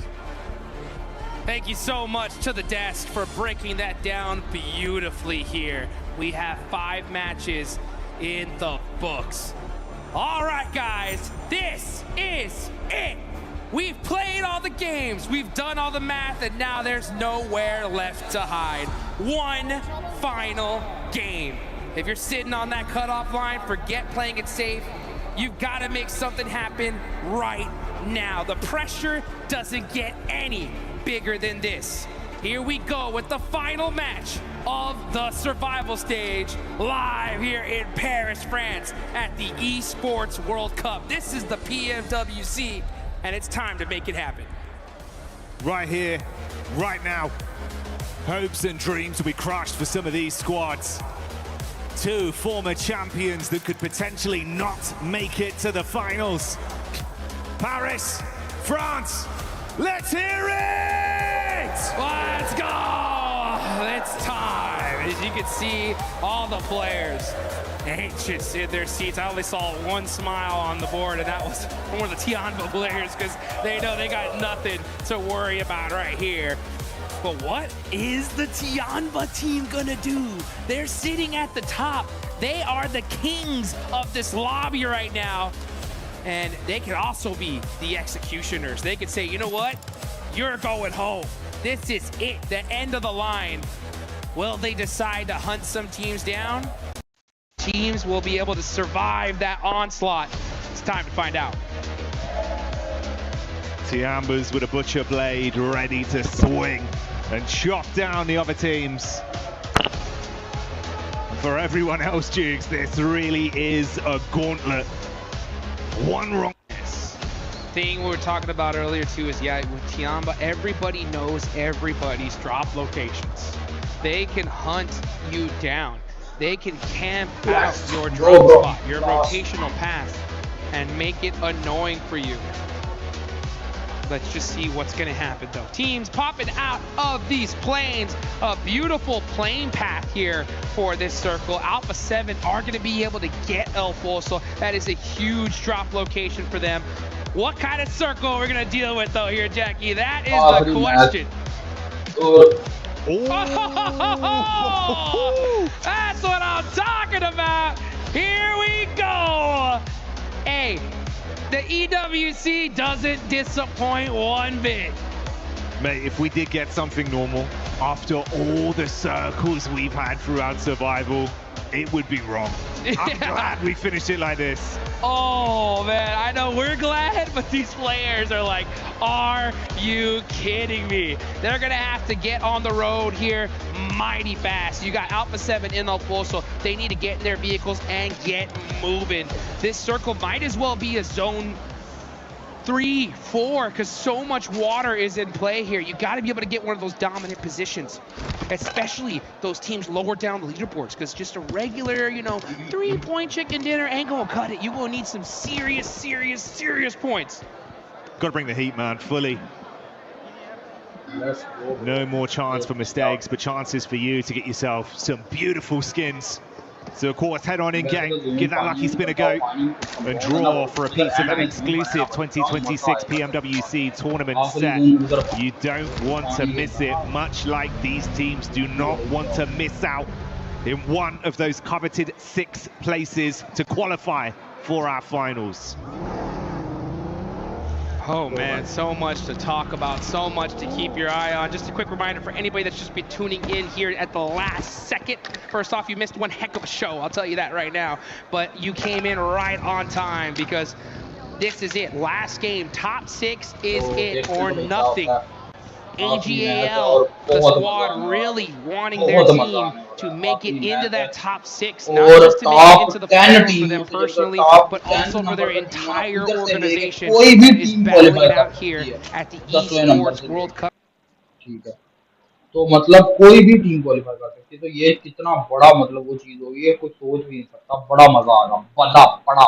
Thank you so much to the desk for breaking that down beautifully here. We have 5 matches in the books. All right, guys, this is it. We've played all the games, we've done all the math, and now there's nowhere left to hide. One final game. If you're sitting on that cutoff line, forget playing it safe. You've got to make something happen right now. The pressure doesn't get any bigger than this. Here we go with the final match of the survival stage, live here in Paris, France, at the Esports World Cup. This is the PMWC, and it's time to make it happen. Right here, right now. Hopes and dreams will be crushed for some of these squads. 2 former champions that could potentially not make it to the finals. Paris, France, let's hear it! Let's go! It's time. As you can see, all the players anxious in their seats. I only saw one smile on the board, and that was one of the Tianba players, because they know they got nothing to worry about right here. But what is the Tianba team gonna do? They're sitting at the top. They are the kings of this lobby right now. And they could also be the executioners. They could say, you know what? You're going home. This is it, the end of the line. Will they decide to hunt some teams down? Teams will be able to survive that onslaught. It's time to find out. Tiambas with a butcher blade ready to swing and chop down the other teams. For everyone else, Jukes, this really is a gauntlet. One wrong. Thing we were talking about earlier too is, yeah, with Tianba, everybody knows everybody's drop locations. They can hunt you down. They can camp out your drop spot, your rotational path, and make it annoying for you. Let's just see what's gonna happen though. Teams popping out of these planes. A beautiful plane path here for this circle. Alpha 7 are gonna be able to get El Foso. That is a huge drop location for them. What kind of circle are we gonna deal with though here, Jackie? That is the question. That's what I'm talking about. Here we go. Hey, the EWC doesn't disappoint one bit. Mate, if we did get something normal, after all the circles we've had throughout survival, it would be wrong. I'm glad we finished it like this. Oh man, I know we're glad, but these players are like, are you kidding me? They're gonna have to get on the road here mighty fast. You got Alpha 7 in El Pozo. They need to get in their vehicles and get moving. This circle might as well be a zone 3, 4, because so much water is in play here. You got to be able to get one of those dominant positions, especially those teams lower down the leaderboards, because just a regular, 3-point chicken dinner ain't gonna cut it. You will need some serious points. Got to bring the heat, man, fully. No more chance for mistakes, but chances for you to get yourself some beautiful skins. So of course, head on in, gang, give that lucky spin a go, and draw for a piece of that exclusive 2026 PMWC tournament set. You don't want to miss it, much like these teams do not want to miss out in one of those coveted 6 places to qualify for our finals. Oh man, so much to talk about, so much to keep your eye on. Just a quick reminder for anybody that's just been tuning in here at the last second. First off, you missed one heck of a show, I'll tell you that right now. But you came in right on time, because this is it. Last game, top 6 is it or nothing. AGAL, the squad really wanting their team to make it into that top 6, not just to make it into the finals for them personally, but also for their entire organization that is battling it out here at the Esports World Cup. तो मतलब कोई भी team qualify कर सकती है, तो ये कितना बड़ा मतलब वो चीज होगी, ये कोई सोच भी नहीं सकता। बड़ा मजा आ रहा, बड़ा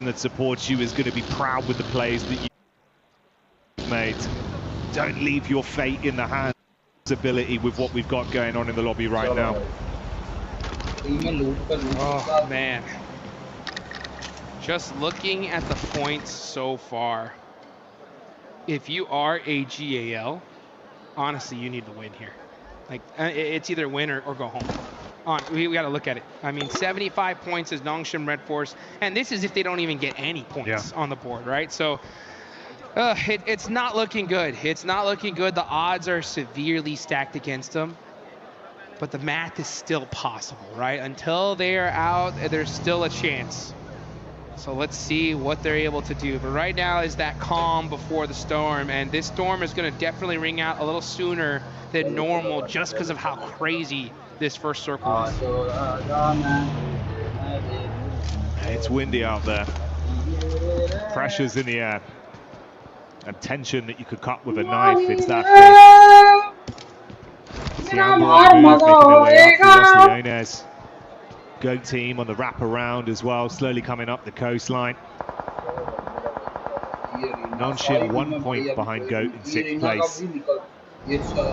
that supports you is going to be proud with the plays that you've made. Don't leave your fate in the hands of ability with what we've got going on in the lobby right now. Oh, man. Just looking at the points so far, if you are a GAL, honestly, you need to win here. Like, it's either win or go home. We got to look at it. I mean, 75 points is Nongshim Red Force, and this is if they don't even get any points on the board, right? So it's not looking good. It's not looking good. The odds are severely stacked against them, but the math is still possible, right? Until they are out, there's still a chance. So let's see what they're able to do. But right now is that calm before the storm, and this storm is going to definitely ring out a little sooner than normal just because of how crazy this first circle is. It's windy out there. Pressure's in the air. And tension that you could cut with a knife. It's that thick. Goat team on the wrap around as well, slowly coming up the coastline. Nongshim 1 point behind Goat in 6th place.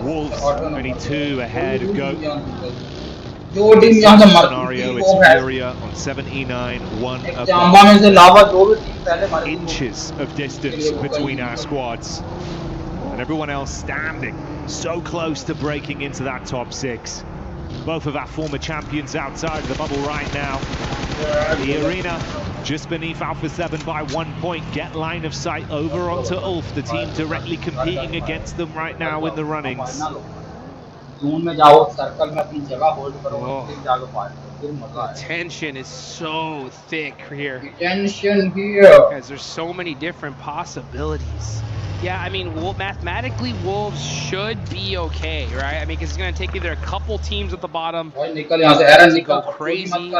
Wolves only 2 ahead of Goat. Scenario is Furia on 7E9, 1 above. Inches of distance between our squads. And everyone else standing so close to breaking into that top 6. Both of our former champions outside of the bubble right now. The arena just beneath Alpha 7 by 1 point. Get line of sight over onto Ulf, the team directly competing against them right now in the runnings. The tension is so thick here. Tension here. Because there's so many different possibilities. Yeah, I mean, mathematically, Wolves should be okay, right? I mean, because it's going to take either a couple teams at the bottom to go crazy.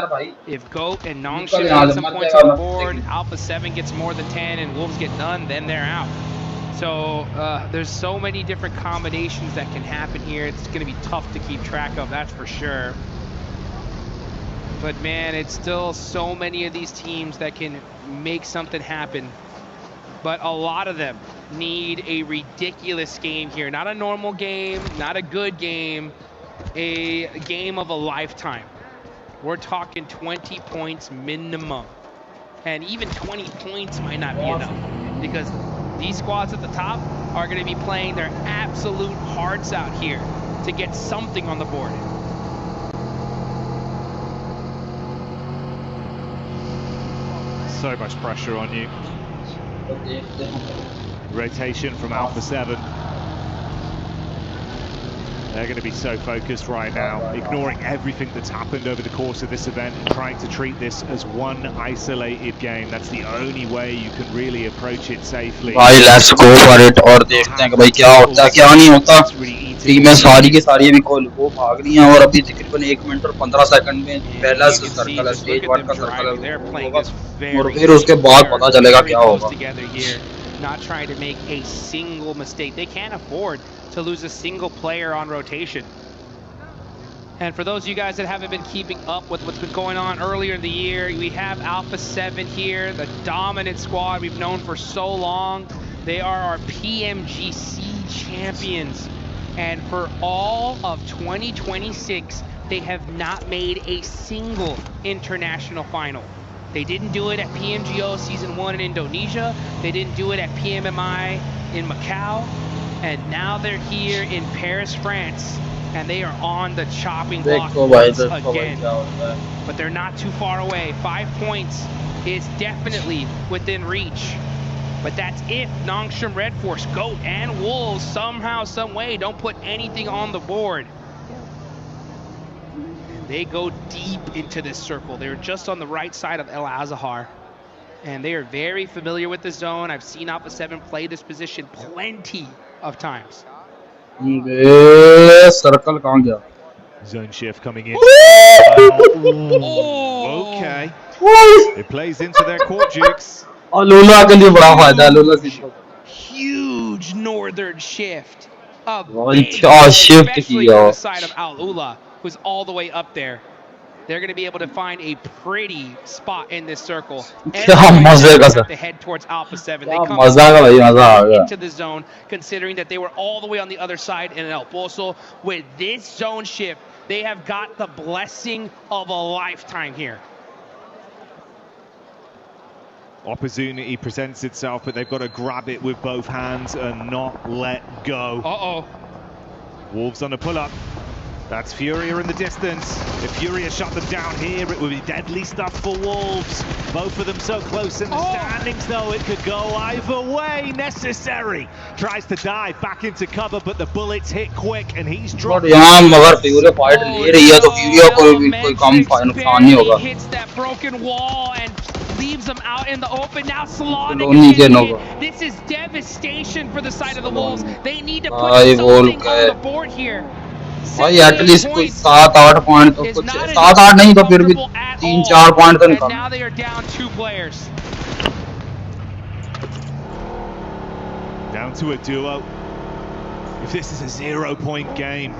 If Goat and Nongshim get some points on the board, Alpha 7 gets more than 10, and Wolves get none, then they're out. So there's so many different combinations that can happen here. It's going to be tough to keep track of, that's for sure. But man, it's still so many of these teams that can make something happen. But a lot of them need a ridiculous game here. Not a normal game, not a good game, a game of a lifetime. We're talking 20 points minimum. And even 20 points might not be enough, because these squads at the top are going to be playing their absolute hearts out here to get something on the board. So much pressure on you. Rotation from Alpha 7. They're going to be so focused right now, ignoring everything that's happened over the course of this event and trying to treat this as one isolated game. That's the only way you can really approach it safely. भाई let's go for it और देखते हैं कि भाई क्या होता है क्या नहीं होता. टीमें सारी की सारी अभी को भाग रही हैं और अभी तकरीबन 1 मिनट और 15 सेकंड में पहला सर्कल है, स्टेज 1 का सर्कल होगा और फिर उसके बाद पता चलेगा क्या होगा. Not trying to make a single mistake. They can't afford to lose a single player on rotation. And for those of you guys that haven't been keeping up with what's been going on earlier in the year, we have Alpha 7 here, the dominant squad we've known for so long. They are our PMGC champions. And for all of 2026, they have not made a single international final. They didn't do it at PMGO Season 1 in Indonesia. They didn't do it at PMMI in Macau. And now they're here in Paris, France. And they are on the chopping block once again. But they're not too far away. 5 points is definitely within reach. But that's if Nongshim Red Force, Goat, and Wolves somehow, some way don't put anything on the board. They go deep into this circle. They're just on the right side of El Azahar. And they are very familiar with the zone. I've seen Alpha 7 play this position plenty of times. Circle कहाँ गया? Zone shift coming in. Oh. Okay. It plays into their court jukes. Huge northern shift. Shift Especially on the side of Al Ula, who's all the way up there. they're going to be able to find a pretty spot in this circle. Have to head towards Alpha 7. They Kya come maza ka bhai, maza aa gaya. into the zone, considering that they were all the way on the other side in El Pozo. With this zone shift, they have got the blessing of a lifetime here. Opportunity presents itself, but they've got to grab it with both hands and not let go. Uh-oh. Wolves on the pull-up. That's Furia in the distance. If Furia shut them down here, it would be deadly stuff for Wolves. Both of them so close in the standings, though. It could go either way. Necessary tries to dive back into cover, but the bullets hit quick, and he's dropped. यहाँ मगर Furia fight ले रही है तो Furia को भी कोई कम नुकसान नहीं होगा. Hits that broken wall and leaves them out in the open. Now Salonic this is devastation for the side of the Wolves. They need to put something on the board here. भाई at least कोई 7-8 point तो कुछ 7-8 नहीं तो फिर भी 3-4 point तो निकाल. Now they are down 2 players. Down to a duo. If this is a 0-point game.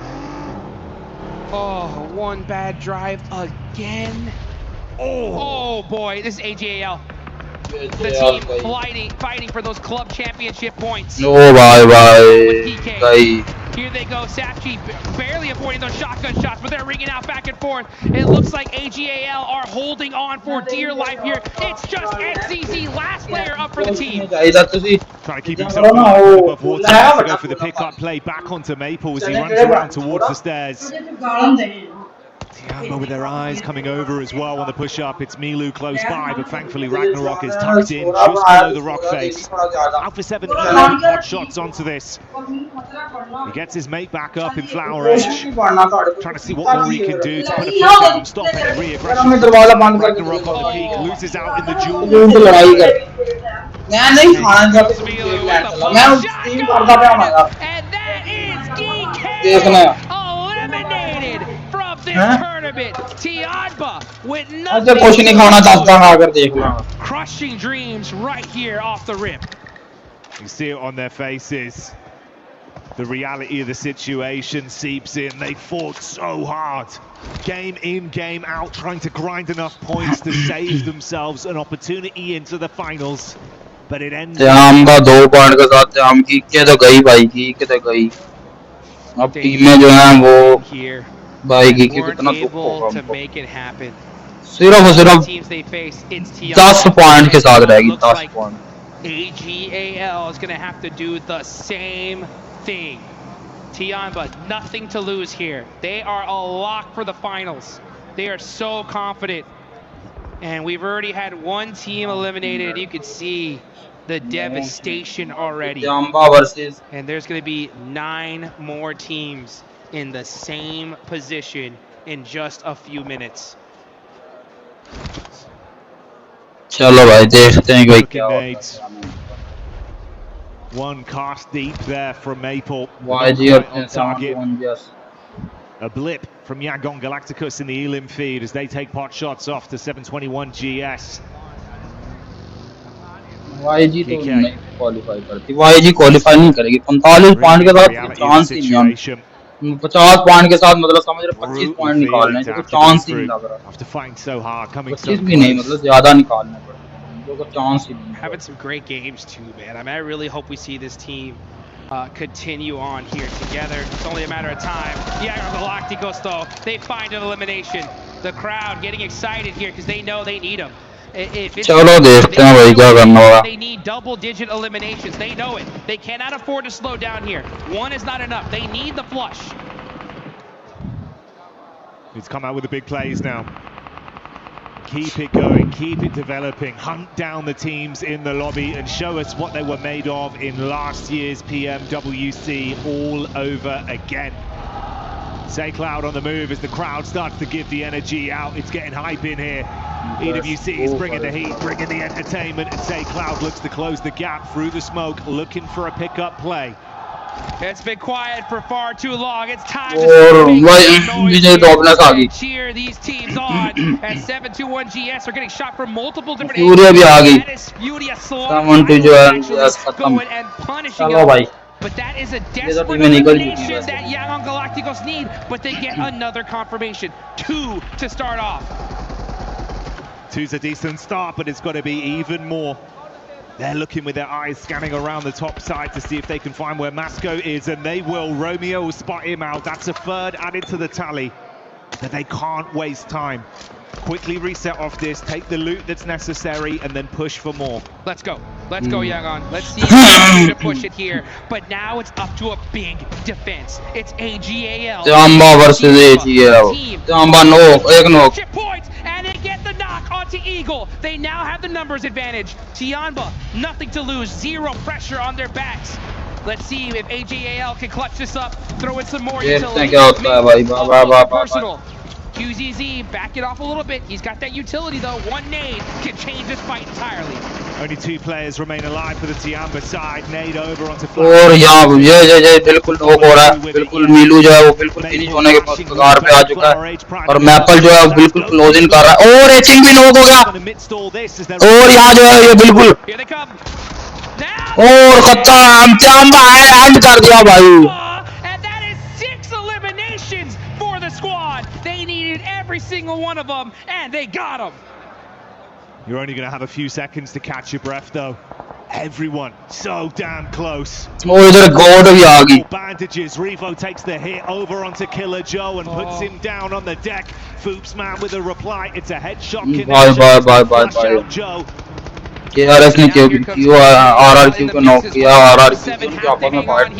Oh, one bad drive again. Oh boy, this is AGAL. The team fighting for those club championship points. No, bye. Here they go, Safchi barely avoiding those shotgun shots, but they're ringing out back and forth. It looks like AGAL are holding on for dear life here. It's just XCZ, last player up for the team. Trying to keep himself above water to go for the pickup play back onto Maple as he runs around towards the stairs. Tiamba with their eyes coming over as well on the push-up. It's Milu close by, but thankfully Ragnarok is tucked in just below the rock face. Alpha 7 hot shots onto this. He gets his mate back up in Flower Edge. Trying to see what more he can do to put a foot down, stop any re-aggression. Ragnarok on the peak, loses out in the duel. मैं नहीं खाना जब मैं उस team करता पे हमारा देखना eliminated from this tournament. Tiamba with अच्छा कुछ नहीं खाना चाहता मैं अगर देख लो. Crushing dreams right here off the rip. You see it on their faces. The reality of the situation seeps in. They fought so hard. Game in, game out, trying to grind enough points to save themselves an opportunity into the finals. But it ends. Tiamba 2 point के साथ हम की के तो गई भाई की के तो गई. अब टीमें जो हैं वो भाई की कितना दुख होगा हमको. सिर्फ और सिर्फ 10 पॉइंट के साथ रहेगी 10 point. AGAL is going to have to do the same thing. Tiamba, nothing to lose here. They are a lock for the finals. They are so confident. And we've already had one team eliminated. You could see the devastation already. And there's going to be 9 more teams in the same position in just a few minutes. चलो भाई देखते हैं भाई क्या होता है. One cast deep there from Maple. YG on target. A blip from Yagon Galacticus in the Elim feed as they take pot shots off to 721 GS. YG तो नहीं क्वालिफाई करती. YG क्वालिफाई नहीं करेगी. 45 पॉइंट के साथ chance ही नहीं है. 50 point के साथ मतलब समझ रहे 25 पॉइंट निकालने तो चांस ही नहीं लग रहा. 25 भी नहीं मतलब ज्यादा निकालने पड़ते. Having some great games too, man. I mean, I really hope we see this team continue on here together. It's only a matter of time. Yeah, Galacticos though, they find an elimination. The crowd getting excited here because they know they need them. चलो देखते हैं भाई क्या करना होगा. They need double-digit eliminations. They know it. They cannot afford to slow down here. One is not enough. They need the flush. He's come out with the big plays now. Keep it going, keep it developing, hunt down the teams in the lobby and show us what they were made of in last year's PMWC all over again. Say Cloud on the move as the crowd starts to give the energy out. It's getting hype in here. PWC is bringing the heat, bringing the entertainment, and Say Cloud looks to close the gap through the smoke, looking for a pickup play. It's been quiet for far too long. It's time to cheer these teams on. As 721 GS are getting shot from multiple different angles. That is Furia going and punishing them But that is a desperate elimination that Young Galacticos need, but they get another confirmation. 2 to start off. 2's a decent start, but it's got to be even more. They're looking with their eyes scanning around the top side to see if they can find where Masco is, and they will. Romeo will spot him out. That's a third added to the tally. But they can't waste time. Quickly reset off this, take the loot that's necessary, and then push for more. Let's go, Yagon. Let's see if they can push it here. But now it's up to a big defense. It's AGAL. Jamba versus AGAL. Jamba no. Chip points, and they get the knock onto Eagle. They now have the numbers advantage. Tianba, nothing to lose, 0 pressure on their backs. Let's see if AGAL can clutch this up, throw in some more utility. Personal. QZZ, back it off a little bit. He's got that utility though. 1 nade can change this fight entirely. Only 2 players remain alive for the Tiamba side. Nade over onto और यहाँ ये बिल्कुल knock हो रहा है. बिल्कुल मीलू जो है वो बिल्कुल फिनिश होने के कगार पे आ चुका है. और मैपल जो है वो बिल्कुल क्लोजिंग कर रहा है. और एचिंग भी नॉक हो गया. और यहाँ जो है ये बिल्कुल. और खत्म. चांबा है एंड कर दिया भाई. Every single one of them, and they got them. You're only going to have a few seconds to catch your breath, though. Everyone so damn close. Oh, इधर God भी आ गई. Bandages. Revo takes the hit over onto Killer Joe and puts him down on the deck. Foops man with a reply. It's a headshot connection. Bye. Joe. KRS ने RRQ को knock किया. RRQ को आपस में fight.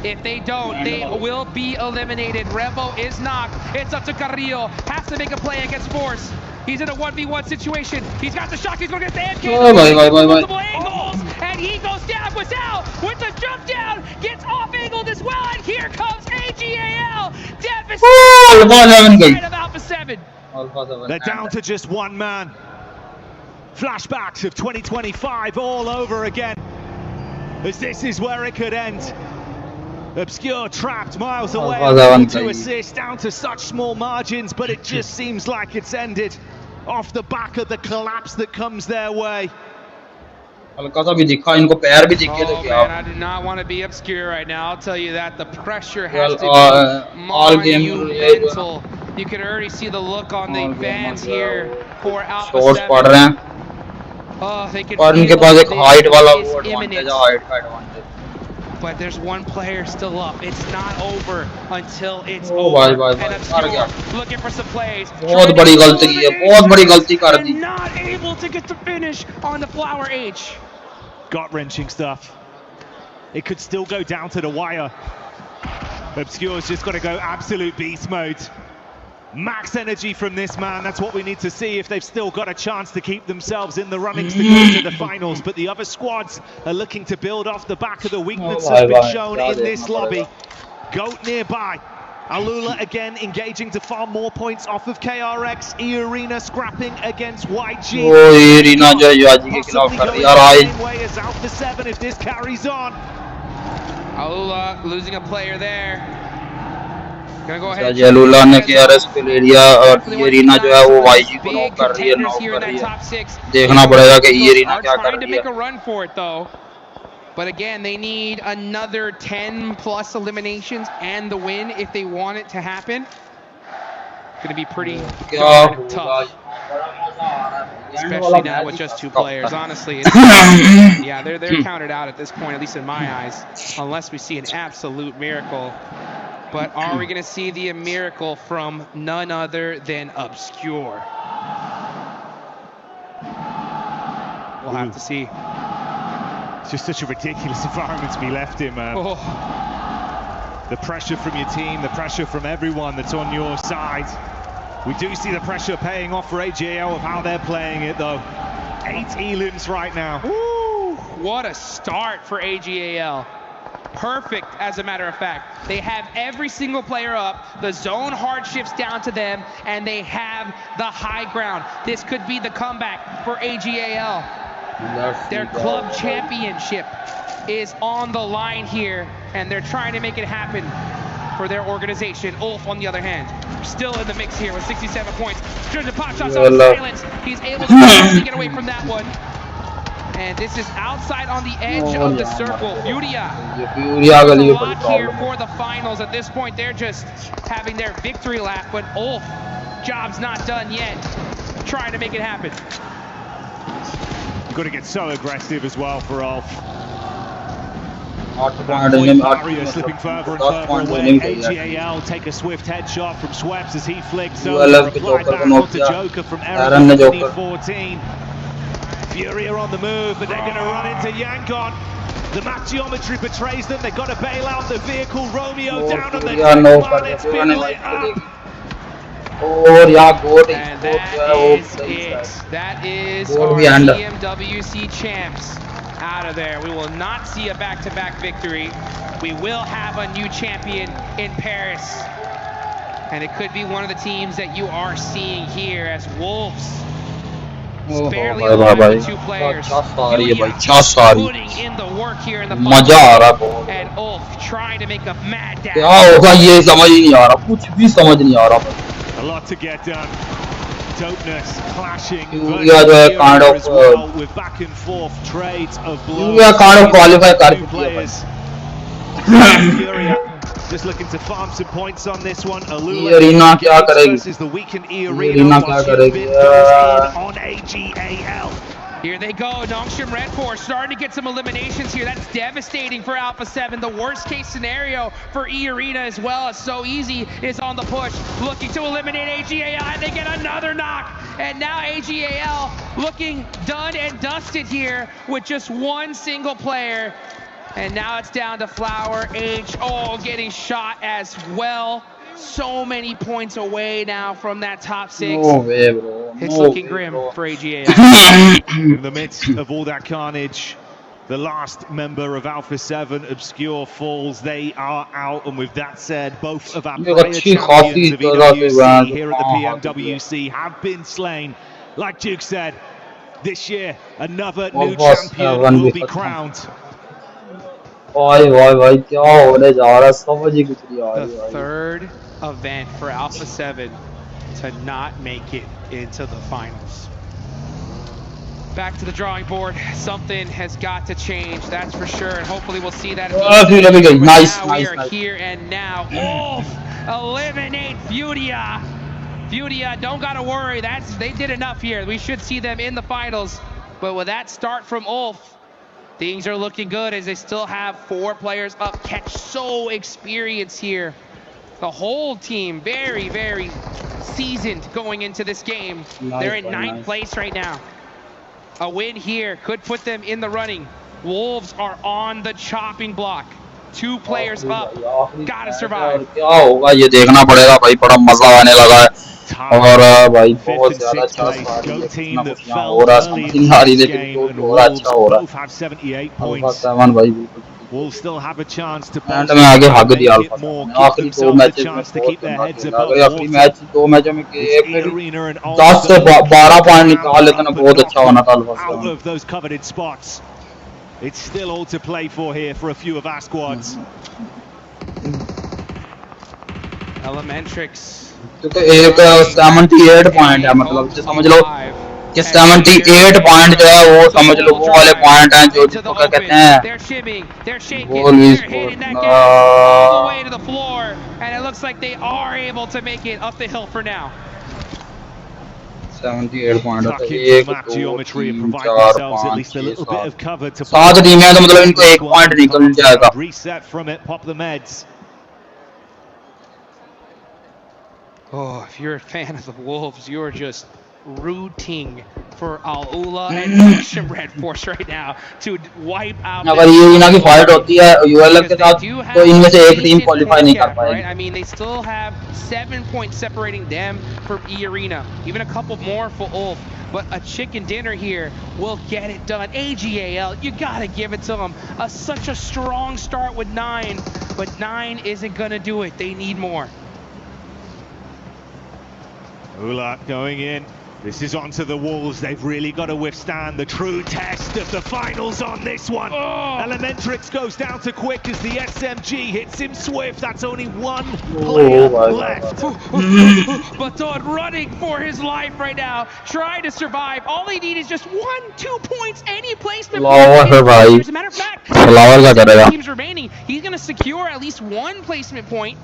If they don't, they will be eliminated. Revo is knocked. It's up to Carrillo. Has to make a play against Force. He's in a 1v1 situation. He's got the shot. He's going to get the MK. Multiple angles. And he goes down without with the jump down. Gets off angled as well. And here comes AGAL. Devastating of Alpha 7. They're down to just 1 man. Flashbacks of 2025 all over again. As this is where it could end. Obscure trapped miles away, to assist, down to such small margins, but it just seems like it's ended off the back of the collapse that comes their way. Man, I do not want to be obscure right now. I'll tell you that the pressure has to be monumental. You can already see the look on the fans here for Alpha 7. Oh, they can feel it is imminent. But there's 1 player still up. It's not over until it's over. And Obscure looking for some plays. बहुत बड़ी गलती की है. बहुत बड़ी गलती कर दी. Not able to get the finish on the Flower H. Gut-wrenching stuff. It could still go down to the wire. Obscure's just got to go absolute beast mode. Max energy from this man. That's what we need to see if they've still got a chance to keep themselves in the runnings to go to the finals. But the other squads are looking to build off the back of the weakness that's been shown in this lobby. Goat nearby. Alula again engaging to farm more points off of KRX. E-Arena scrapping against YG. Oh, E-Arena जो YG के खिलाफ कर दिया rise. As Alpha 7 if this carries on. Alula losing a player there. Gonna go ahead. Alula ने KRX पे ले लिया और E-Arena जो है वो YG को नॉक कर रही है. देखना पड़ेगा कि E-Arena क्या कर रही है. But again, they need another 10 plus eliminations and the win if they want it to happen. It's going to be pretty tough. Especially now with just 2 players. Honestly, it's, yeah, they're counted out at this point, at least in my eyes, unless we see an absolute miracle. But are we going to see the miracle from none other than Obscure? We'll have to see. It's just such a ridiculous environment to be left in, man. Oh. The pressure from your team, the pressure from everyone that's on your side. We do see the pressure paying off for AGAL of how they're playing it, though. 8 elims right now. Woo! What a start for AGAL. Perfect, as a matter of fact. They have every single player up. The zone hardships down to them, and they have the high ground. This could be the comeback for AGAL. Their club championship is on the line here, and they're trying to make it happen for their organization. Ulf, on the other hand, still in the mix here with 67 points. Trying to pop shots on silence. He's able to get away from that one. And this is outside on the edge of the circle. Furia. Block here for the finals. At this point, they're just having their victory lap, but Ulf, job's not done yet. Trying to make it happen. You've got to get so aggressive as well for Ulf. Barrier slipping further and further away. AGAL take a swift headshot from Sweps as he flicks over. Applied back onto Joker from Eric 14. Furia on the move, but they're going to run into Yankon. The map geometry betrays them. They've got to bail out the vehicle. Romeo down on the deck. It's been lit up. And that is it. That is our PMWC champs out of there. We will not see a back-to-back victory. We will have a new champion in Paris. And it could be one of the teams that you are seeing here as Wolves. Barely alive with 2 players. Putting in the work here in the final. And Ulf trying to make a mad dash. A lot to get done. Dopeness clashing. Kind of well with back and forth trades of blows. Kind of qualify players. Just looking to farm some points on this one. Arena kya karegi? Versus the weakened Arena kya karegi? On AGAL. Here they go, Nongshim Red Force starting to get some eliminations here. That's devastating for Alpha 7. The worst case scenario for E-Arena as well. It's so easy is on the push, looking to eliminate AGAL, and they get another knock. And now AGAL looking done and dusted here with just one single player. And now it's down to Flower, H, getting shot as well. So many points away now from that top 6. No way, bro. It's looking grim for AGAL. In the midst of all that carnage, the last member of Alpha 7, Obscure, falls. They are out. And with that said, both of our prior champions of EWC here at the PMWC have been slain. Like Duke said, this year, another new champion will be crowned. The third event for Alpha 7 to not make it into the finals. Back to the drawing board. Something has got to change, that's for sure, and hopefully we'll see that. Nice. We are here and now. Eliminate Furia. Furia, don't gotta worry. They did enough here. We should see them in the finals. But with that start from Ulf, things are looking good as they still have 4 players up. Catch so experienced here. The whole team very, very seasoned going into this game. They're in 9th place right now. A win here could put them in the running. Wolves are on the chopping block. 2 players up. Gotta survive. और भाई बहुत ज़्यादा अच्छा हो रहा है, समझ नहीं आ रही लेकिन तो थोड़ा अच्छा हो रहा है। अल्फा 7 भाई बिल्कुल। एंड में आगे भाग दिया अल्फा 7 आखिरी 2 मैचेस में बहुत गंदा खेला। अगर आखिरी मैच 2 मैचों में एक में 10 से 12 पॉइंट निकाल लेते ना बहुत अच्छा होना था alpha 7। It's still all to play for here for a few of our squads. Elementrix. क्योंकि एक 78 पॉइंट है, मतलब समझ लो कि 78 पॉइंट जो है वो समझ लो वो वाले पॉइंट हैं जो जिसको क्या कहते हैं गोल and it looks like they are able to make it up the hill for now. 78 point है, 1 2 3 4 5 6 7 टीमें हैं तो मतलब इनको 1 पॉइंट निकल जाएगा। Reset from it, pop the meds. Oh, if you're a fan of the Wolves, you're just rooting for Al-Ula and Nongshim Red Force right now to wipe out. अगर ये इनकी फाइट होती है ULF के साथ तो इनमें से एक टीम क्वालीफाई नहीं कर पाएगी। I mean, they still have 7 points separating them from E-Arena, even a couple more for Ulf. But a chicken dinner here will get it done. AGAL, you gotta give it to them. Such a strong start with 9, but 9 isn't gonna do it. They need more. Ula going in. This is onto the walls. They've really got to withstand the true test of the finals on this one. Elementrix goes down to Quick as the SMG hits him swift. That's only one player left. Baton running for his life right now, trying to survive. All they need is just 1-2 points, any placement. As a matter of fact, teams remaining, he's going to secure at least one placement point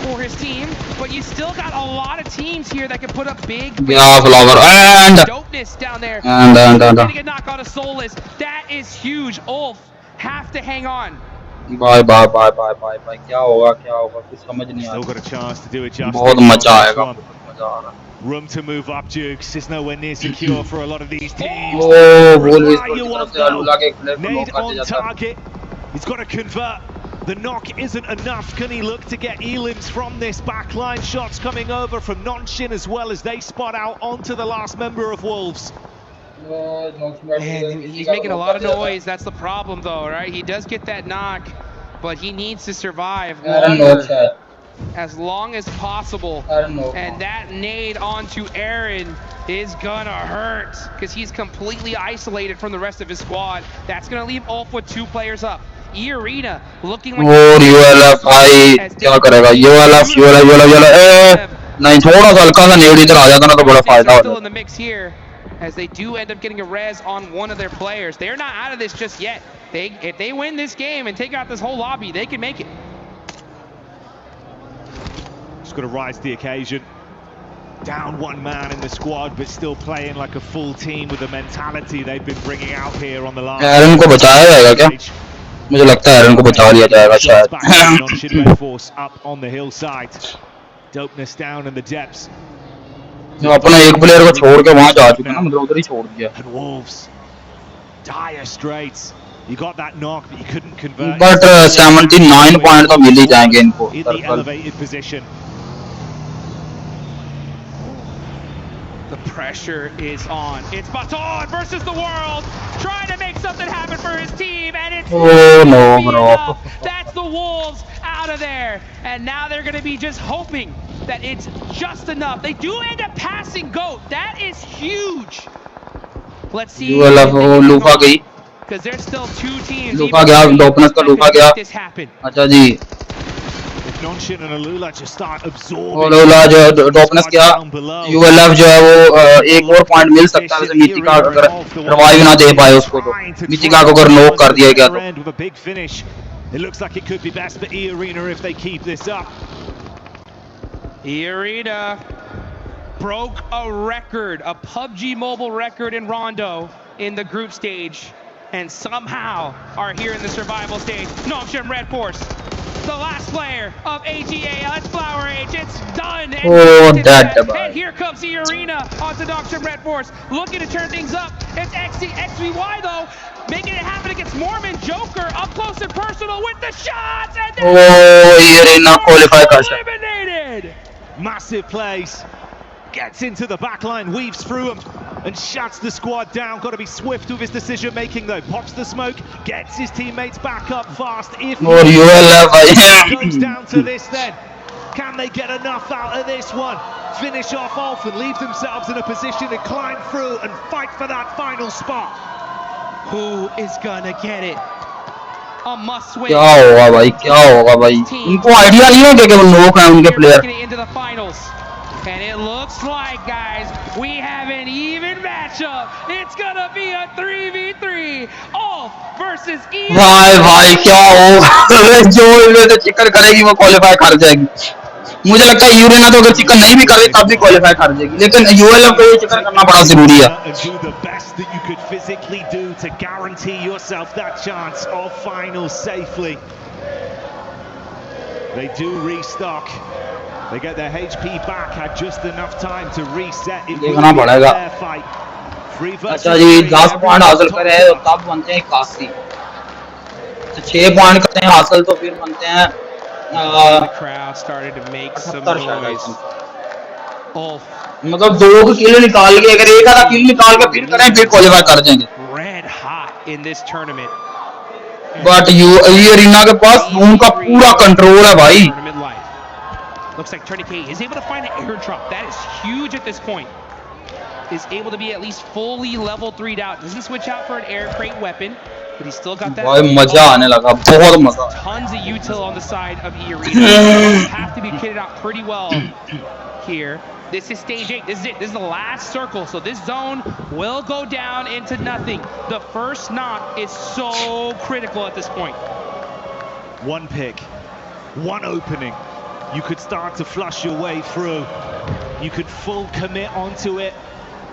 for his team, but you still got a lot of teams here that can put up big dopeness down there. Getting a knock on a Soulless, that is huge. Ulf have to hang on. Bye. क्या होगा कुछ समझ नहीं आ रहा. Still got a chance to do it justice. बहुत मजा आएगा. Room to move up, Jukes is nowhere near secure for a lot of these teams. Nade on target. He's got to convert. The knock isn't enough. Can he look to get elims from this backline? Shots coming over from Nonshin as well as they spot out onto the last member of Wolves. And he's making a lot of noise. That's the problem, though, right? He does get that knock, but he needs to survive longer, as long as possible. And that nade onto Aaron is gonna hurt because he's completely isolated from the rest of his squad. That's gonna leave Ulf with 2 players up. Arena looking like ULF भाई क्या करेगा ULF नहीं थोड़ा सा हल्का सा नेड इधर आ जाता ना तो बड़ा फायदा होता. Still in the mix here, as they do end up getting a res on one of their players. They're not out of this just yet. If they win this game and take out this whole lobby, they can make it. Just got to rise to the occasion. Down one man in the squad, but still playing like a full team with the mentality they've been bringing out here on the line. एरन को बचाया जाएगा क्या? मुझे लगता है एरन को बचा लिया जाएगा शायद. Force up on the hillside. Dopeness down in the depths. जो अपना एक प्लेयर को छोड़ के वहां जा चुका ना, मतलब उधर ही छोड़ दिया. And Wolves, dire straits. You got that knock, but you couldn't convert. But 79 point तो मिल ही जाएंगे इनको. In the elevated position. The pressure is on. It's Baton versus the world, trying to make something happen for his team, and it's no, bro. That's the Wolves out of there, and now they're going to be just hoping that it's just enough. They do end up passing GOAT. That is huge. Let's see. Loofah गई. Because there's still 2 teams. Loofah गया, डोपनेस का loofah गया. अच्छा जी. Nonshin and Alula just start absorbing. Alula जो डोपनेस किया, ULF जो है वो एक और पॉइंट मिल सकता है. वैसे मिथिका अगर रिवाइव ना दे पाए उसको तो मिथिका को अगर नॉक कर दिया गया तो. With a big finish, it looks like it could be best for E-Arena if they keep this up. E-Arena broke a record, a PUBG mobile record in Rondo in the group stage, and somehow are here in the survival stage. Nongshim Red Force, the last player of AGA. That's Flower Age. It's done. And here comes the Arena onto Nongshim Red Force, looking to turn things up. It's XVY though, making it happen against Mormon Joker up close and personal with the shots. And Arena qualify eliminated. Massive plays. Gets into the back line, weaves through them, and shuts the squad down. Got to be swift with his decision making though. Pops the smoke, gets his teammates back up fast. If it goes down to this, then can they get enough out of this one? Finish off Ulf and leave themselves in a position to climb through and fight for that final spot. Who is gonna get it? A must win. क्या होगा भाई? क्या होगा भाई? इनको idea नहीं है कि वो नॉक हैं उनके player. Into the finals. And it looks like, guys, we have an even matchup. It's gonna be a 3v3. Ulf versus E. भाई क्या होगा? जो इन्हें तो चिकन करेगी वो क्वालिफाई कर जाएगी. मुझे लगता है यूरेना तो अगर चिकन नहीं भी कर रही तब भी क्वालिफाई कर जाएगी. लेकिन यूएलएफ को ये चिकन करना बड़ा जरूरी है. Do the best that you could physically do to guarantee yourself that chance of finals safely. They do restock. They get their HP back, had just enough time to reset. देखना पड़ेगा. अच्छा जी 10 point हासिल करे तो तब बनते हैं 81. तो 6 पॉइंट करते हैं हासिल तो फिर बनते हैं. The crowd started to make some noise. मतलब 2 किल निकाल के अगर एक आधा किल निकाल के फिर करें फिर क्वालीफाई कर जाएंगे. Red hot in this tournament. But ये अरीना के पास जोन का पूरा कंट्रोल है भाई. Looks like Tourniquet is able to find an airdrop. That is huge at this point. is able to be at least fully level 3'd out. Doesn't switch out for an air crate weapon, but he's still got that. Tons of util on the side of E-Arena. Have to be kitted out pretty well here. This is stage 8. This is it. This is the last circle. So this zone will go down into nothing. The first knock is so critical at this point. One pick, one opening. You could start to flush your way through. You could full commit onto it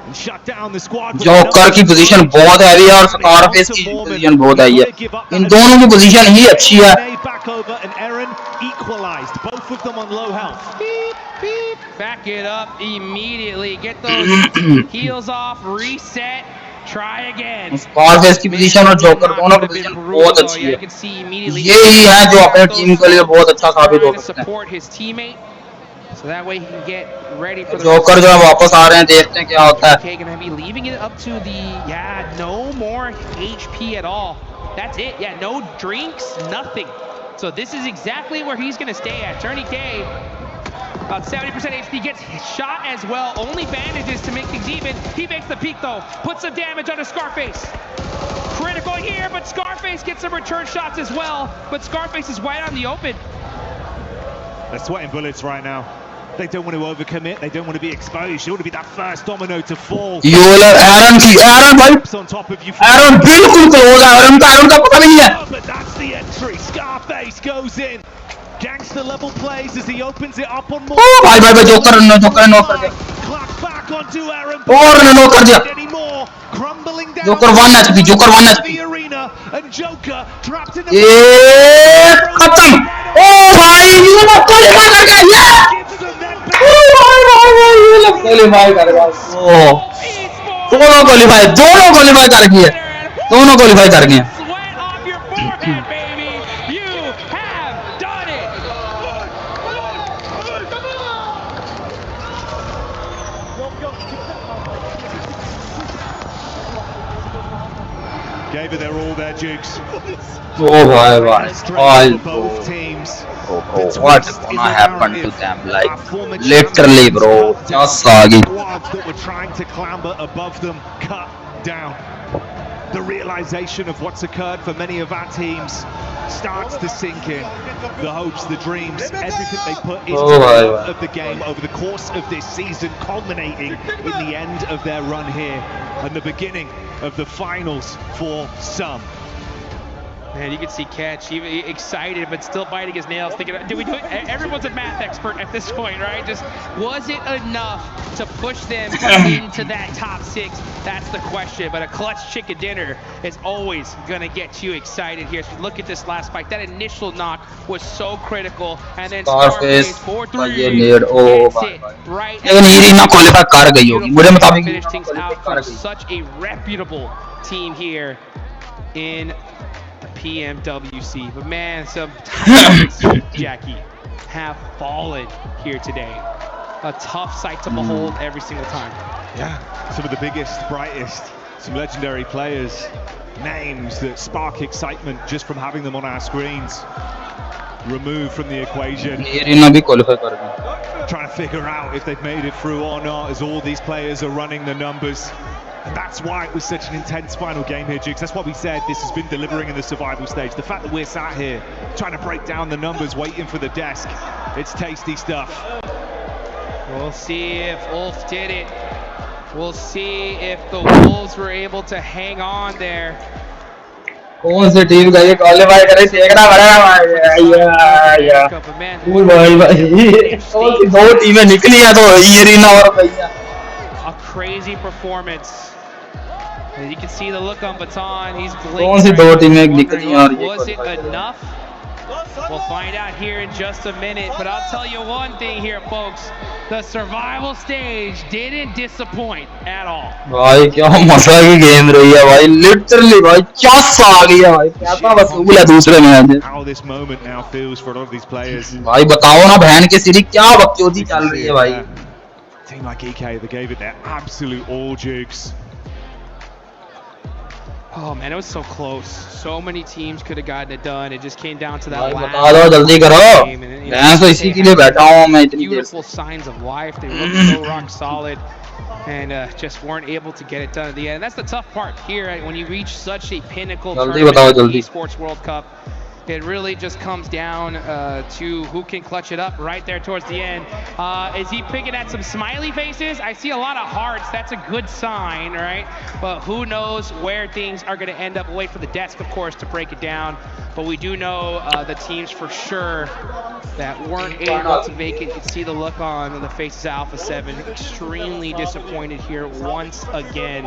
and shut down the squad. Joker की position बहुत heavy है और Scarface की position बहुत high है. इन दोनों की position ही अच्छी है. Back over and Aaron equalized. Both of them on low health. Beep, beep. Back it up immediately. Get those heals off. Reset. Try again. Scarface की पोजीशन और जोकर दोनों की पोजीशन बहुत अच्छी है. ये ही है जो अपने टीम के लिए बहुत अच्छा साबित हो सकता है. So that way he can get ready for the joker जो वापस आ रहे हैं, देखते हैं क्या होता है. Okay, gonna be leaving it up to the no more HP at all. That's it. Yeah, no drinks, nothing. So this is exactly where he's gonna stay at. Journey K, about 70% HP, gets shot as well. Only bandages to make things even. He makes the peak though. Puts some damage onto Scarface. Critical here, but Scarface gets some return shots as well. But Scarface is wide on the open. They're sweating bullets right now. They don't want to overcommit. They don't want to be exposed. They want to be that first domino to fall. Aaron भाई. Aaron बिल्कुल close है. Aaron का पता नहीं है. But that's the entry. Scarface goes in. Gangster level plays as he opens it up on more. Oh भाई joker ने knock कर दिया. Clap back onto Aaron. और ने नॉक कर दिया. Crumbling down. Joker 1 HP. Joker 1 HP. And Joker trapped in the. खत्म. ओ भाई ये लोग क्वालीफाई कर गए. ये लोग क्वालीफाई कर गए. दोनों क्वालीफाई कर गए. दोनों क्वालीफाई कर गए. Gave it their all there, Jukes. Oh bhai. Both teams. What's gonna happen to them? Like literally, bro. Just soggy. Squads that were trying to clamber above them, cut down. The realization of what's occurred for many of our teams starts to sink in. The hopes, the dreams, everything they put into of the game over the course of this season, culminating in the end of their run here and the beginning of the finals for some. Man, you can see Catch even excited, but still biting his nails, thinking, did we do it? Everyone's a math expert at this point, right? Just, was it enough to push them into that top 6? That's the question. But a clutch chicken dinner is always going to get you excited here. So look at this last fight. That initial knock was so critical. And then Scarface 4-3. Oh, right. Finish things out for such a reputable team here in PMWC. But man, some titans, Jackie, have fallen here today. A tough sight to behold every single time. Yeah, some of the biggest, brightest, some legendary players, names that spark excitement just from having them on our screens, removed from the equation. Trying to figure out if they've made it through or not, as all these players are running the numbers. And that's why it was such an intense final game here, Jigs. That's why we said this has been delivering in the survival stage. The fact that we're sat here trying to break down the numbers, waiting for the desk, it's tasty stuff. We'll see if Ulf did it. We'll see if the Wolves were able to hang on there. कौन सी team का ये qualify करे देखना पड़ेगा भाई. कौन सी दो टीमें निकली हैं तो E-Arena और भैया. A crazy performance. And you can see the look on Baton. He's Was it enough? We'll find out here in just a minute. But I'll tell you one thing here, folks. The survival stage didn't disappoint at all. भाई क्या मजा की game रही है भाई. Literally भाई चस आ गया भाई. क्या वसूल है दूसरे में. How this moment now feels for a lot of these players. भाई बताओ ना बहन के सिरी क्या बकचोदी चल रही है भाई. Team like EK, they gave it their absolute all, Jukes. Oh man, it was so close. So many teams could have gotten it done. It just came down to that last game, you know, beautiful signs of life. They look so rock solid and just weren't able to get it done at the end. And that's the tough part here when you reach such a pinnacle tournament, the Esports World Cup. It really just comes down to who can clutch it up right there towards the end. Is he picking at some smiley faces? I see a lot of hearts. That's a good sign, right? But who knows where things are going to end up. We'll wait for the desk, of course, to break it down. But we do know the teams for sure that weren't able to make it. You can see the look on the faces of Alpha 7. Extremely disappointed here once again.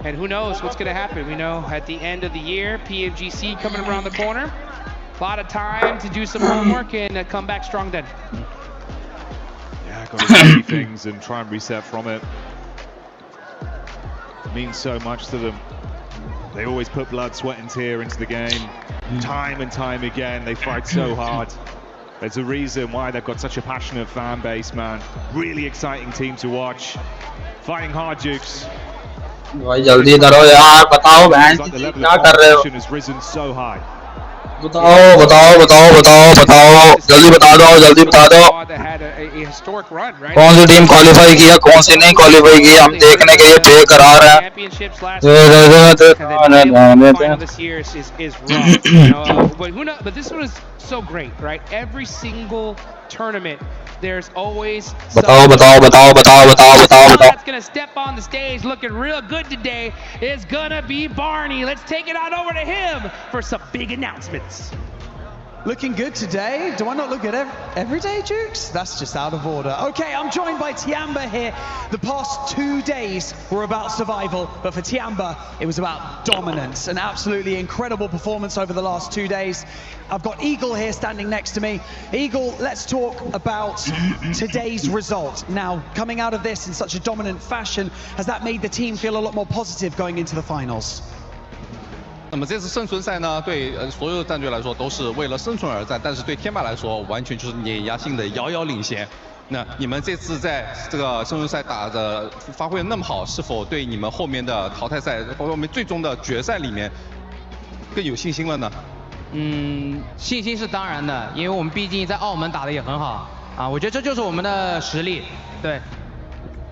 And who knows what's going to happen. We know at the end of the year, PMWC coming around the corner. A lot of time to do some homework and come back strong then. Yeah, got to see things and try and reset from it. It means so much to them. They always put blood, sweat and tear into the game. Time and time again, they fight so hard. There's a reason why they've got such a passionate fan base, man. Really exciting team to watch. Fighting hard, Dukes. जल्दी करो यार बताओ बहन क्या कर रहे हो has risen so high. बताओ जल्दी बता दो कौन सी टीम क्वालिफाई किया कौन सी नहीं क्वालिफाई किया हम देखने के लिए बेकरार हैं But this one is so great, right? Every single tournament there's always बताओ that's gonna step on the stage looking real good today is gonna be Barney. Let's take it on over to him for some big announcements. Looking good today. Do I not look good every day, Jukes? That's just out of order. Okay, I'm joined by Tiamba here. The past 2 days were about survival, but for Tiamba, it was about dominance. An absolutely incredible performance over the last 2 days. I've got Eagle here standing next to me. Eagle, let's talk about today's result. Now, coming out of this in such a dominant fashion, has that made the team feel a lot more positive going into the finals? 那么这次生存赛呢，对所有的战队来说都是为了生存而战，但是对天霸来说，完全就是碾压性的遥遥领先。那你们这次在这个生存赛打的发挥的那么好，是否对你们后面的淘汰赛，包括我们最终的决赛里面更有信心了呢？信心是当然的，因为我们毕竟在澳门打的也很好啊，我觉得这就是我们的实力，对。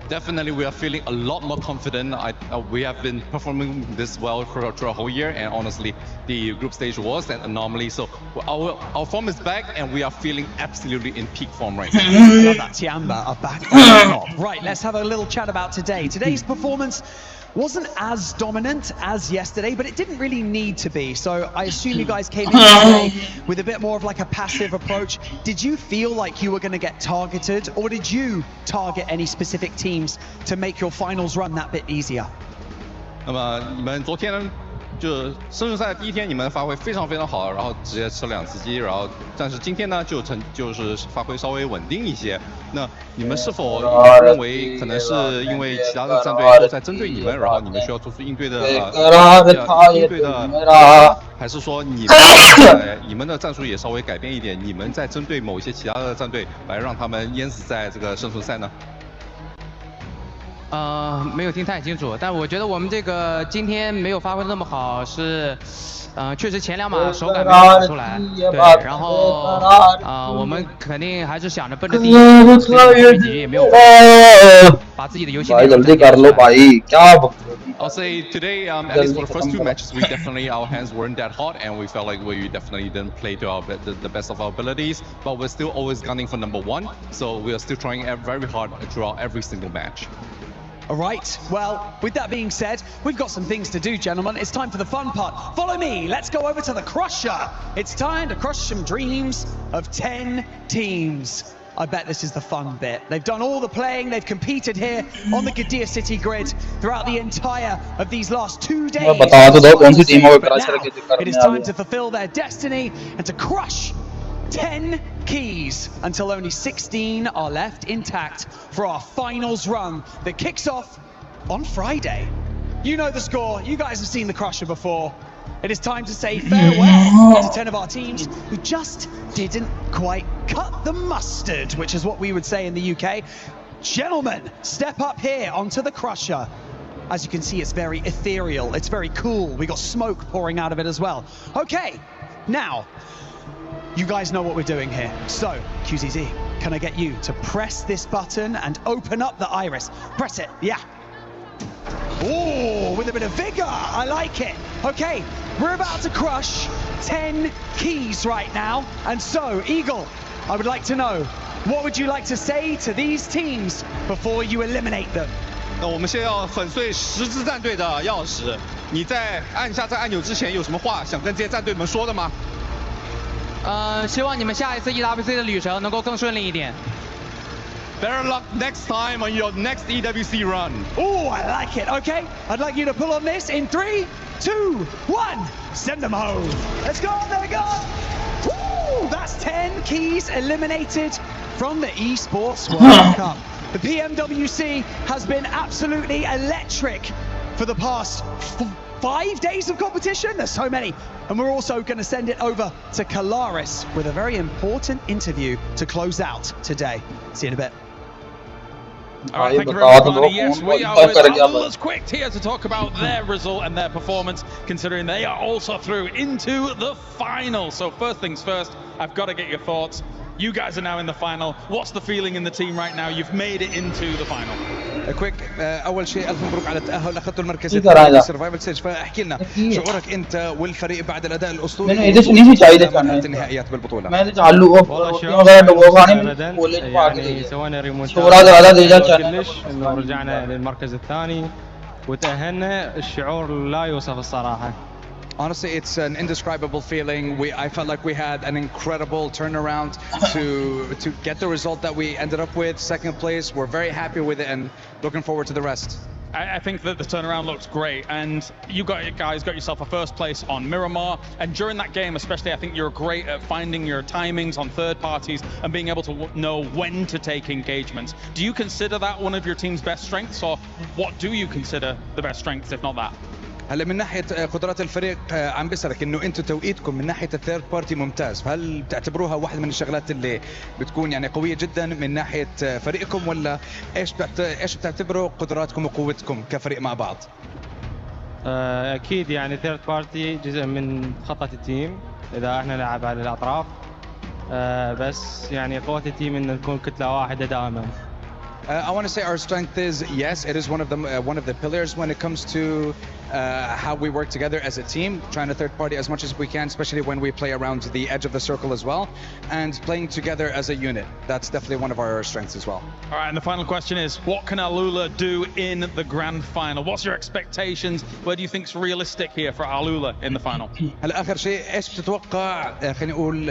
Definitely, we are feeling a lot more confident. We have been performing this well throughout a whole year, and honestly, the group stage was an anomaly. So our form is back, and we are feeling absolutely in peak form right now. Love that, Tiamba are back on top. Right, let's have a little chat about today. Today's performance wasn't as dominant as yesterday, but it didn't really need to be. So I assume you guys came in today with a bit more of like a passive approach. Did you feel like you were going to get targeted, or did you target any specific teams to make your finals run that bit easier? 那么你们昨天就生存赛第一天，你们发挥非常非常好，然后直接吃了2次鸡，然后但是今天呢就是发挥稍微稳定一些。那你们是否认为可能是因为其他的战队都在针对你们，然后你们需要做出应对的还是说你们的战术也稍微改变一点，你们在针对某一些其他的战队来让他们淹死在这个生存赛呢？ 没有听太清楚，但我觉得我们这个今天没有发挥的那么好，是，确实前2把手感没有打出来，对，然后我们肯定还是想着奔着第一，自己也没有把自己的游戏内容。I'll say today, at least for the first 2 matches, we definitely our hands weren't that hot, and we felt like we definitely didn't play to the best of our abilities. But we're still always gunning for number 1, so we are still trying very hard throughout every single match. All right, well, with that being said, we've got some things to do, gentlemen. It's time for the fun part. Follow me, let's go over to the Crusher. It's time to crush some dreams of 10 teams. I bet this is the fun bit. They've done all the playing, they've competed here on the Gadir City grid throughout the entire of these last 2 days. But now, it is time to fulfill their destiny and to crush 10 keys until only 16 are left intact for our finals run that kicks off on Friday. You know the score, you guys have seen the Crusher before. It is time to say farewell to 10 of our teams who just didn't quite cut the mustard, which is what we would say in the UK. Gentlemen, step up here onto the Crusher. As you can see, it's very ethereal, it's very cool. We got smoke pouring out of it as well. Okay, now, You guys know what we're doing here. So, QZZ, can I get you to press this button and open up the iris? Press it, yeah. Oh, with a bit of vigor, I like it. Okay, we're about to crush 10 keys right now. And so, Eagle, I would like to know, what would you like to say to these teams before you eliminate them? 那我们现在要粉碎10支战队的钥匙。你在按下这按钮之前，有什么话想跟这些战队们说的吗？希望你们下一次 EWC 的旅程能够更顺利一点。Better luck next time on your next EWC run. Oh, I like it. Okay, I'd like you to pull on this in 3, 2, 1. Send them home. Let's go. There we go. Woo! That's 10 keys eliminated from the Esports World Cup. The PMWC has been absolutely electric for the past 5 days of competition. There's so many. And we're also going to send it over to Kalaris with a very important interview to close out today. See you in a bit. All right, thank you very much, Barney. Yes, we are with Alula's Quick here to talk about their result and their performance, considering they are also through into the final. So first things first, I've got to get your thoughts. You guys are now in the final. What's the feeling in the team right now? You've made it into the final. كويك اول شيء الف مبروك على التاهل، اخذتوا المركز الثاني في السرفايفل ستيج. فاحكي لنا شعورك انت والفريق بعد الاداء الاسطوري في النهائيات بالبطوله. يعني سوينا ريمونتادا كلش انه رجعنا للمركز الثاني وتاهلنا. الشعور لا يوصف الصراحه. Honestly, it's an indescribable feeling. I felt like we had an incredible turnaround to get the result that we ended up with, second place. We're very happy with it and looking forward to the rest. I think that the turnaround looks great, and you guys got yourself a first place on Miramar, and during that game especially, I think you're great at finding your timings on third parties and being able to know when to take engagements. Do you consider that one of your team's best strengths, or what do you consider the best strengths, if not that? هلا من ناحيه قدرات الفريق عم بسألك انه انتم توقيتكم من ناحيه الثيرد بارتي ممتاز، فهل بتعتبروها واحده من الشغلات اللي بتكون يعني قويه جدا من ناحيه فريقكم، ولا ايش بتعتبروا قدراتكم وقوتكم كفريق مع بعض؟ اكيد يعني ثيرد بارتي جزء من خطه التيم اذا احنا نلعب على الاطراف، بس يعني قوه التيم ان نكون كتله واحده دائما. I want to say our strength is, yes, it is one of the pillars when it comes to how we work together as a team, trying to third party as much as we can, especially when we play around the edge of the circle as well, and playing together as a unit. That's definitely one of our strengths as well. All right, and the final question is, what can Alula do in the grand final? What's your expectations? Where do you think's realistic here for Alula in the final? هلا آخر شيء ايش بتتوقع خلينا نقول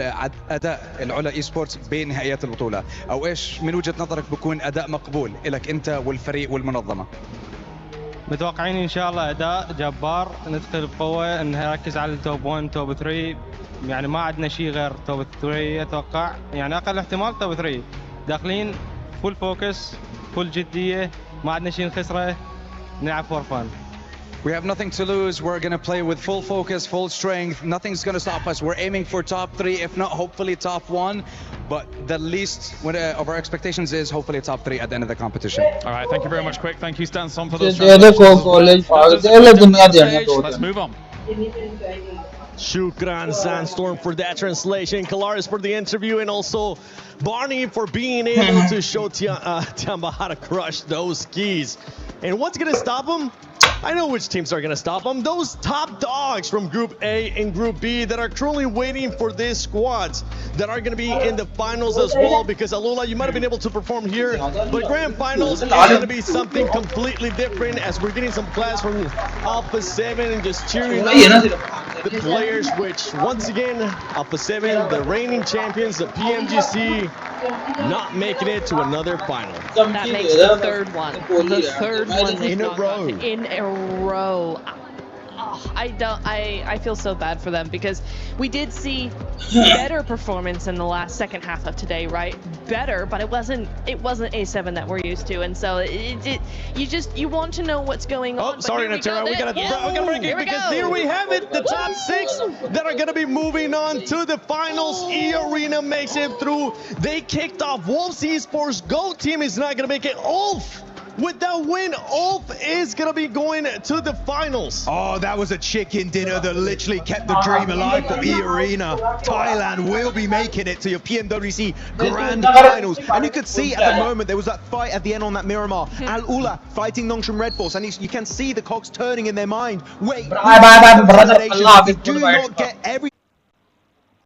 اداء العلا اي سبورتس بنهائيات البطولة، او ايش من وجهة نظرك بكون اداء مقبول لك انت والفريق والمنظمة؟ متوقعين ان شاء الله اداء جبار، ندخل بقوه، نركز على التوب 1 توب 3، يعني ما عندنا شيء غير توب 3 اتوقع، يعني اقل احتمال توب 3 داخلين فول فوكس فول جديه، ما عندنا شيء نخسره، نلعب فور فان. We have nothing to lose. We're going to play with full focus, full strength. Nothing's going to stop us. We're aiming for top 3, if not hopefully top 1. But the least of our expectations is hopefully top 3 at the end of the competition. All right, thank you very much, Quick. Thank you, Stanson, for those. Let's move on. Shukran Sandstorm for that translation, Kalaris for the interview, and also Barney for being able to show Tiamba how to crush those keys. And what's going to stop him? I know which teams are going to stop them. Those top dogs from Group A and Group B that are truly waiting for these squads that are going to be in the finals as well. Because Alula, you might have been able to perform here, but grand finals is going to be something completely different, as we're getting some class from Alpha 7 and just cheering on the players, which once again, Alpha 7, the reigning champions, the PMGC, not making it to another final. That makes the third one. The third one in a row. In a row. Oh, I feel so bad for them, because we did see better performance in the second half of today, right? Better, but it wasn't A7 that we're used to, and so you want to know what's going on. Oh, sorry, Natera, we gotta break it, because here we have it, the top 6 that are gonna be moving on to the finals. E-Arena makes it through. They kicked off. Wolves Esports Go team is not gonna make it. Ulf with that win, Ulf is going to be going to the finals. Oh, that was a chicken dinner that literally kept the dream alive for E-Arena. Thailand will be making it to your PMWC Grand Finals. And you could see at the moment, there was that fight at the end on that Miramar. Al-Ula fighting Nongshim Red Force, and you can see the cogs turning in their mind. Wait, we do not get every...